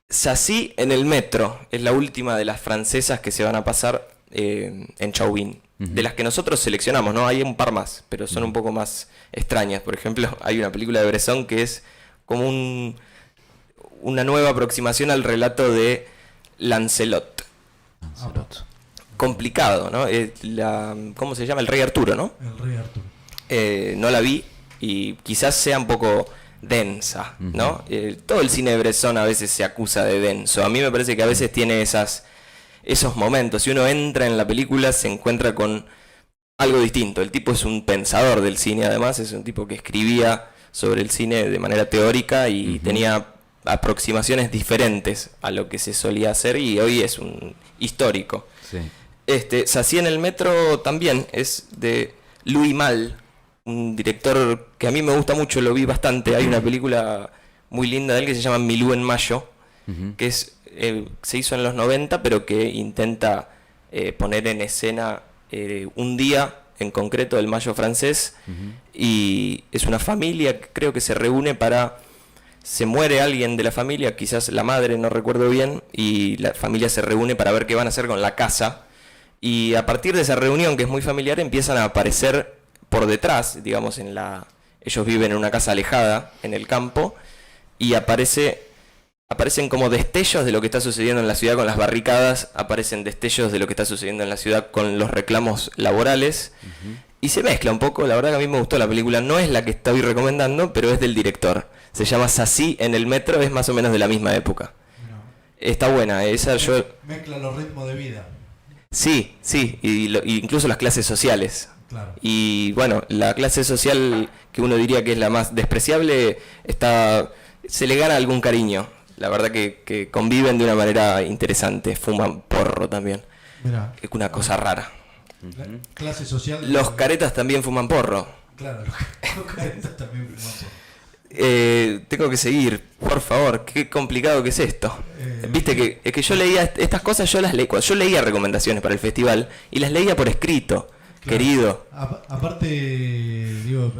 Sassy en el metro, es la última de las francesas que se van a pasar en Chauvin. De las que nosotros seleccionamos, ¿no? Hay un par más, pero son un poco más extrañas. Por ejemplo, hay una película de Bresson que es como una nueva aproximación al relato de Lancelot. Complicado, ¿no? ¿Cómo se llama? El Rey Arturo, ¿no? El Rey Arturo. No la vi y quizás sea un poco densa, ¿no? Todo el cine de Bresson a veces se acusa de denso. A mí me parece que a veces tiene esos momentos. Si uno entra en la película se encuentra con algo distinto. El tipo es un pensador del cine, además. Es un tipo que escribía sobre el cine de manera teórica y tenía aproximaciones diferentes a lo que se solía hacer, y hoy es un histórico. Sassy en el metro también es de Louis Malle, un director que a mí me gusta mucho, lo vi bastante. Hay una película muy linda de él que se llama Milú en Mayo, que se hizo en los 90, pero que intenta poner en escena un día en concreto del Mayo francés, y es una familia que creo que se reúne se muere alguien de la familia, quizás la madre, no recuerdo bien, y la familia se reúne para ver qué van a hacer con la casa, y a partir de esa reunión, que es muy familiar, empiezan a aparecer por detrás, digamos, ellos viven en una casa alejada, en el campo, y aparecen como destellos de lo que está sucediendo en la ciudad con las barricadas, aparecen destellos de lo que está sucediendo en la ciudad con los reclamos laborales, y se mezcla un poco. La verdad que a mí me gustó la película, no es la que estoy recomendando, pero es del director. Se llama Sassy en el metro, es más o menos de la misma época. Está buena, Mezcla los ritmos de vida. Sí, y incluso las clases sociales. Claro. Y bueno, la clase social que uno diría que es la más despreciable, se le gana algún cariño. La verdad que conviven de una manera interesante, fuman porro también. Mirá. Es una cosa rara. Clase social. Los caretas también fuman porro. Claro, los caretas también fuman porro. Tengo que seguir, por favor, qué complicado que es esto. Viste que yo leía estas cosas, yo leía recomendaciones para el festival y las leía por escrito, claro. Querido. Aparte, digo,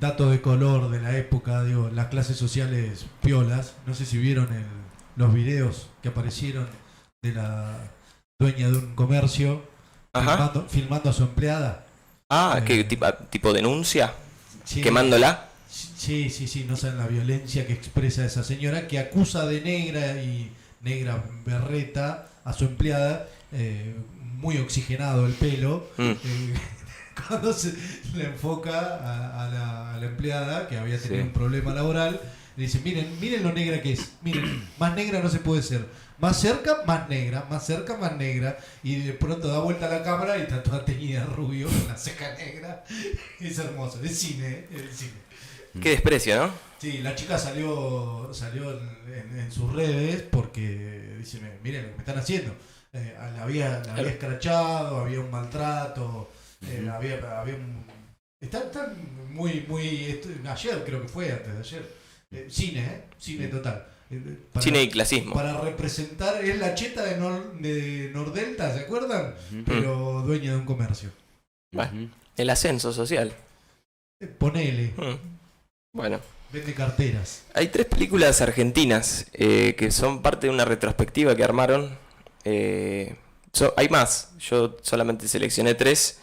dato de color de la época, digo, las clases sociales piolas. No sé si vieron los videos que aparecieron de la dueña de un comercio filmando a su empleada. ¿Qué tipo denuncia? Sí, ¿Quemándola? Sí, no saben la violencia que expresa esa señora, que acusa de negra berreta a su empleada, muy oxigenado el pelo. Cuando se le enfoca a la empleada que había tenido un problema laboral, le dice, miren lo negra que es, miren, más negra no se puede ser, más cerca, más negra, más cerca, más negra, y de pronto da vuelta a la cámara y está toda teñida rubio, con la ceja negra. Es hermoso, es cine. Qué desprecio, ¿no? Sí, la chica salió en sus redes porque dice, miren lo que me están haciendo. La había escrachado, había un maltrato, había un... Están muy... ayer creo que fue, antes de ayer. Cine total. Cine y clasismo. Para representar, es la cheta de Nordelta, ¿se acuerdan? Pero dueña de un comercio. Bueno, el ascenso social. Ponele. Bueno. Vende carteras. Hay 3 películas argentinas que son parte de una retrospectiva que armaron. Hay más, yo solamente seleccioné 3.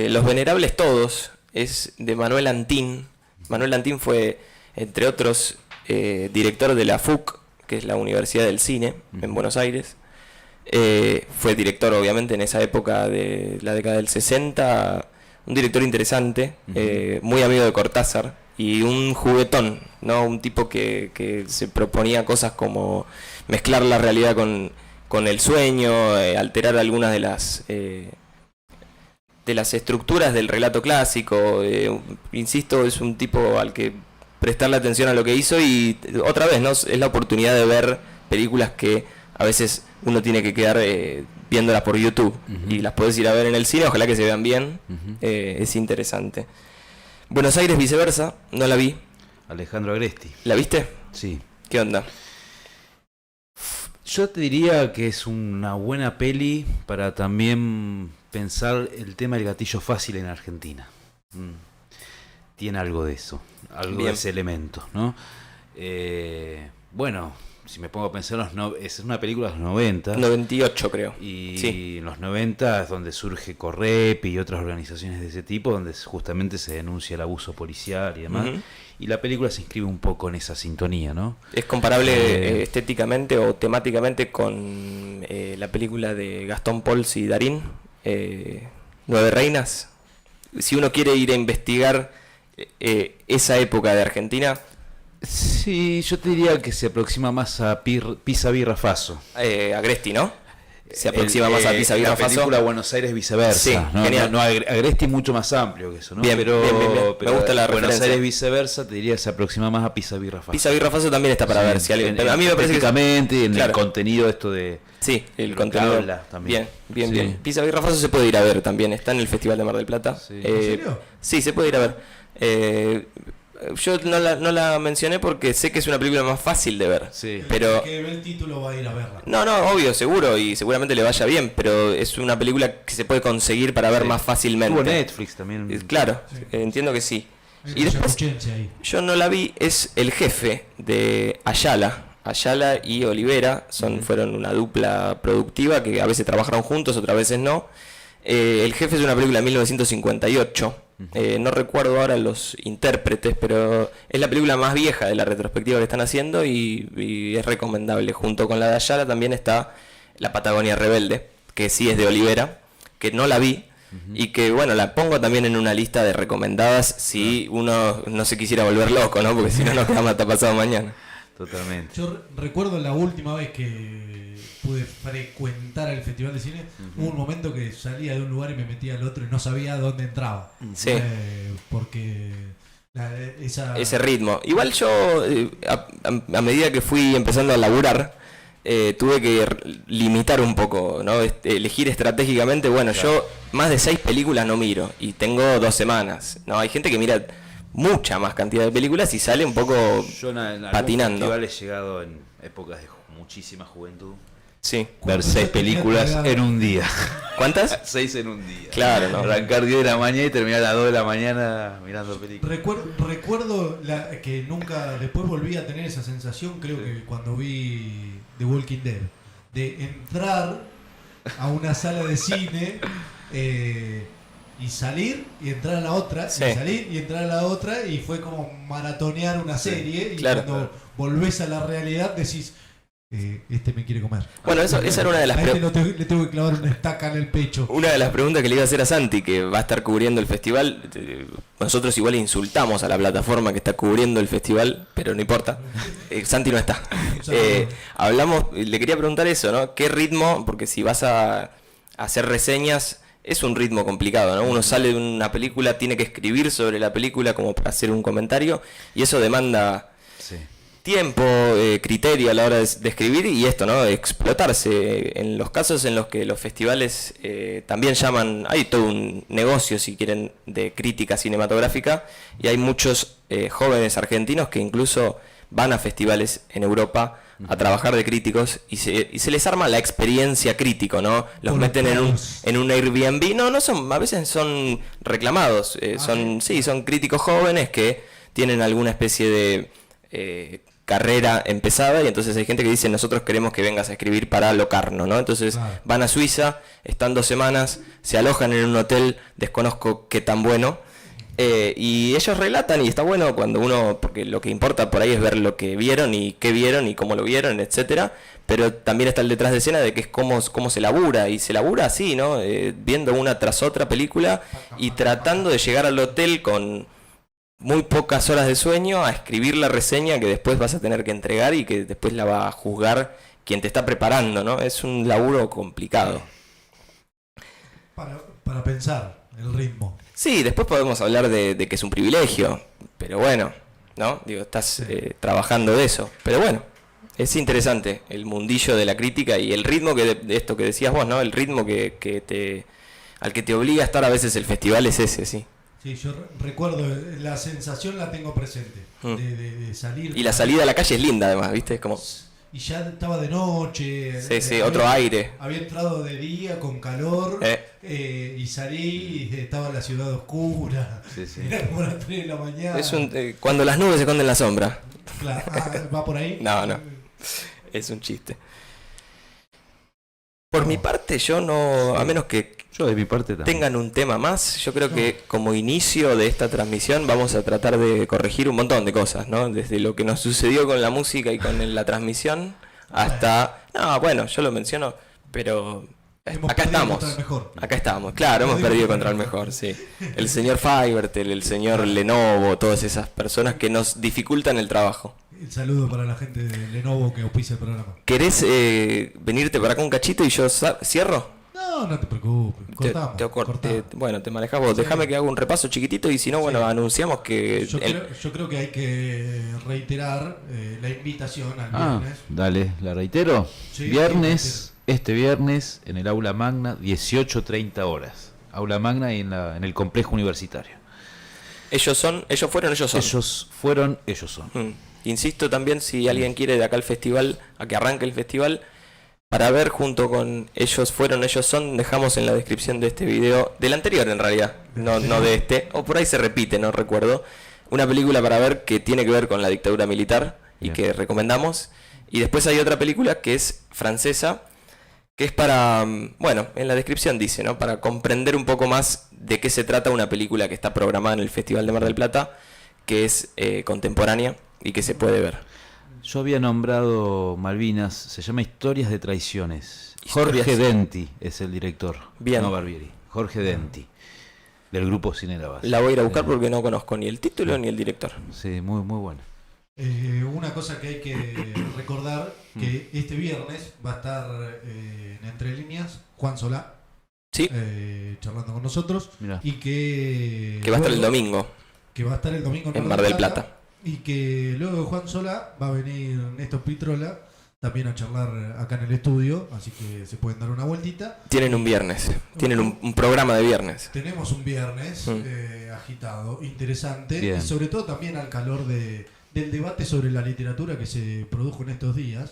Los Venerables Todos es de Manuel Antín. Manuel Antín fue, entre otros, director de la FUC, que es la Universidad del Cine, en Buenos Aires. Fue director, obviamente, en esa época de la década del 60. Un director interesante, muy amigo de Cortázar. Y un juguetón, ¿no? Un tipo que se proponía cosas como mezclar la realidad con el sueño, alterar algunas de las estructuras del relato clásico. Insisto, es un tipo al que prestarle atención a lo que hizo, y otra vez, ¿no? Es la oportunidad de ver películas que a veces uno tiene que quedar viéndolas por YouTube, y las puedes ir a ver en el cine, ojalá que se vean bien. Es interesante. Buenos Aires viceversa, no la vi. Alejandro Agresti. ¿La viste? Sí. ¿Qué onda? Yo te diría que es una buena peli para también pensar el tema del gatillo fácil en Argentina. Tiene algo de eso, algo de ese elemento, ¿no? Bueno, si me pongo a pensar, es una película de los 90. 98 creo. Y sí. en los 90 es donde surge Correp y otras organizaciones de ese tipo, donde justamente se denuncia el abuso policial y demás. Y la película se inscribe un poco en esa sintonía, ¿no? ¿Es comparable estéticamente o temáticamente con la película de Gastón Pauls y Darín, 9 Reinas? Si uno quiere ir a investigar esa época de Argentina... Sí, yo te diría que se aproxima más a Pisa Birra Faso. Agresti, ¿no? Se aproxima más a Pisa Birra Faso. La película Buenos Aires viceversa. Sí, ¿no? genial. No, Agresti es mucho más amplio que eso, ¿no? Bien. Me gusta la Buenos referencia. Aires viceversa, te diría que se aproxima más a Pisa Birra Faso. Pisa Birra Faso también está para ver si alguien... A mí me parece que en claro. el contenido esto de... Sí, el contenido. También. Bien. Pisa Birra Faso se puede ir a ver también. Está en el Festival de Mar del Plata. Sí. ¿En serio? Sí, se puede ir a ver. Yo no la mencioné porque sé que es una película más fácil de ver. Sí. El que ve el título va a ir a verla. No, obvio, seguro, y seguramente le vaya bien, pero es una película que se puede conseguir para ver más fácilmente. Tuvo Netflix también. Claro, Sí. Entiendo que sí. Hay Y mucha después, cuchencia ahí. yo no la vi, es El Jefe de Ayala. Ayala y Olivera fueron una dupla productiva que a veces trabajaron juntos, otras veces no. El Jefe es una película de 1958. No recuerdo ahora los intérpretes, pero es la película más vieja de la retrospectiva que están haciendo y es recomendable. Junto con la de Ayala también está La Patagonia Rebelde, que sí es de Olivera, que no la vi y que, bueno, la pongo también en una lista de recomendadas si uno no se quisiera volver loco, ¿no? Porque si no nos quedamos hasta pasado mañana. Totalmente. Yo recuerdo la última vez que pude frecuentar el Festival de Cine, hubo un momento que salía de un lugar y me metía al otro y no sabía dónde entraba. Sí. Porque Ese ritmo. Igual yo, a medida que fui empezando a laburar, tuve que limitar un poco, ¿no? Elegir estratégicamente. Bueno, claro. Yo más de 6 películas no miro y tengo 2 semanas. No, hay gente que mira mucha más cantidad de películas y sale un poco yo en patinando. Yo he llegado en épocas de muchísima juventud. Sí. Ver 6 películas en un día. ¿Cuántas? 6 en un día. Claro, ¿no? Arrancar 10 de la mañana y terminar a las 2 de la mañana mirando películas. Recuerdo que nunca, después volví a tener esa sensación, creo que cuando vi The Walking Dead, de entrar a una sala de cine y salir y entrar a la otra, Sí. y salir y entrar a la otra, y fue como maratonear una serie, y claro. cuando volvés a la realidad decís, este me quiere comer. Bueno, esa era una de las A este le tengo que clavar una estaca en el pecho. Una de las preguntas que le iba a hacer a Santi, que va a estar cubriendo el festival. Nosotros igual insultamos a la plataforma que está cubriendo el festival, pero no importa. Santi no está. Le quería preguntar eso, ¿no? ¿Qué ritmo? Porque si vas a hacer reseñas, es un ritmo complicado, ¿no? Uno sale de una película, tiene que escribir sobre la película como para hacer un comentario, y eso demanda... Sí. Tiempo, criterio a la hora de escribir, y esto, ¿no? Explotarse. En los casos en los que los festivales también llaman, hay todo un negocio, si quieren, de crítica cinematográfica, y hay muchos jóvenes argentinos que incluso van a festivales en Europa a trabajar de críticos, y se les arma la experiencia crítico, ¿no? Los meten en un Airbnb. No son, a veces son reclamados, son críticos jóvenes que tienen alguna especie de carrera empezada, y entonces hay gente que dice, nosotros queremos que vengas a escribir para Locarno, ¿no? Entonces van a Suiza, están 2 semanas, se alojan en un hotel, desconozco qué tan bueno, y ellos relatan, y está bueno cuando uno, porque lo que importa por ahí es ver lo que vieron y qué vieron y cómo lo vieron, etcétera, pero también está el detrás de escena de que es cómo se labura, y se labura así, ¿no? Viendo una tras otra película y tratando de llegar al hotel con muy pocas horas de sueño a escribir la reseña que después vas a tener que entregar y que después la va a juzgar quien te está preparando, ¿no? Es un laburo complicado. Para pensar el ritmo. Sí, después podemos hablar de que es un privilegio, pero bueno, ¿no? Digo, estás trabajando de eso, pero bueno, es interesante el mundillo de la crítica y el ritmo de esto que decías vos, ¿no? El ritmo al que te obliga a estar a veces el festival es ese, sí. Sí, yo recuerdo, la sensación la tengo presente, de salir. Y la salida a la calle es linda además, ¿viste? Es como... Y ya estaba de noche. Sí, otro aire. Había entrado de día con calor y salí y estaba la ciudad oscura. Sí. Era como las 3 de la mañana. Es cuando las nubes se esconden en la sombra. Claro, ¿va por ahí? No. Es un chiste. Por mi parte, yo no, a menos que Yo de mi parte también. tengan un tema más, yo creo que como inicio de esta transmisión vamos a tratar de corregir un montón de cosas, ¿no? Desde lo que nos sucedió con la música y con la transmisión hasta... No, bueno, yo lo menciono, pero acá estamos. Acá estamos, claro, hemos perdido contra el mejor, sí. El señor Fivertel, el señor Lenovo, todas esas personas que nos dificultan el trabajo. El saludo para la gente de Lenovo que auspicia el programa. ¿Querés venirte para acá un cachito y yo cierro? No te preocupes. Cortamos. Bueno, te manejás vos. Sí. Déjame que haga un repaso chiquitito y si no, bueno, anunciamos que... Yo creo que hay que reiterar la invitación al viernes. Dale, ¿la reitero? Sí, Viernes, este viernes, en el Aula Magna, 18:30 horas. Aula Magna y en el complejo universitario. Ellos son. Ellos fueron, ellos son. Insisto también, si alguien quiere de acá al festival, a que arranque el festival, para ver junto con ellos fueron, ellos son, dejamos en la descripción de este video, del anterior en realidad, no de este, o por ahí se repite, no recuerdo, una película para ver que tiene que ver con la dictadura militar y que recomendamos. Y después hay otra película que es francesa, que es para, bueno, en la descripción dice, ¿no? Para comprender un poco más de qué se trata una película que está programada en el Festival de Mar del Plata, que es contemporánea y que se puede ver. Yo había nombrado Malvinas, se llama Historias de Traiciones. Historias. Jorge Denti es el director, Bien. no Barbieri. Jorge Denti, del grupo Cine La Base. La voy a ir a buscar porque no conozco ni el título ni el director. Sí, muy buena. Una cosa que hay que recordar, que este viernes va a estar en Entre Líneas Juan Solá, Sí. charlando con nosotros. Mirá. Y que Que va a estar el luego- domingo Que va a estar el domingo en Mar del Plata. Y que luego de Juan Solá va a venir Néstor Pitrola también a charlar acá en el estudio, así que se pueden dar una vueltita. Tienen un viernes, tienen un programa de viernes. Tenemos un viernes agitado, interesante, Bien. y sobre todo también al calor del debate sobre la literatura que se produjo en estos días,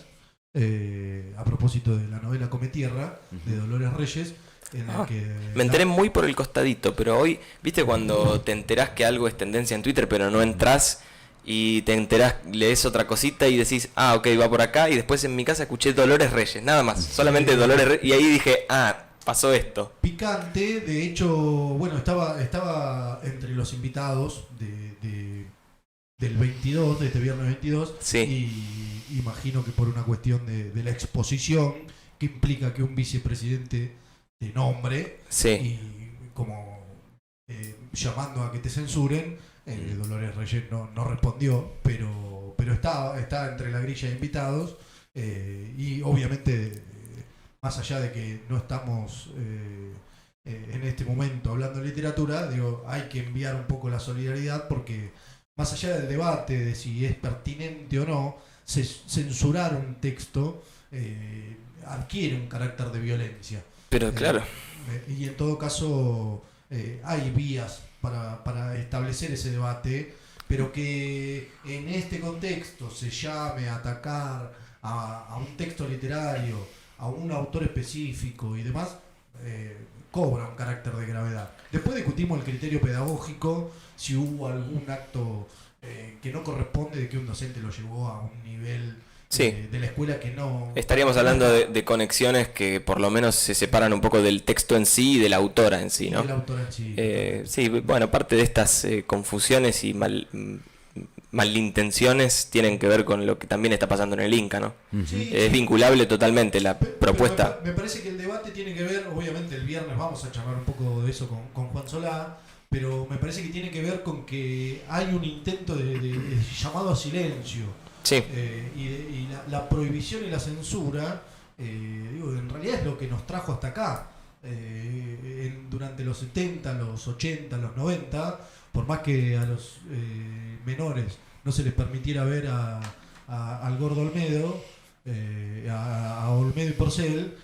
a propósito de la novela Come Tierra, de Dolores Reyes, en el que... Me enteré muy por el costadito, pero hoy, ¿viste cuando te enterás que algo es tendencia en Twitter, pero no entras y te enterás, lees otra cosita y decís, ah, ok, va por acá, y después en mi casa escuché Dolores Reyes, nada más, solamente Dolores Reyes, y ahí dije, ah, pasó esto. Picante, de hecho, bueno, estaba entre los invitados del 22, de este viernes 22, Sí. y imagino que por una cuestión de la exposición, que implica que un vicepresidente te nombre, Sí. y como llamando a que te censuren, Dolores Reyes no respondió, pero está entre la grilla de invitados, y obviamente, más allá de que no estamos en este momento hablando de literatura, digo, hay que enviar un poco la solidaridad, porque más allá del debate de si es pertinente o no, censurar un texto adquiere un carácter de violencia. Pero claro. Y en todo caso hay vías para establecer ese debate, pero que en este contexto se llame a atacar a un texto literario, a un autor específico y demás, cobra un carácter de gravedad. Después discutimos el criterio pedagógico, si hubo algún acto que no corresponde, de que un docente lo llevó a un nivel Sí. de la escuela que no... Estaríamos hablando de conexiones que por lo menos se separan un poco del texto en sí y de la autora en sí, ¿no? del autor en sí. Sí, bueno, parte de estas confusiones y malintenciones tienen que ver con lo que también está pasando en el Inca, ¿no? Sí, Es vinculable totalmente la Pero propuesta. me parece que el debate tiene que ver, obviamente el viernes vamos a charlar un poco de eso con Juan Solá, pero me parece que tiene que ver con que hay un intento de llamado a silencio. Sí, Y la prohibición y la censura, digo, en realidad es lo que nos trajo hasta acá. Durante los 70, los 80, los 90, por más que a los menores no se les permitiera ver al gordo Olmedo, a Olmedo y Porcel,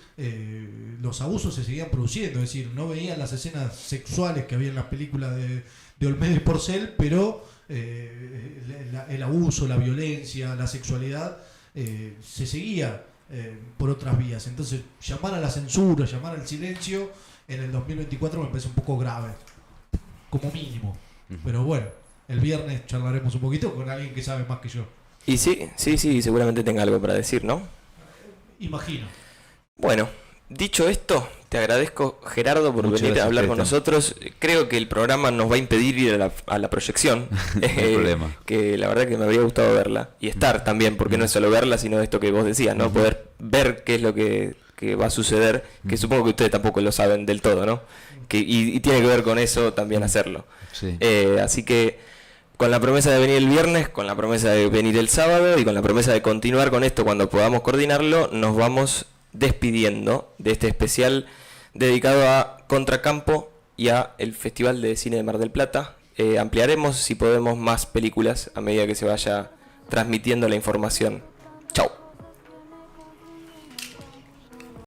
los abusos se seguían produciendo, es decir, no veían las escenas sexuales que había en las películas de Olmedo y Porcel, pero el abuso, la violencia, la sexualidad se seguía por otras vías. Entonces, llamar a la censura, llamar al silencio en el 2024 me parece un poco grave, como mínimo. Pero bueno, el viernes charlaremos un poquito con alguien que sabe más que yo. y sí, seguramente tenga algo para decir, ¿no? Imagino. Bueno, dicho esto, te agradezco, Gerardo, por Muchas venir a gracias, hablar con Peto. nosotros. Creo que el programa nos va a impedir ir a la proyección. No hay problema. Que la verdad que me habría gustado verla. Y estar también, porque no es solo verla, sino esto que vos decías, ¿no? Poder ver qué es lo que va a suceder, que supongo que ustedes tampoco lo saben del todo, ¿no? Y tiene que ver con eso también hacerlo. Sí. Así que, con la promesa de venir el viernes, con la promesa de venir el sábado y con la promesa de continuar con esto cuando podamos coordinarlo, nos vamos despidiendo de este especial dedicado a Contracampo y a el Festival de Cine de Mar del Plata. Ampliaremos, si podemos, más películas a medida que se vaya transmitiendo la información. Chau.